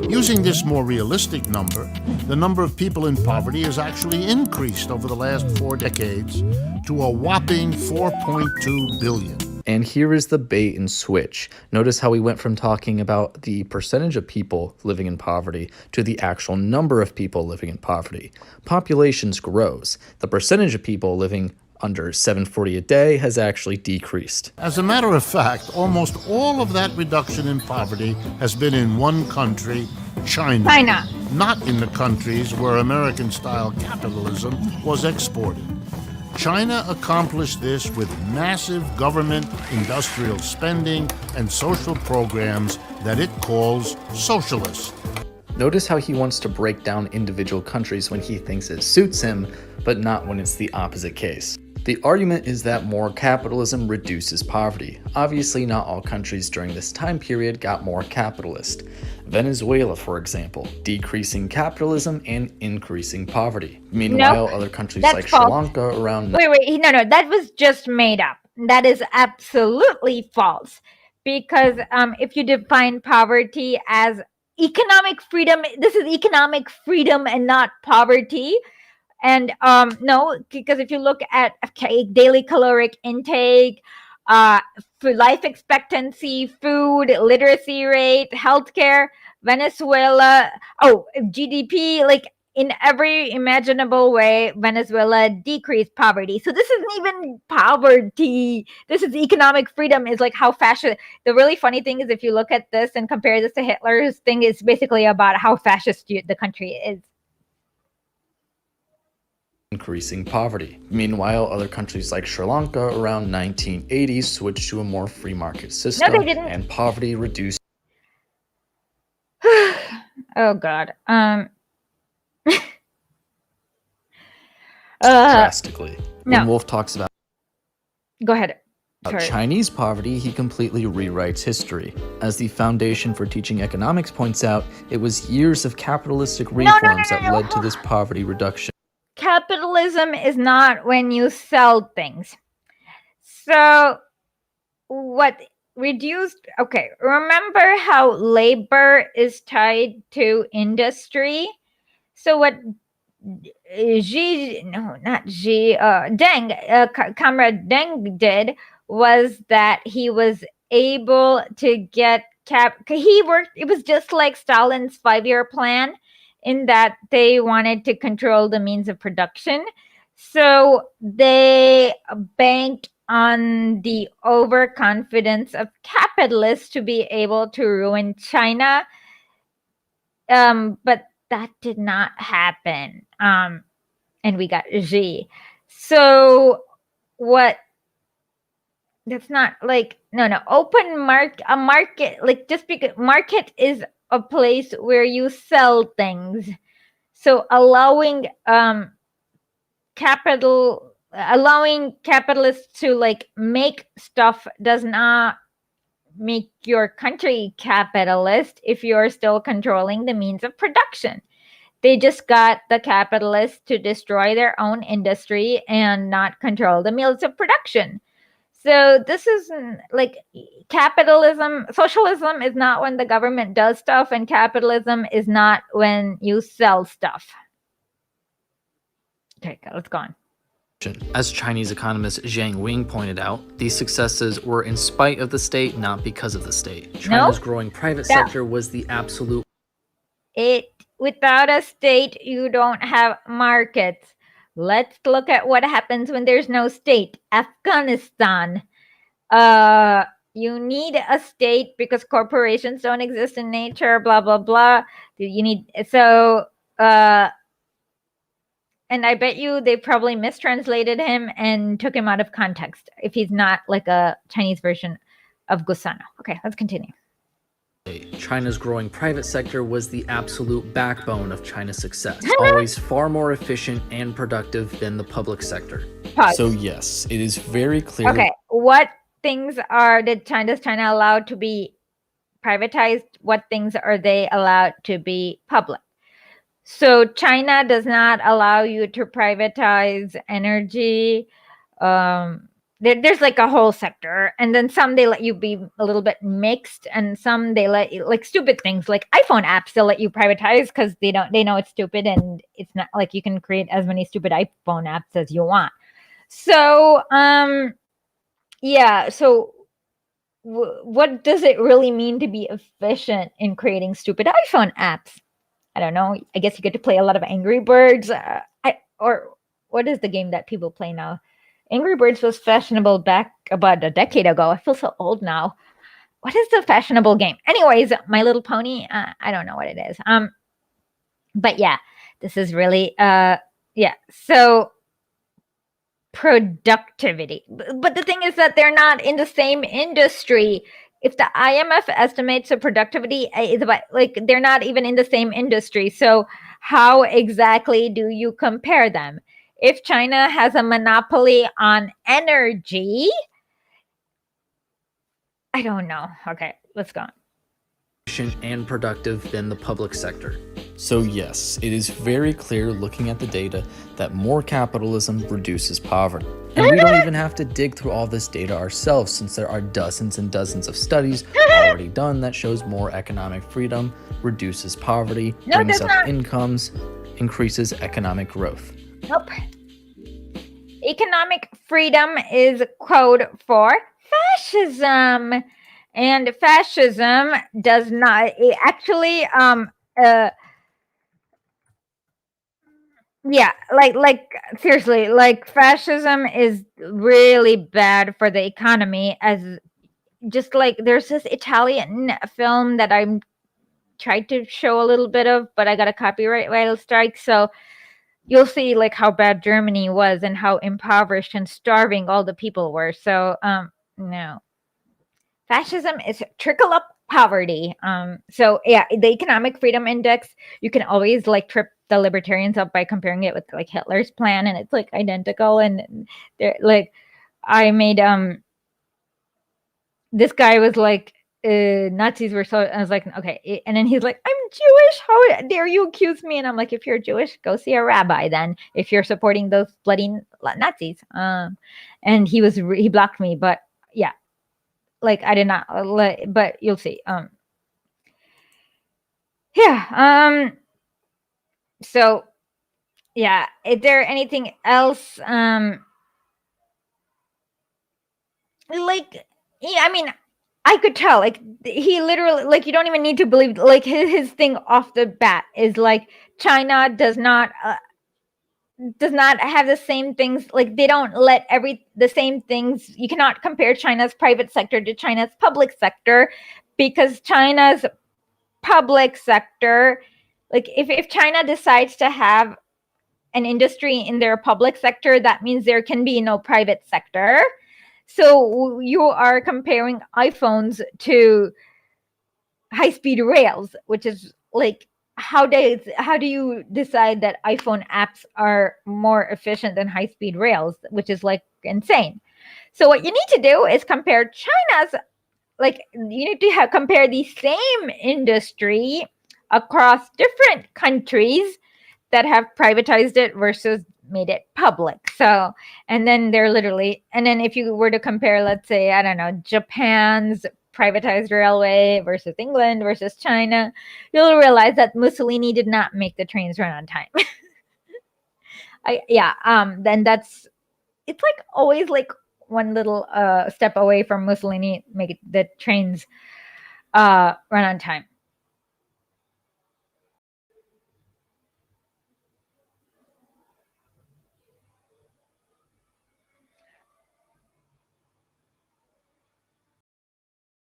S3: Using this more realistic number, the number of people in poverty has actually increased over the last 4 decades to a whopping 4.2 billion.
S4: And here is the bait and switch. Notice how we went from talking about the percentage of people living in poverty to the actual number of people living in poverty. Populations grows. The percentage of people living under $7.40 a day has actually decreased.
S3: As a matter of fact, almost all of that reduction in poverty has been in one country, China. Not in the countries where American-style capitalism was exported. China accomplished this with massive government industrial spending and social programs that it calls socialist.
S4: Notice how he wants to break down individual countries when he thinks it suits him, but not when it's the opposite case. The argument is that more capitalism reduces poverty. Obviously, not all countries during this time period got more capitalist. Venezuela, for example, decreasing capitalism and increasing poverty. Meanwhile, other countries like Sri Lanka around...
S1: Wait, no, that was just made up. That is absolutely false. because if you define poverty as economic freedom, this is economic freedom and not poverty. And no, because if you look at daily caloric intake, for life expectancy, food, literacy rate, healthcare, Venezuela, GDP, like in every imaginable way, Venezuela decreased poverty. So this isn't even poverty. This is economic freedom. Is like how fascist. The really funny thing is if you look at this and compare this to Hitler's thing, it's basically about how fascist the country is.
S4: Increasing poverty. Meanwhile, other countries like Sri Lanka around 1980 switched to a more free market system,
S1: No, they didn't.
S4: and poverty reduced
S1: Oh God.
S4: drastically.
S1: no.
S4: When Wolf talks about
S1: Go ahead. Sorry.
S4: Chinese poverty, he completely rewrites history. As the Foundation for Teaching Economics points out, it was years of capitalistic reforms that led to this poverty reduction.
S1: Capitalism is not when you sell things. So what reduced, okay, remember how labor is tied to industry? So what Comrade Deng did was that he was able to get it was just like Stalin's 5-year plan, in that they wanted to control the means of production. So they banked on the overconfidence of capitalists to be able to ruin China. But that did not happen. And we got Xi. So what? That's not like, no, open a market, like just because market is a place where you sell things. So allowing capitalists to like make stuff does not make your country capitalist if you're still controlling the means of production. They just got the capitalists to destroy their own industry and not control the means of production. So this is like capitalism. Socialism is not when the government does stuff, and capitalism is not when you sell stuff. Okay, let's go on.
S4: As Chinese economist Zhang Wing pointed out, these successes were in spite of the state, not because of the state. China's growing private sector was the absolute.
S1: Without a state, you don't have markets. Let's look at what happens when there's no state. Afghanistan. You need a state because corporations don't exist in nature, blah, blah, blah. And I bet you they probably mistranslated him and took him out of context if he's not like a Chinese version of Gusano. Okay, let's continue.
S4: China's growing private sector was the absolute backbone of China's success, always far more efficient and productive than the public sector.
S1: Pause.
S4: So yes, it is very clear.
S1: Okay, what things does China allow to be privatized? What things are they allowed to be public? So China does not allow you to privatize energy. There's like a whole sector, and then some they let you be a little bit mixed, and some they let you, like stupid things like iPhone apps they'll let you privatize because they know it's stupid, and it's not like you can create as many stupid iPhone apps as you want. So so what does it really mean to be efficient in creating stupid iPhone apps? I don't know. I guess you get to play a lot of Angry Birds. Or what is the game that people play now? Angry Birds was fashionable back about a decade ago. I feel so old now. What is the fashionable game? Anyways, My Little Pony. I don't know what it is. But yeah, this is really So productivity. But the thing is that they're not in the same industry. If the IMF estimates the productivity is about, like, they're not even in the same industry. So how exactly do you compare them? If China has a monopoly on energy, I don't know. Okay, let's go on.
S4: And productive than the public sector. So yes, it is very clear looking at the data that more capitalism reduces poverty. And we don't even have to dig through all this data ourselves, since there are dozens and dozens of studies already done that shows more economic freedom reduces poverty,
S1: No, it
S4: brings
S1: does
S4: up
S1: not.
S4: incomes, increases economic growth.
S1: Nope. Economic freedom is code for fascism, and fascism does not actually yeah, like seriously, like fascism is really bad for the economy. As just like there's this Italian film that I'm tried to show a little bit of, but I got a copyright strike, so you'll see like how bad Germany was and how impoverished and starving all the people were. So no. Fascism is trickle up poverty. So yeah, the economic freedom index, you can always like trip the libertarians up by comparing it with like Hitler's plan, and it's like identical. And they're like, I made this guy was like, Nazis were so. I was like, okay, and then he's like, I'm Jewish. How dare you accuse me? And I'm like, if you're Jewish, go see a rabbi. Then, if you're supporting those bloody Nazis, and he blocked me, but yeah, like I did not. But you'll see. Yeah. So yeah, is there anything else? Like, yeah, I mean, I could tell, like, he literally, like, you don't even need to believe, like, his thing off the bat is like, China does not have the same things, like, they don't let the same things, you cannot compare China's private sector to China's public sector, because China's public sector, like, if China decides to have an industry in their public sector, that means there can be no private sector. So you are comparing iPhones to high-speed rails, which is like, how do you decide that iPhone apps are more efficient than high-speed rails, which is like insane. So what you need to do is compare China's, like, you need to compare the same industry across different countries that have privatized it versus made it public. So, and then if you were to compare, let's say, I don't know, Japan's privatized railway versus England versus China, you'll realize that Mussolini did not make the trains run on time. Then it's like always like one little step away from Mussolini make the trains run on time.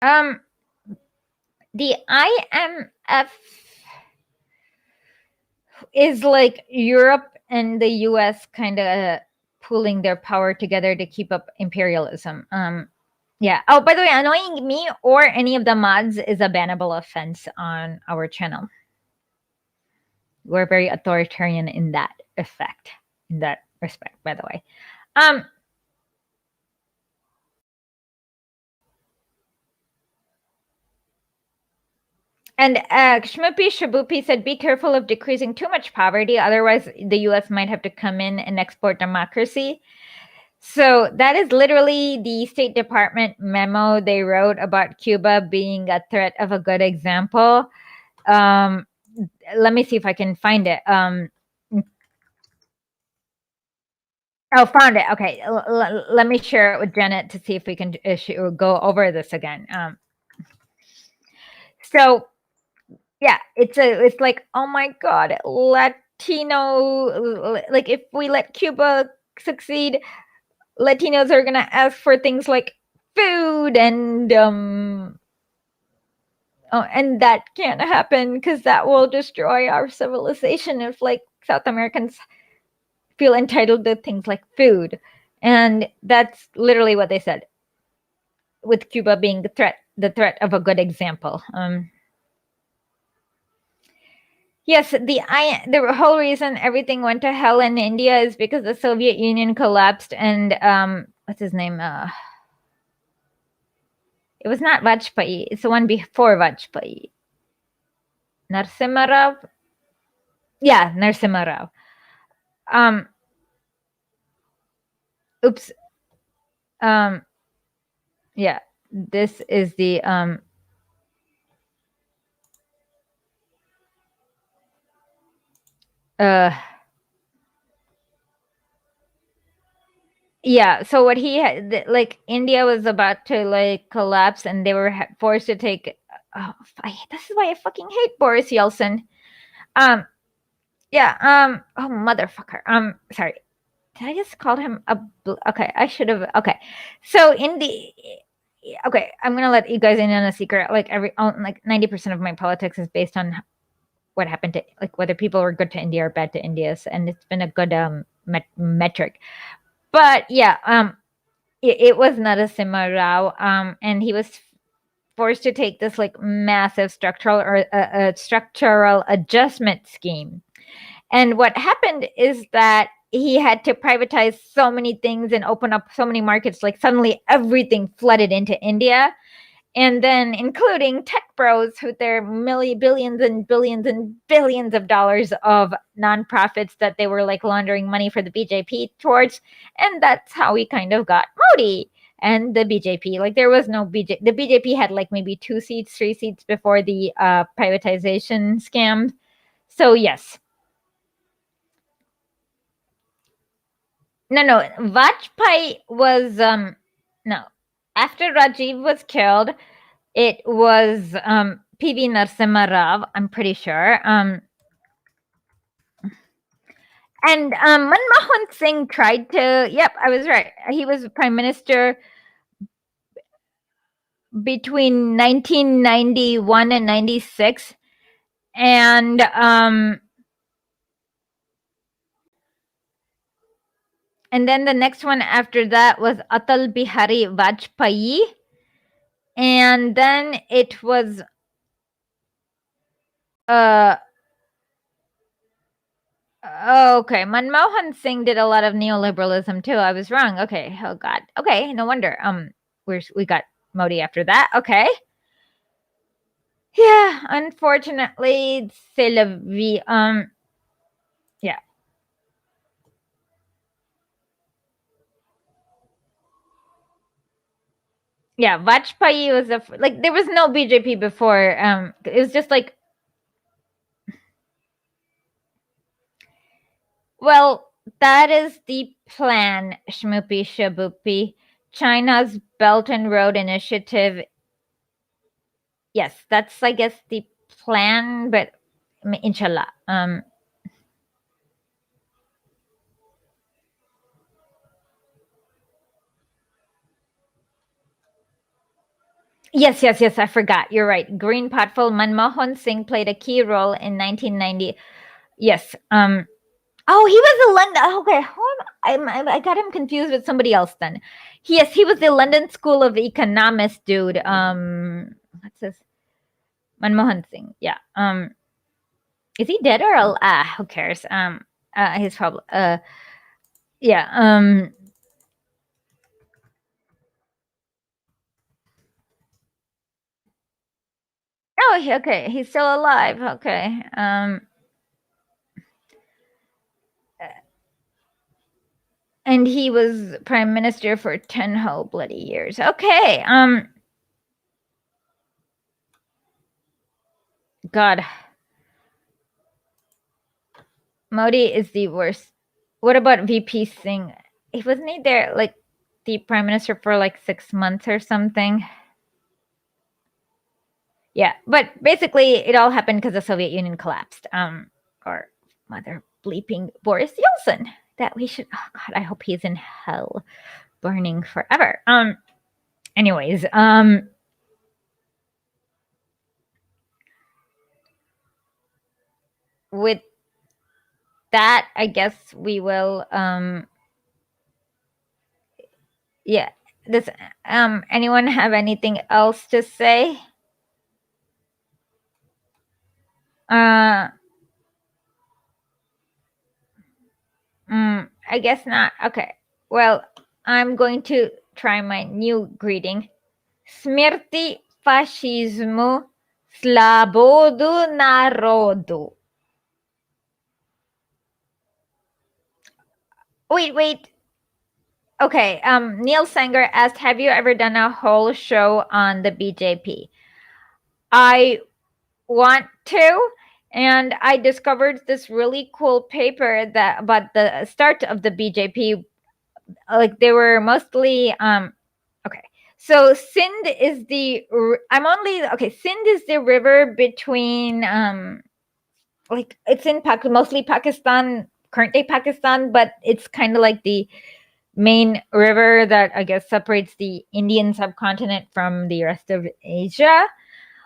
S1: The IMF is like Europe and the US kind of pooling their power together to keep up imperialism. Yeah. Oh, by the way, annoying me or any of the mods is a bannable offense on our channel. We're very authoritarian in that respect, by the way. And Shmupi Shabupi said, be careful of decreasing too much poverty. Otherwise, the US might have to come in and export democracy. So that is literally the State Department memo they wrote about Cuba being a threat of a good example. Let me see if I can find it. Found it. Okay. Let me share it with Janet to see if we can go over this again. So yeah, it's like, oh my God, Latino, like if we let Cuba succeed, Latinos are gonna ask for things like food and and that can't happen because that will destroy our civilization if like South Americans feel entitled to things like food. And that's literally what they said, with Cuba being the threat of a good example. Yes, the whole reason everything went to hell in India is because the Soviet Union collapsed, and what's his name? It was not Vajpayee. It's the one before Vajpayee. Narasimha Rao. Yeah, Narasimha Rao. Oops. Yeah, this is the yeah, so what he had, like, India was about to like collapse, and they were forced to take. Oh, this is why I fucking hate Boris Yeltsin. Yeah. Oh, motherfucker. Sorry. Did I just call him a? Okay, I should have. Okay, so in the. Okay, I'm gonna let you guys in on a secret. Like 90% of my politics is based on what happened to, like, whether people were good to India or bad to India, and it's been a good metric. But yeah, it was Narasimha Rao, and he was forced to take this like massive structural adjustment scheme. And what happened is that he had to privatize so many things and open up so many markets. Like suddenly everything flooded into India. And then including tech bros with their billions and billions and billions of dollars of nonprofits that they were like laundering money for the BJP towards. And that's how we kind of got Modi and the BJP. Like there was no BJP. The BJP had like maybe 2 seats, 3 seats before the privatization scam. So yes. No. Vajpayee was no. After Rajiv was killed, it was PV Narasimha Rao, I'm pretty sure. And Manmohan Singh tried to. Yep, I was right. He was prime minister between 1991 and 96, and then the next one after that was Atal Bihari Vajpayee, and then it was okay, Manmohan Singh did a lot of neoliberalism too. I was wrong. Okay. Oh God. Okay. No wonder. We got Modi after that. Okay. Yeah. Unfortunately, c'est la vie. Yeah. Yeah. Vajpayee was like there was no BJP before. It was just like. Well, that is the plan, Shmoopy Shaboopy. China's Belt and Road Initiative. Yes, that's, I guess, the plan, but inshallah. Yes, I forgot. You're right. Green Potful Manmohan Singh played a key role in 1990. Yes. Oh, he was the London. Okay, I got him confused with somebody else then. Yes, he was the London School of Economics dude. What's this? Manmohan Singh. Yeah. Is he dead or who cares? He's probably yeah. Oh, okay. He's still alive. Okay. And he was prime minister for 10 whole bloody years. Okay. God. Modi is the worst. What about VP Singh? Wasn't he there like the prime minister for like 6 months or something? Yeah, but basically it all happened because the Soviet Union collapsed. Or mother bleeping Boris Yeltsin. That we should. Oh God, I hope he's in hell, burning forever. Anyways, with that, I guess we will. Yeah. Does anyone have anything else to say? I guess not. Okay. Well, I'm going to try my new greeting. Смерти фашизму, свободу народу. Wait. Okay. Neil Sanger asked, "Have you ever done a whole show on the BJP?" I want to, and I discovered this really cool paper that about the start of the BJP. Like they were mostly okay. So Sindh is the Sindh is the river between like it's in mostly Pakistan, current day Pakistan, but it's kind of like the main river that I guess separates the Indian subcontinent from the rest of Asia.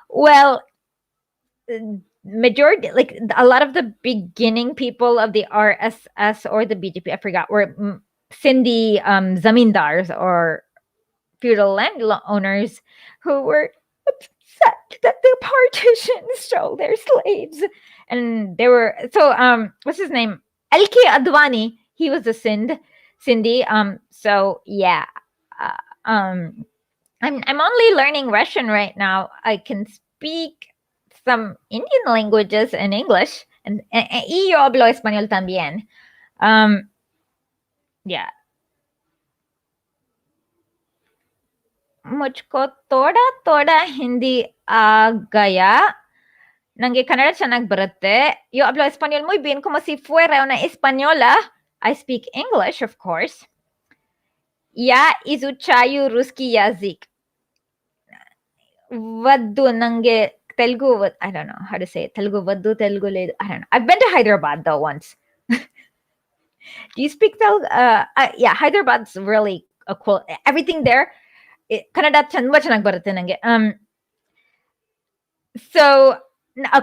S1: Well, majority, like a lot of the beginning people of the RSS or the BJP, I forgot, were Sindhi zamindars or feudal landowners who were upset that the partition stole their slaves. And they were what's his name? LK Advani, he was a Sindhi. So yeah. Uh, um I'm only learning Russian right now. I can speak some Indian languages and English, y yo hablo español también. Yeah. मुझको थोड़ा थोड़ा हिंदी आ गया. Nange Canada ಚೆನ್ನಾಗಿ ಬರುತ್ತೆ. Yo hablo español muy bien, como si fuera una española. I speak English, of course. Я изучаю русский язык. Vaddu nange Telugu. I don't know how to say it. Telugu vaddu, Telugu ledu. I don't know. I've been to Hyderabad though once. Do you speak Telugu? Yeah, Hyderabad's really a cool. Everything there. Kannada ತುಂಬಾ ಚೆನ್ನಾಗಿ ಬರುತ್ತೆ ನಂಗೆ. So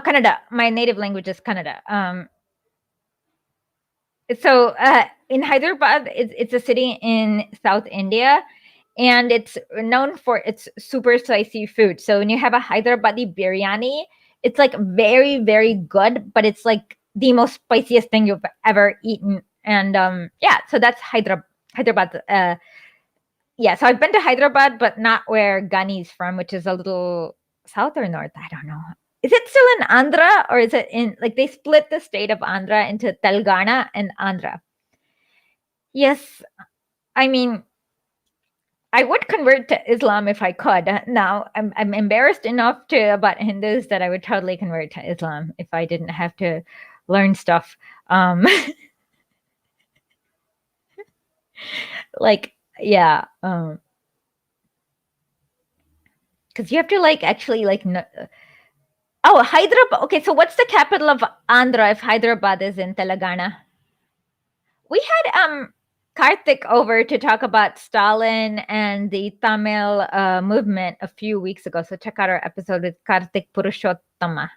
S1: Kannada, my native language is Kannada. So in Hyderabad, it's a city in South India, and it's known for its super spicy food. So when you have a Hyderabadi biryani, it's like very, very good, but it's like the most spiciest thing you've ever eaten. And yeah, so that's Hyderabad. Yeah, so I've been to Hyderabad, but not where Gani's from, which is a little south or north. I don't know. Is it still in Andhra, or is it in, like, they split the state of Andhra into Telangana and Andhra? Yes, I mean, I would convert to Islam if I could. Now, I'm embarrassed enough about Hindus that I would totally convert to Islam if I didn't have to learn stuff. Like, yeah. Because you have to, like, actually, like, oh, Hyderabad. Okay, so what's the capital of Andhra if Hyderabad is in Telangana? We had Karthik over to talk about Stalin and the Tamil movement a few weeks ago. So check out our episode with Karthik Purushottama.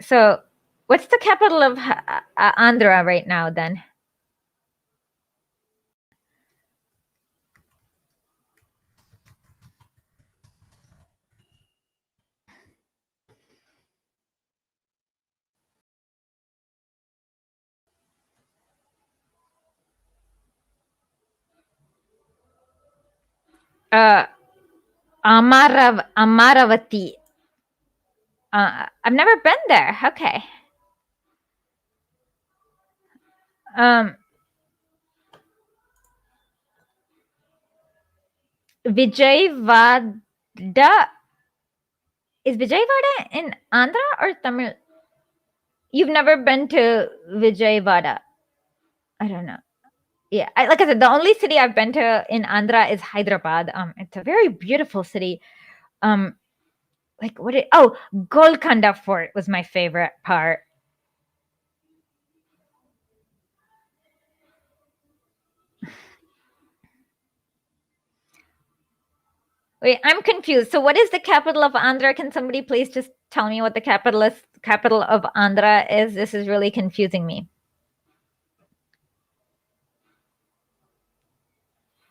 S1: So what's the capital of Andhra right now then? Amaravati. I've never been there. Okay. Vijayawada. Is Vijayawada in Andhra or Tamil? You've never been to Vijayawada? I don't know. Yeah, like I said, the only city I've been to in Andhra is Hyderabad. It's a very beautiful city. Like Golconda Fort was my favorite part. Wait, I'm confused. So what is the capital of Andhra? Can somebody please just tell me what the capital of Andhra is? This is really confusing me.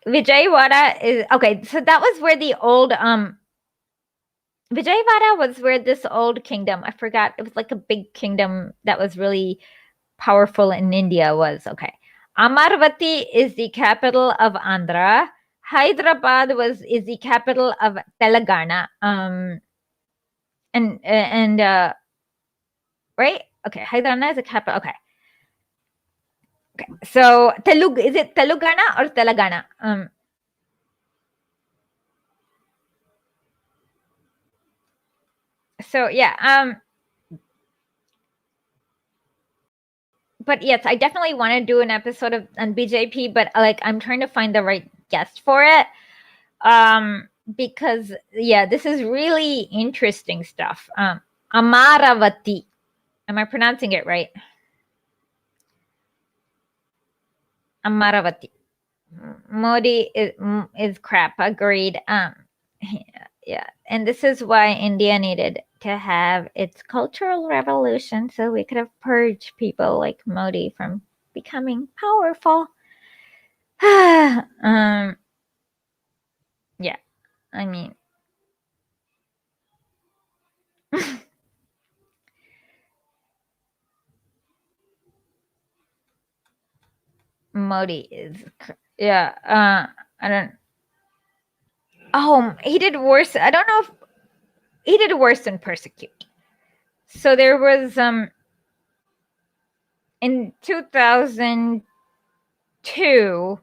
S1: Vijayawada is okay. So that was where the old Vijayawada was where this old kingdom, I forgot, it was like a big kingdom that was really powerful in India was. Okay. Amaravati is the capital of Andhra. Hyderabad is the capital of Telangana. Right? Okay, Hyderabad is the capital. Okay. So is it Telangana or Telangana? So yeah, but yes, I definitely want to do an episode on BJP, but like I'm trying to find the right guest for it. Because yeah, this is really interesting stuff. Amaravati. Am I pronouncing it right? Amaravati. Modi is crap. Agreed. Yeah, and this is why India needed to have its cultural revolution, so we could have purged people like Modi from becoming powerful. Yeah, I mean, Modi is, yeah. I don't. Oh, he did worse. I don't know if he did worse than persecute. So there was in 2002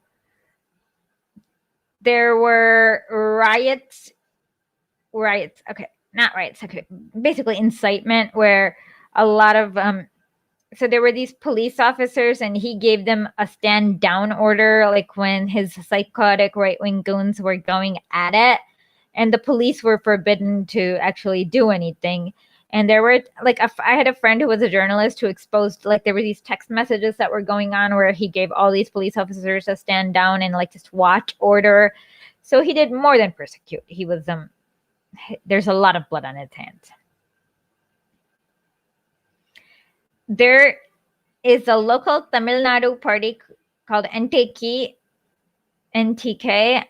S1: there were riots. Okay, not riots. Okay, basically incitement, where a lot of so there were these police officers, and he gave them a stand down order, like when his psychotic right wing goons were going at it, and the police were forbidden to actually do anything. And there were like I had a friend who was a journalist who exposed, like, there were these text messages that were going on where he gave all these police officers a stand down and like just watch order. So he did more than persecute. He was there's a lot of blood on his hands. There is a local Tamil Nadu party called NTK,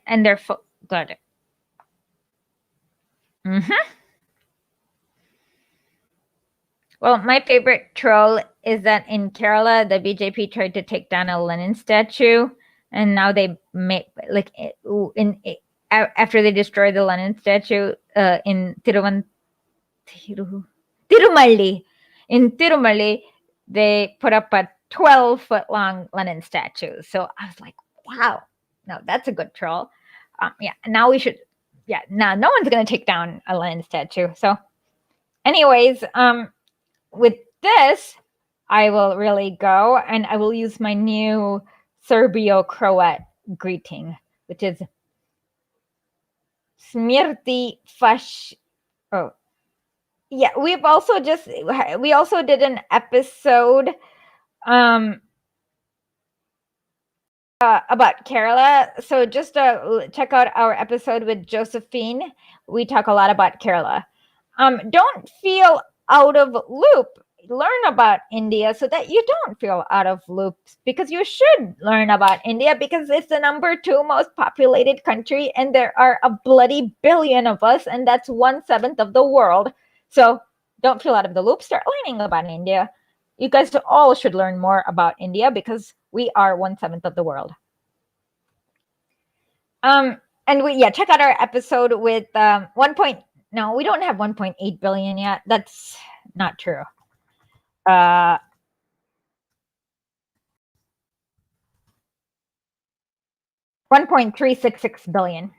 S1: and they're good. Well, my favorite troll is that in Kerala, the BJP tried to take down a Lenin statue, and now they made after they destroyed the Lenin statue in Tirumalli. In Tirumali, they put up a 12-foot long Lenin statue. So I was like, wow, no, that's a good troll. Yeah, now we should. Yeah, now no one's gonna take down a Lenin statue. So, anyways, with this, I will really go, and I will use my new Serbio-Croat greeting, which is Smirti Fash. Oh, yeah. We also did an episode about Kerala. So just check out our episode with Josephine. We talk a lot about Kerala. Don't feel out of loop. Learn about India so that you don't feel out of loops, because you should learn about India because it's the number 2 most populated country, and there are a bloody billion of us, and that's 1/7 of the world. So don't feel out of the loop. Start learning about India. You guys all should learn more about India because we are 1/7 of the world. And check out our episode with no, we don't have 1.8 billion yet. That's not true. 1.366 billion.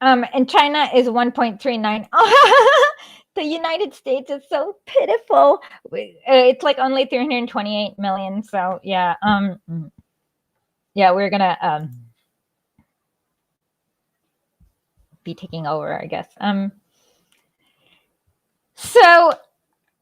S1: And China is 1.39. The United States is so pitiful. It's like only 328 million. So yeah, we're gonna be taking over, I guess. So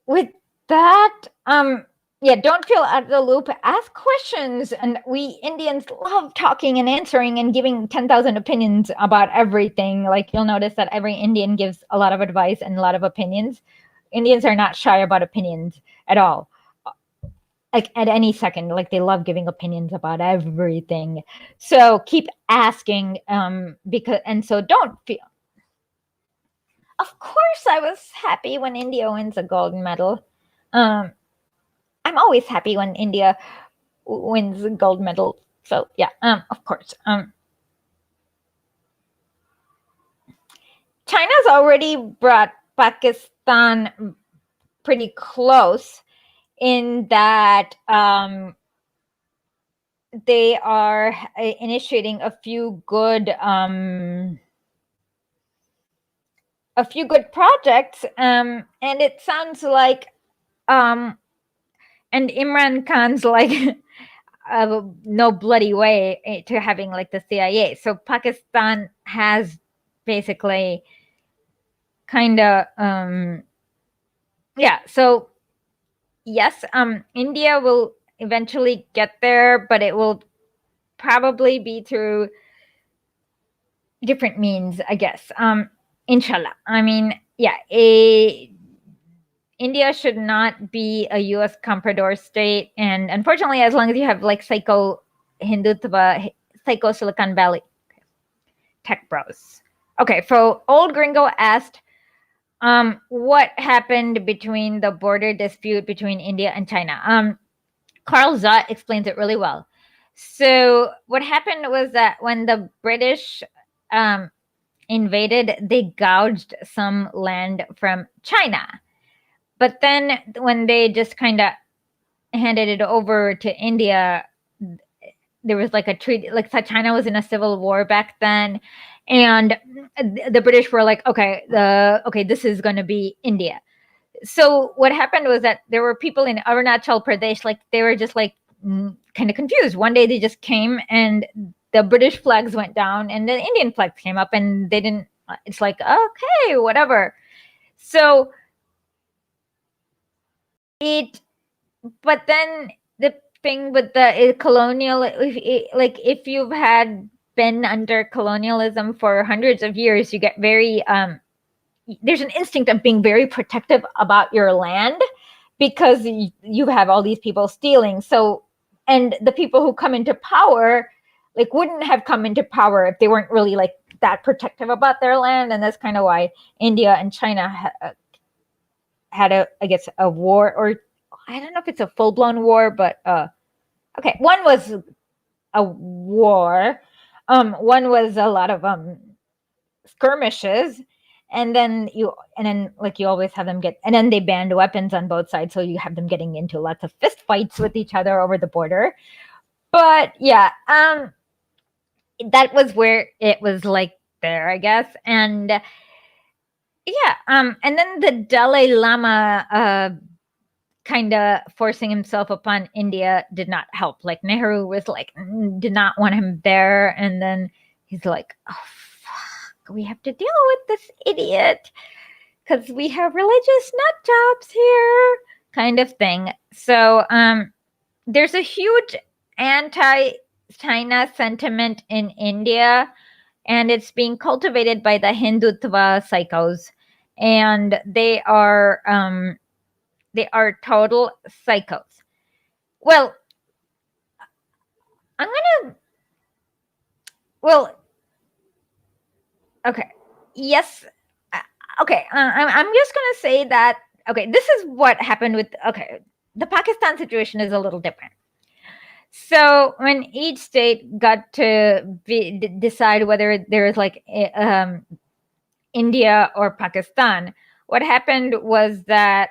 S1: with that, don't feel out of the loop. Ask questions, and we Indians love talking and answering and giving 10,000 opinions about everything. Like, you'll notice that every Indian gives a lot of advice and a lot of opinions. Indians are not shy about opinions at all. Like, at any second, like, they love giving opinions about everything. So keep asking, so don't feel. Of course, I was happy when India wins a gold medal. I'm always happy when India wins a gold medal. So yeah, of course. China's already brought Pakistan pretty close in that they are initiating a few good projects, and it sounds like and Imran Khan's like no bloody way to having like the CIA. So Pakistan has basically kind of yeah. So yes, India will eventually get there, but it will probably be through different means, I guess. Inshallah. I mean, yeah, India should not be a U.S. comprador state, and unfortunately, as long as you have like psycho Hindutva, psycho Silicon Valley tech bros. Okay, so Old Gringo asked, what happened between the border dispute between India and China? Carl Zott explains it really well. So what happened was that when the British invaded, they gouged some land from China. But then when they just kind of handed it over to India, there was like a treaty, like China was in a civil war back then. And the British were like, okay, this is going to be India. So what happened was that there were people in Arunachal Pradesh, like they were just like kind of confused. One day they just came and the British flags went down and the Indian flags came up and they didn't, it's like, okay, whatever. So but then the thing with the colonial, if you've had been under colonialism for hundreds of years, you get very, there's an instinct of being very protective about your land because you have all these people stealing. So, and the people who come into power, like wouldn't have come into power if they weren't really like that protective about their land. And that's kind of why India and China had a war, or I don't know if it's a full-blown war, but okay, one was a war, one was a lot of skirmishes, and then you always have them get, and then they banned weapons on both sides, so you have them getting into lots of fist fights with each other over the border. But yeah, that was where it was like there, I guess. And yeah, and then the Dalai Lama kind of forcing himself upon India did not help. Like Nehru was like, did not want him there. And then he's like, oh, fuck, we have to deal with this idiot because we have religious nut jobs here, kind of thing. So there's a huge anti-China sentiment in India, and it's being cultivated by the Hindutva psychos. And they are total psychos. Well, okay. Yes. Okay. I'm just going to say that, okay, this is what happened with, okay, the Pakistan situation is a little different. So when each state got to decide whether there is like India or Pakistan, what happened was that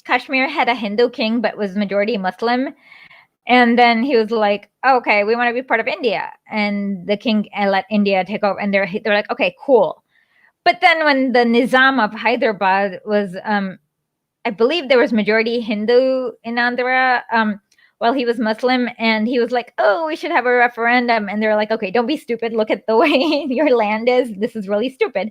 S1: Kashmir had a Hindu king, but was majority Muslim. And then he was like, oh, okay, we want to be part of India. And the king let India take over. And they're like, okay, cool. But then when the Nizam of Hyderabad was, I believe there was majority Hindu in Andhra, while he was Muslim. And he was like, oh, we should have a referendum. And they're like, okay, don't be stupid. Look at the way your land is. This is really stupid.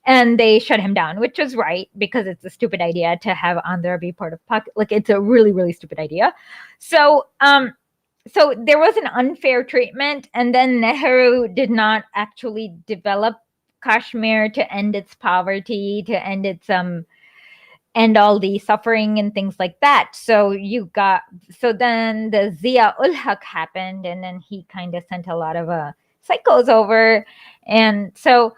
S1: And they shut him down, which was right, because it's a stupid idea to have Andhra be part of Pakistan. Like, it's a really, really stupid idea. So, so there was an unfair treatment, and then Nehru did not actually develop Kashmir to end its poverty, to end its end all the suffering and things like that. So then the Zia ul Haq happened, and then he kind of sent a lot of psychos over, and so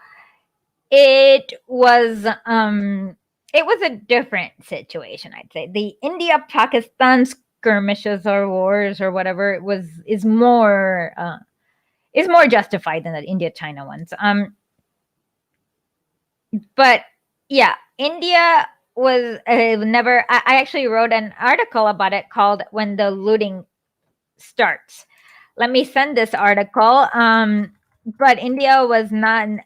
S1: it was a different situation, I'd say. The India-Pakistan skirmishes or wars or whatever is more justified than the India-China ones. But yeah, India was never. I actually wrote an article about it called "When the Looting starts. Let me send this article. But India was not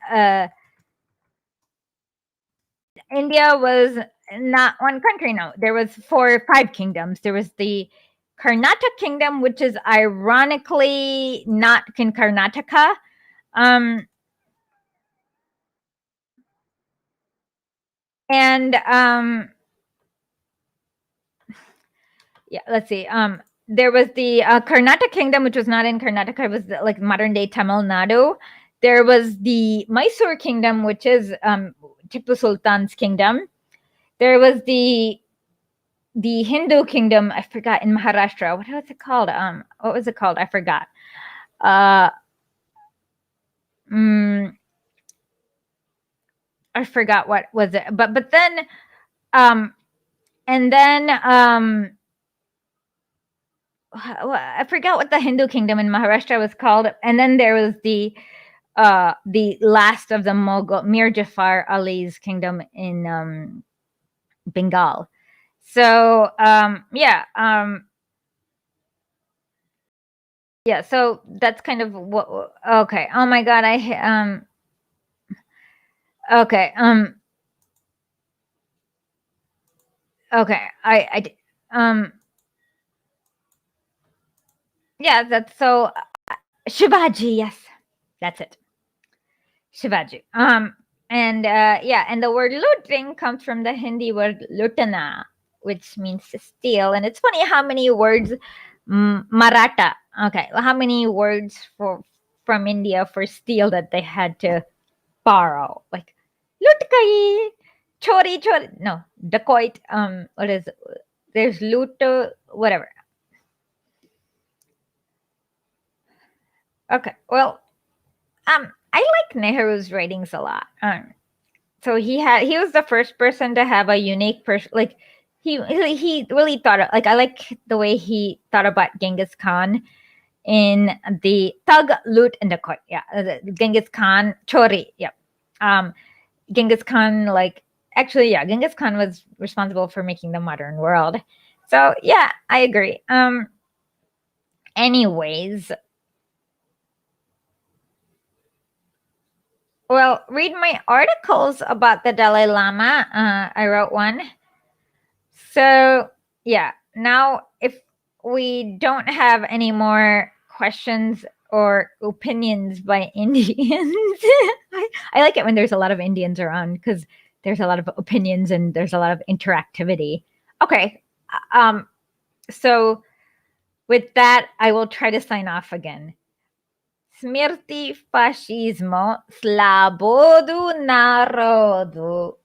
S1: one country. No, there was 4 or 5 kingdoms. There was the Karnataka kingdom, which is ironically not in Karnataka. Let's see. There was the Karnataka kingdom, which was not in Karnataka. It was like modern day Tamil Nadu. There was the Mysore kingdom, which is Tipu Sultan's kingdom. There was the Hindu kingdom. I forgot, in Maharashtra. What was it called? What was it called? I forgot. I forgot what was it. But then, and then I forgot what the Hindu kingdom in Maharashtra was called. And then there was the last of the Mughal, Mir Jafar Ali's kingdom in Bengal. So so that's kind of what. Okay. Oh my God. Okay. Okay. Yeah, that's so. Shivaji, yes, that's it. Shivaji. And and the word looting comes from the Hindi word lutana, which means to steal. And it's funny how many words Maratha. Okay, how many words from India for steal that they had to borrow, like lutkai, chori, no, dacoit. What is it? There's loot, whatever. Okay, well, I like Nehru's writings a lot. So he was the first person to have a unique like he really thought like I like the way he thought about Genghis Khan in the thug, loot, and dacoit. Yeah, Genghis Khan, chori. Yeah, Genghis Khan Genghis Khan was responsible for making the modern world. So yeah, I agree. Anyways. Well, read my articles about the Dalai Lama. I wrote one. So, yeah. Now, if we don't have any more questions or opinions by Indians, I like it when there's a lot of Indians around because there's a lot of opinions and there's a lot of interactivity. Okay. So, with that, I will try to sign off again. Смерти фашизму, слободу народу.